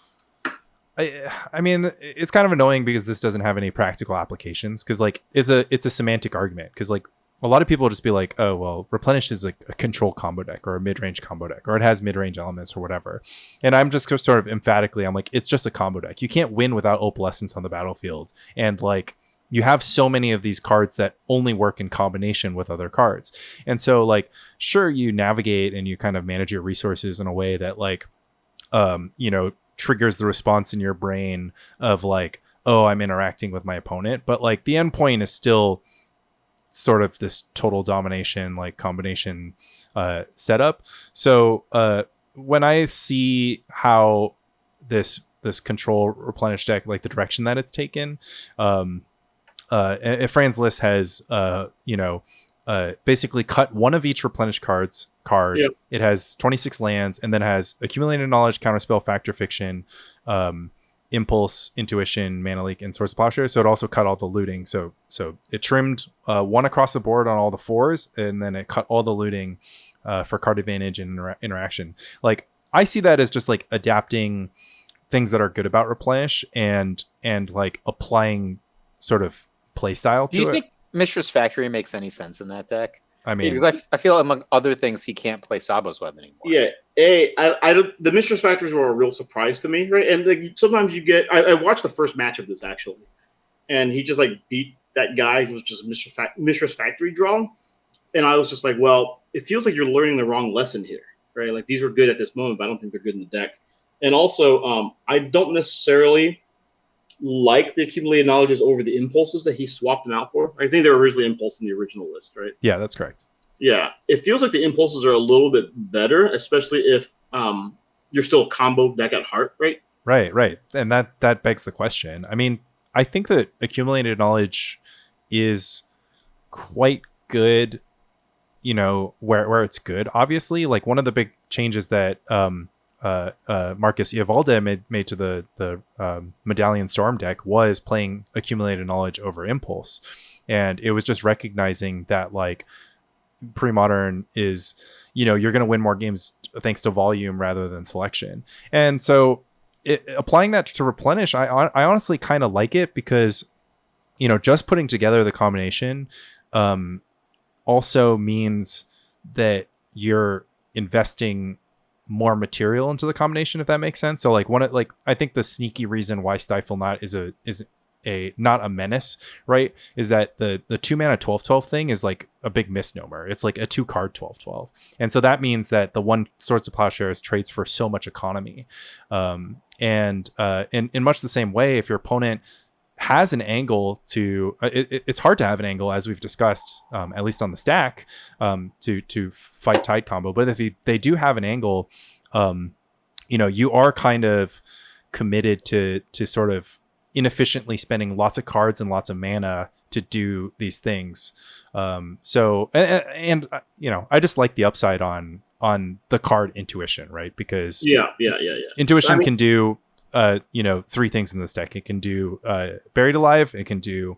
I mean, it's kind of annoying because this doesn't have any practical applications, because like it's a semantic argument, because like a lot of people just be like, oh well, Replenish is like a control combo deck or a mid-range combo deck, or it has mid-range elements or whatever, and I'm just sort of emphatically, I'm like, it's just a combo deck. You can't win without Opalescence on the battlefield, and like you have so many of these cards that only work in combination with other cards, and so like sure, you navigate and you kind of manage your resources in a way that like triggers the response in your brain of like, oh, I'm interacting with my opponent, but like the end point is still sort of this total domination like combination setup. So when I see how this this control replenish deck, like the direction that it's taken. If Fran's list has basically cut one of each replenish card. Yep. It has 26 lands, and then has accumulated knowledge, counterspell, factor fiction, impulse, intuition, mana leak, and source of plowshare. So it also cut all the looting. So it trimmed one across the board on all the 4s, and then it cut all the looting for card advantage and interaction. Like, I see that as just like adapting things that are good about replenish and like applying sort of play style to it. Do you think Mistress Factory makes any sense in that deck? I mean, because I feel among other things he can't play Sabo's Web anymore. Yeah, I don't. The Mistress Factories were a real surprise to me, right? And like, sometimes you get. I watched the first match of this actually, and he just like beat that guy who was just Mistress Factory draw, and I was just like, well, it feels like you're learning the wrong lesson here, right? Like, these are good at this moment, but I don't think they're good in the deck. And also, I don't necessarily like the accumulated knowledges over the impulses that he swapped them out for. I think they were originally impulse in the original list, right? Yeah, that's correct. Yeah, it feels like the impulses are a little bit better, especially if you're still a combo deck at heart, right? Right. And that begs the question. I mean, I think that accumulated knowledge is quite good, where it's good. Obviously, like, one of the big changes that Marcus Iovalde made to the Medallion Storm deck was playing accumulated knowledge over impulse, and it was just recognizing that, like, Premodern is, you're going to win more games thanks to volume rather than selection. And so applying that to replenish, I honestly kind of like it, because just putting together the combination also means that you're investing more material into the combination, if that makes sense. So I think the sneaky reason why Stifle Not is not a menace, right, is that the 2-mana 12/12 thing is like a big misnomer. It's like a 2-card 12/12, and so that means that the one Swords of Plowshares trades for so much economy, and in much the same way, if your opponent has an angle to it's hard to have an angle, as we've discussed, at least on the stack, to fight Tide combo. But if they do have an angle, you are kind of committed to sort of inefficiently spending lots of cards and lots of mana to do these things. So I just like the upside on the card intuition, right? Because intuition can do 3 things in this deck. It can do Buried Alive, it can do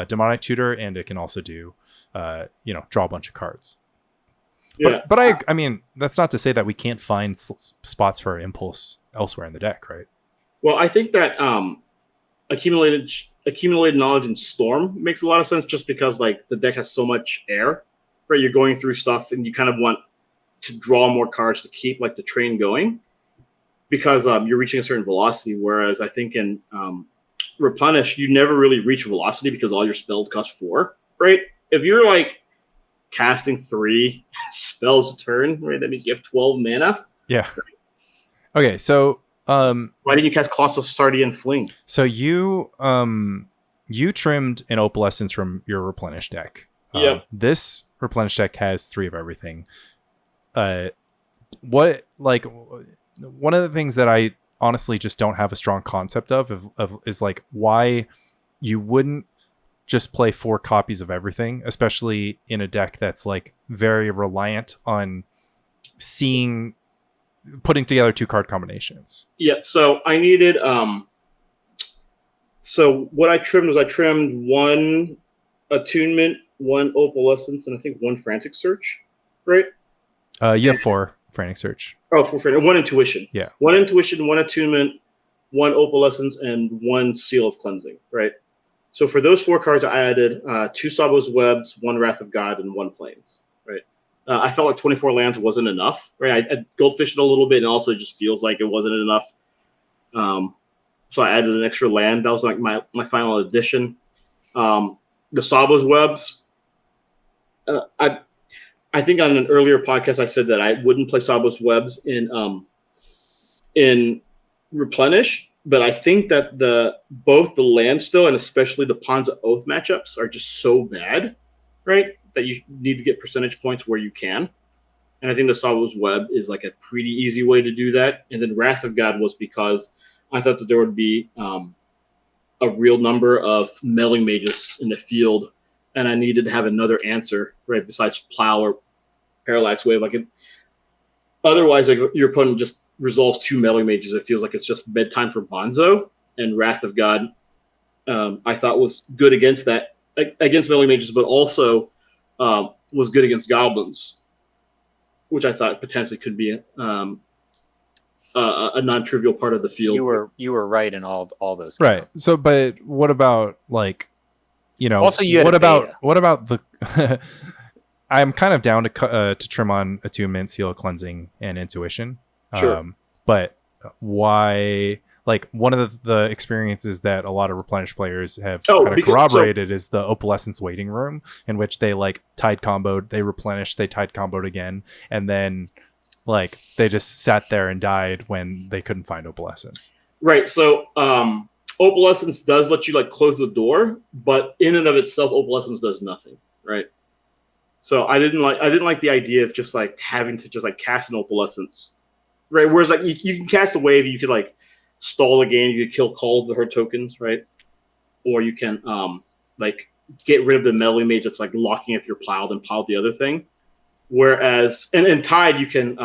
Demonic Tutor, and it can also do draw a bunch of cards. But I mean, that's not to say that we can't find spots for impulse elsewhere in the deck, right? Well, I think that accumulated knowledge in Storm makes a lot of sense, just because like the deck has so much air, right? You're going through stuff and you kind of want to draw more cards to keep like the train going, because you're reaching a certain velocity. Whereas I think in Replenish, you never really reach velocity because all your spells cost 4, right? If you're like casting 3 spells a turn, right, that means you have 12 mana. Yeah. Okay, so why didn't you cast Colossal Sardian Fling? So you trimmed an Opalescence from your Replenish deck. This Replenish deck has 3 of everything. One of the things that I honestly just don't have a strong concept of is like why you wouldn't just play 4 copies of everything, especially in a deck that's like very reliant on putting together 2-card combinations. Yeah, so I needed so what I trimmed was 1 Attunement, 1 Opalescence, and I think 1 Frantic Search, right? You have 4 Frantic Search. Oh, 4 Frantic, 1 Intuition. Yeah. 1 Intuition, 1 Attunement, 1 Opalescence, and 1 Seal of Cleansing, right? So for those 4 cards, I added 2 Sabo's Webs, 1 Wrath of God, and 1 Plains, right? I felt like 24 lands wasn't enough, right? I goldfished a little bit, and also it just feels like it wasn't enough. So I added an extra land. That was like my final addition. The Sabo's Webs, I think on an earlier podcast I said that I wouldn't play Sabo's Webs in Replenish, but I think that both the land still and especially the Pawns of Oath matchups are just so bad, right, that you need to get percentage points where you can. And I think the Sabo's Web is like a pretty easy way to do that. And then Wrath of God was because I thought that there would be a real number of meddling mages in the field, and I needed to have another answer, right, besides Plow or Parallax Wave. Otherwise, like, your opponent just resolves 2 meddling mages. It feels like it's just bedtime for Bonzo, and Wrath of God, I thought was good against meddling mages, but also was good against goblins, which I thought potentially could be a non-trivial part of the field. You were right in all those. Right. Counts. So, but what about like, Also, you had what beta. about the? I'm kind of down to trim on attunement, seal of cleansing, and intuition. Sure. But why? Like, one of the experiences that a lot of Replenish players have corroborated is the Opalescence waiting room, in which they like tide comboed, they replenished, they tide comboed again, and then like they just sat there and died when they couldn't find Opalescence. Right. So Opalescence does let you like close the door, but in and of itself, Opalescence does nothing. Right. So I didn't like the idea of just like having to just like cast an Opalescence. Right. Whereas like you can cast a wave, you could like stall the game, you could kill calls with her tokens, right? Or you can like get rid of the meddling mage that's like locking up your Plow, then plow the other thing. Whereas in Tide, you can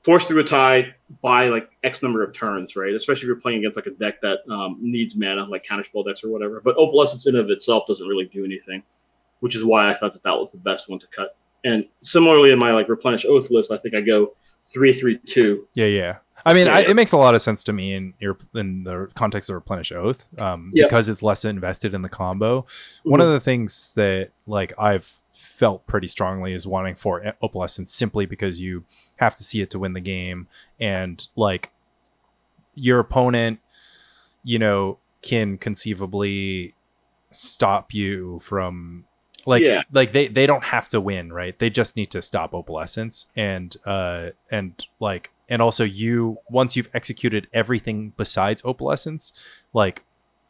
force through a Tide by like X number of turns, right? Especially if you're playing against like a deck that needs mana, like Counterspell decks or whatever. But Opalescence in and of itself doesn't really do anything, which is why I thought that was the best one to cut. And similarly, in my like Replenish Oath list, I think I go 3-3-2. Yeah. I mean, it makes a lot of sense to me in the context of Replenish Oath, because it's less invested in the combo. Mm-hmm. One of the things that like I've felt pretty strongly is wanting for Opalescence, simply because you have to see it to win the game, and like your opponent, can conceivably stop you from like they don't have to win, right? They just need to stop Opalescence, and also once you've executed everything besides Opalescence, like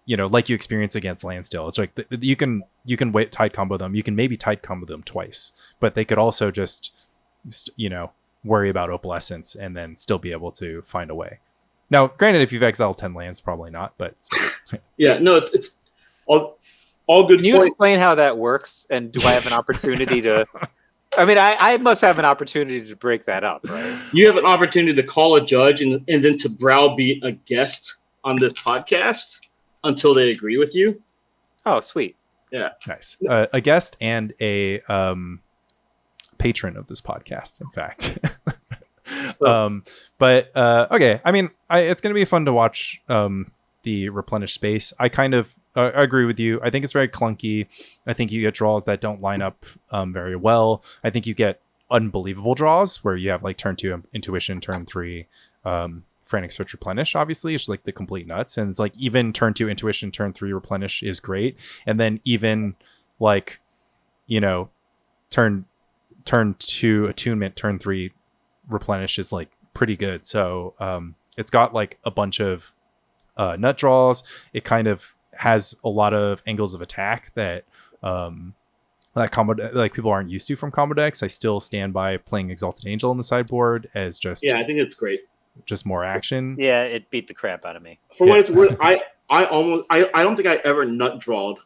like you experience against Landstill, it's like you can wait tide combo them, you can maybe tide combo them twice, but they could also just worry about Opalescence and then still be able to find a way. Now, granted, if you've exiled 10 lands, probably not, but yeah, no, it's all good. Can you explain how that works? And do I have an opportunity to? I mean, I must have an opportunity to break that up, right? You have an opportunity to call a judge and then to browbeat a guest on this podcast until they agree with you. Oh, sweet. Yeah. Nice. A guest and a patron of this podcast, in fact. Okay. I mean, it's going to be fun to watch the Replenish space. I kind of I agree with you. I think it's very clunky. I think you get draws that don't line up very well. I think you get unbelievable draws where you have like turn 2 Intuition, turn 3 Frantic Search Replenish, obviously. It's like the complete nuts. And it's like even turn 2 Intuition, turn 3 Replenish is great. And then even like, turn 2 Attunement, turn 3 Replenish is like pretty good. So it's got like a bunch of nut draws. It kind of has a lot of angles of attack that combo, like, people aren't used to from combo decks. I still stand by playing Exalted Angel on the sideboard as just I think it's great. Just more action. Yeah, it beat the crap out of me. For what it's worth, I don't think I ever nutted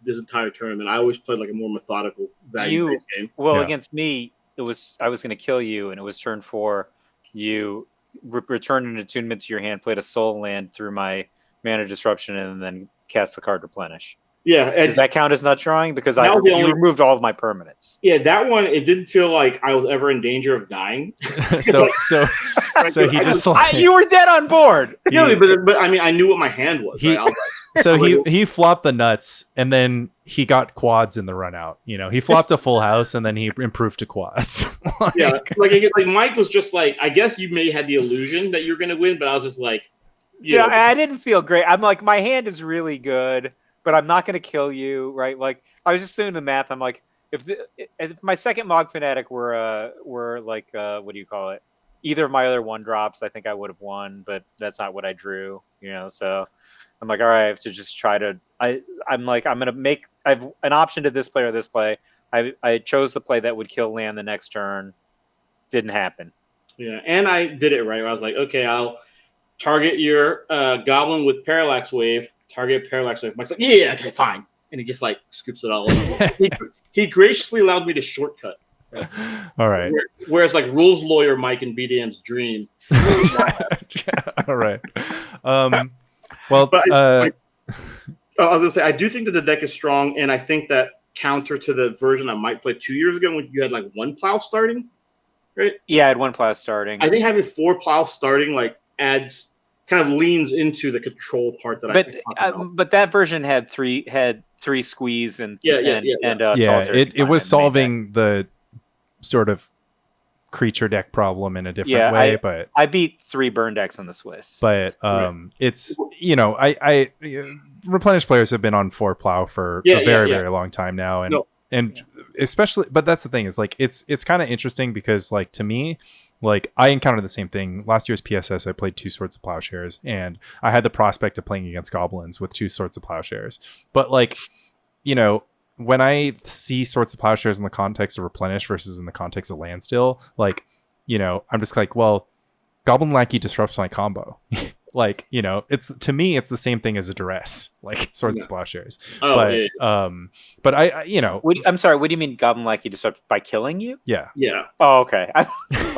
this entire tournament. I always played like a more methodical value game. Well, against me, I was going to kill you, and it was turn 4. You returned an attunement to your hand, played a soul land through my mana disruption, and then cast the card Replenish. Yeah. Does that count as nut drawing? Because you removed all of my permanents. Yeah, that one, it didn't feel like I was ever in danger of dying. so he just you were dead on board. But I mean, I knew what my hand was. He flopped the nuts, and then he got quads in the run out. He flopped a full house, and then he improved to quads. like Mike was just like, I guess you may have the illusion that you're going to win, but I was just like, I didn't feel great. I'm like, my hand is really good, but I'm not going to kill you, right? Like, I was just doing the math. I'm like, if my second Mog Fanatic were like, what do you call it? Either of my other 1-drops, I think I would have won, but that's not what I drew, So I'm like, all right, I have to just try to. I'm like, I'm gonna make. I have an option to this play or this play. I chose the play that would kill land the next turn. Didn't happen. Yeah, and I did it right. I was like, okay, target your goblin with parallax wave. Target parallax wave. Mike's like, yeah, okay, fine, and he just like scoops it all in. he graciously allowed me to shortcut. All right. Whereas like rules lawyer Mike in BDM's dream. All right. Well, but I was gonna say I do think that the deck is strong, and I think that counter to the version I might play 2 years ago when you had like one plow starting, right? Yeah, I had one plow starting. I think having 4 plows starting like adds kind of leans into the control part that but that version had three squeeze and solitaire. It was solving the sort of creature deck problem in a different way, but I beat 3 burn decks on the Swiss. But it's I Replenish players have been on 4 plow for a very long time now, and especially, but that's the thing is like it's kind of interesting because like to me, like I encountered the same thing last year's PSS. I played 2 Swords of Plowshares, and I had the prospect of playing against Goblins with 2 Swords of Plowshares, but like when I see Swords of Plowshares in the context of Replenish versus in the context of Landstill, like, I'm just like, well, Goblin Lackey disrupts my combo. Like, it's to me, it's the same thing as a duress, like Swords of Plowshares. But I'm sorry, what do you mean Goblin Lackey disrupts by killing you? Yeah. Oh, okay. I was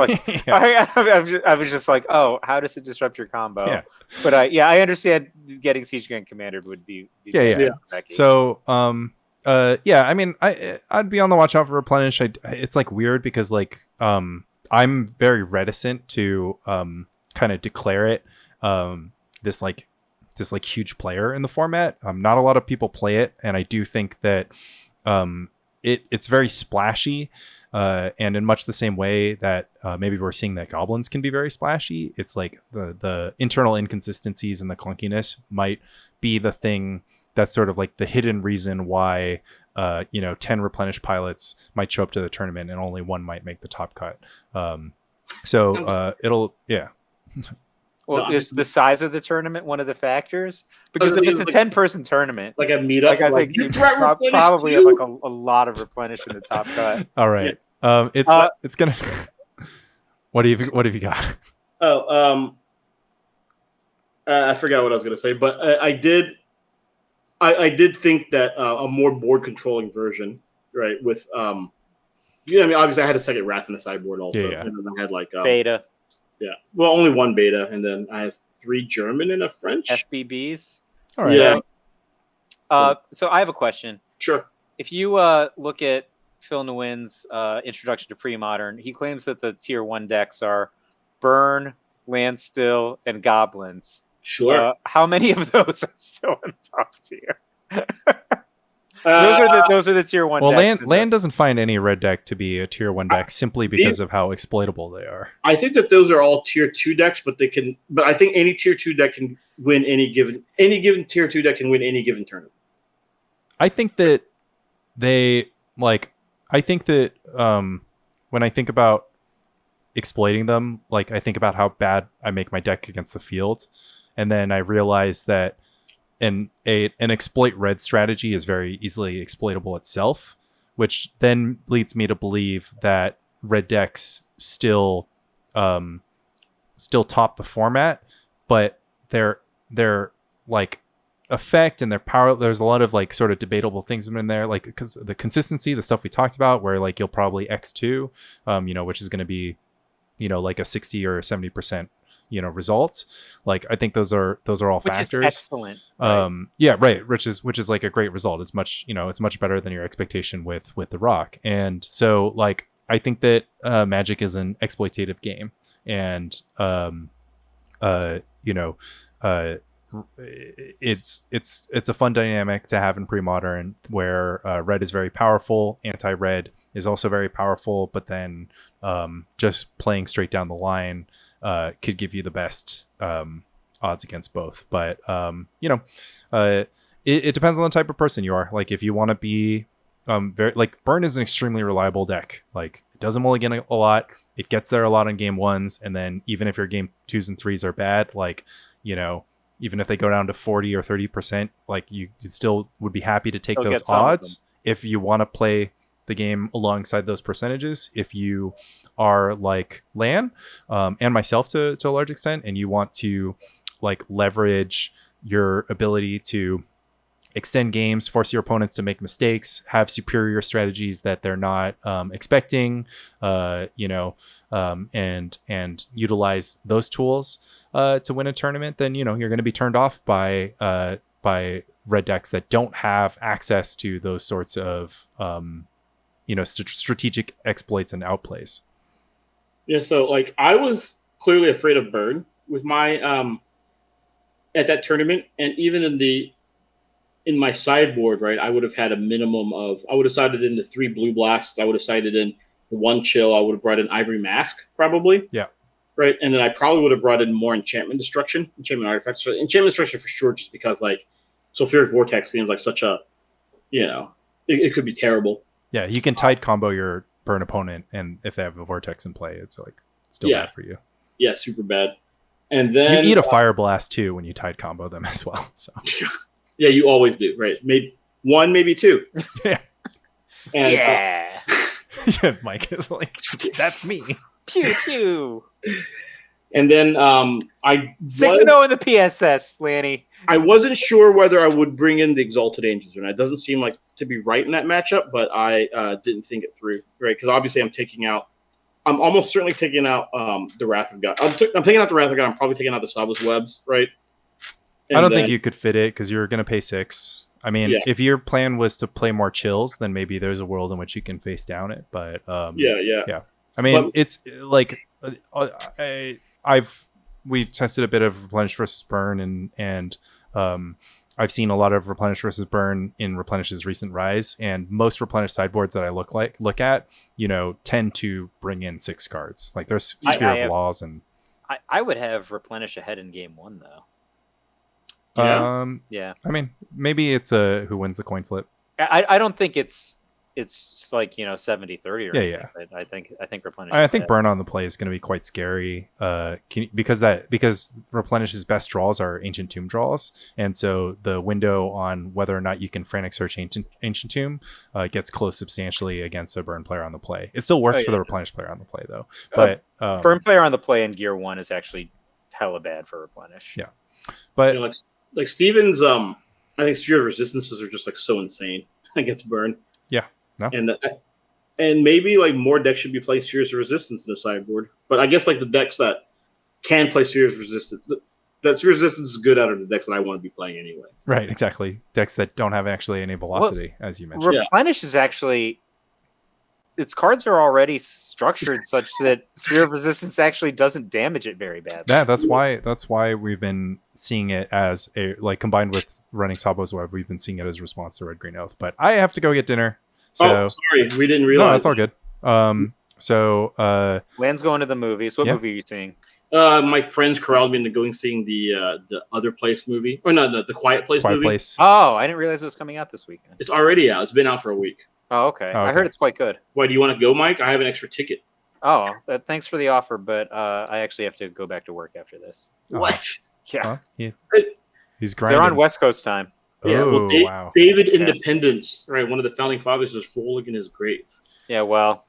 just like, oh, how does it disrupt your combo? Yeah. But I understand getting Siege Gun Commander would be So, I mean, I'd be on the watch out for Replenish. It's like weird because like I'm very reticent to kind of declare it this huge player in the format. Not a lot of people play it, and I do think that it's very splashy, and in much the same way that maybe we're seeing that Goblins can be very splashy. It's like the internal inconsistencies and the clunkiness might be the thing that's sort of like the hidden reason why 10 Replenish pilots might show up to the tournament and only 1 might make the top cut. Well, is the size of the tournament one of the factors? Because if it's a 10-person tournament, like a meetup, I think you probably have like a lot of Replenish in the top cut. All right, it's gonna. What have you got? I forgot what I was gonna say, but I did think that a more board controlling version, right? With I mean, obviously I had a second Wrath in the sideboard also, and then I had like beta. Yeah, well, only 1 beta, and then I have 3 German and a French FBBs. All right. Yeah. So I have a question. Sure. If you look at Phil Nguyen's introduction to Premodern, he claims that the tier 1 decks are Burn, Landstill, and Goblins. Sure. How many of those are still in top tier? Those are the tier 1 well, decks. Land doesn't find any red deck to be a tier 1 deck simply because of how exploitable they are. I think that those are all tier 2 decks, but I think any tier 2 deck can win any given tier 2 deck can win any given tournament. I think that when I think about exploiting them, like I think about how bad I make my deck against the field, and then I realize that an exploit red strategy is very easily exploitable itself, which then leads me to believe that red decks still top the format, but their like effect and their power, there's a lot of like sort of debatable things in there, like because the consistency, the stuff we talked about, where like you'll probably X2 which is going to be like a 60 or 70% results. Like I think those are all which factors. Is excellent. Right. Which is like a great result. It's much it's much better than your expectation with the rock. And so like I think that Magic is an exploitative game, and it's a fun dynamic to have in Premodern where red is very powerful, anti-red is also very powerful, but then just playing straight down the line could give you the best odds against both. But it depends on the type of person you are. Like if you want to be very like Burn is an extremely reliable deck. Like it doesn't mulligan a lot. It gets there a lot on game 1s, and then even if your game 2s and 3s are bad, like even if they go down to 40 or 30%, like you still would be happy to take those odds if you want to play the game alongside those percentages. If you are like Lan and myself to a large extent, and you want to like leverage your ability to extend games, force your opponents to make mistakes, have superior strategies that they're not expecting, and utilize those tools to win a tournament, then you're going to be turned off by red decks that don't have access to those sorts of strategic exploits and outplays. Yeah, so like I was clearly afraid of burn with my at that tournament, and even in my sideboard, right, I would have had a minimum of, I would have sided into 3 blue blasts, I would have sided in 1 chill, I would have brought in Ivory Mask probably. Yeah. Right, and then I probably would have brought in more enchantment artifacts. So enchantment destruction for sure, just because like Sulfuric Vortex seems like such a, it could be terrible. Yeah, you can tide combo your burn opponent, and if they have a vortex in play, it's like still bad for you. Yeah, super bad. And then you eat a fire blast too when you tide combo them as well. So yeah, you always do, right? Maybe 1, maybe 2. Yeah. And, yeah. Mike is like, that's me. Pew pew. And then 6-0 in the PSS, Lanny. I wasn't sure whether I would bring in the Exalted Angels or not. It doesn't seem like to be right in that matchup, but I didn't think it through, right? Because obviously I'm almost certainly taking out the Wrath of God. I'm taking out the Wrath of God. I'm probably taking out the Sabba's Webs, right? And I don't think you could fit it because you're going to pay 6. I mean, if your plan was to play more chills, then maybe there's a world in which you can face down it. But yeah. I mean, it's like we've tested a bit of Replenish versus Burn, and I've seen a lot of Replenish versus Burn in Replenish's recent rise, and most Replenish sideboards that I look at, tend to bring in 6 cards. Like there's Sphere of Laws, and I would have Replenish ahead in game 1 though. Yeah. I mean, maybe it's who wins the coin flip. I don't think it's like 70-30 or anything, yeah. but I think Replenish. I think Burn on the play is going to be quite scary. Because Replenish's best draws are Ancient Tomb draws, and so the window on whether or not you can Frantic Search Ancient Tomb gets closed substantially against a Burn player on the play. It still works for the Replenish player on the play though, but Burn player on the play in Gear 1 is actually hella bad for Replenish. Yeah, but like Steven's, I think Sphere of Resistances are just like so insane against Burn. Yeah. No. And maybe like more decks should be playing Spheres of Resistance in the sideboard. But I guess like the decks that can play Spheres of Resistance, that Spheres of Resistance is good out of the decks that I want to be playing anyway. Right, exactly. Decks that don't have actually any velocity, as you mentioned. Replenish is actually, its cards are already structured such that Sphere of Resistance actually doesn't damage it very badly. Yeah, that's why we've been seeing it as combined with running Sabo's Web, we've been seeing it as a response to Red Green Oath. But I have to go get dinner. So sorry, we didn't realize. No, that's all good. Land's going to the movies. What movie are you seeing? My friends corralled me into going seeing the Other Place movie, or no, the Quiet Place movie. Place. Oh, I didn't realize it was coming out this weekend. It's already out. It's been out for a week. Oh, okay. I heard it's quite good. Why, do you want to go, Mike? I have an extra ticket. Oh, thanks for the offer, but I actually have to go back to work after this. What? Yeah. He's grinding. They're on West Coast time. Yeah, well, wow. David Independence, right? One of the founding fathers is rolling in his grave. Yeah, well,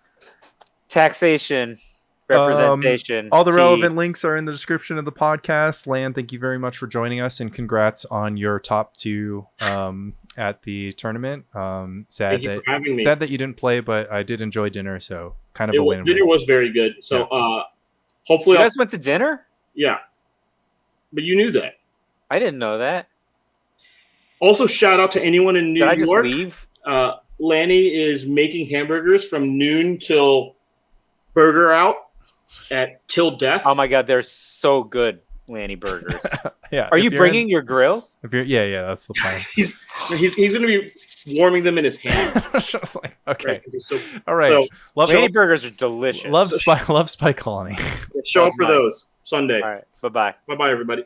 taxation, representation. All the relevant links are in the description of the podcast. Land, thank you very much for joining us, and congrats on your top 2 at the tournament. Sad that you didn't play, but I did enjoy dinner, so kind of a win. Dinner was very good. So hopefully, you guys went to dinner? Yeah, but you knew that. I didn't know that. Also, shout out to anyone in New York. Did I just leave? Lanny is making hamburgers from noon till burger out till death. Oh my god, they're so good, Lanny burgers. Yeah. Are you bringing your grill? Yeah, that's the plan. he's going to be warming them in his hand. Just like, okay. Right, all right. Lanny burgers are delicious. Love Spy Colony. Show up for those Sunday. All right. Bye-bye. Bye-bye, everybody.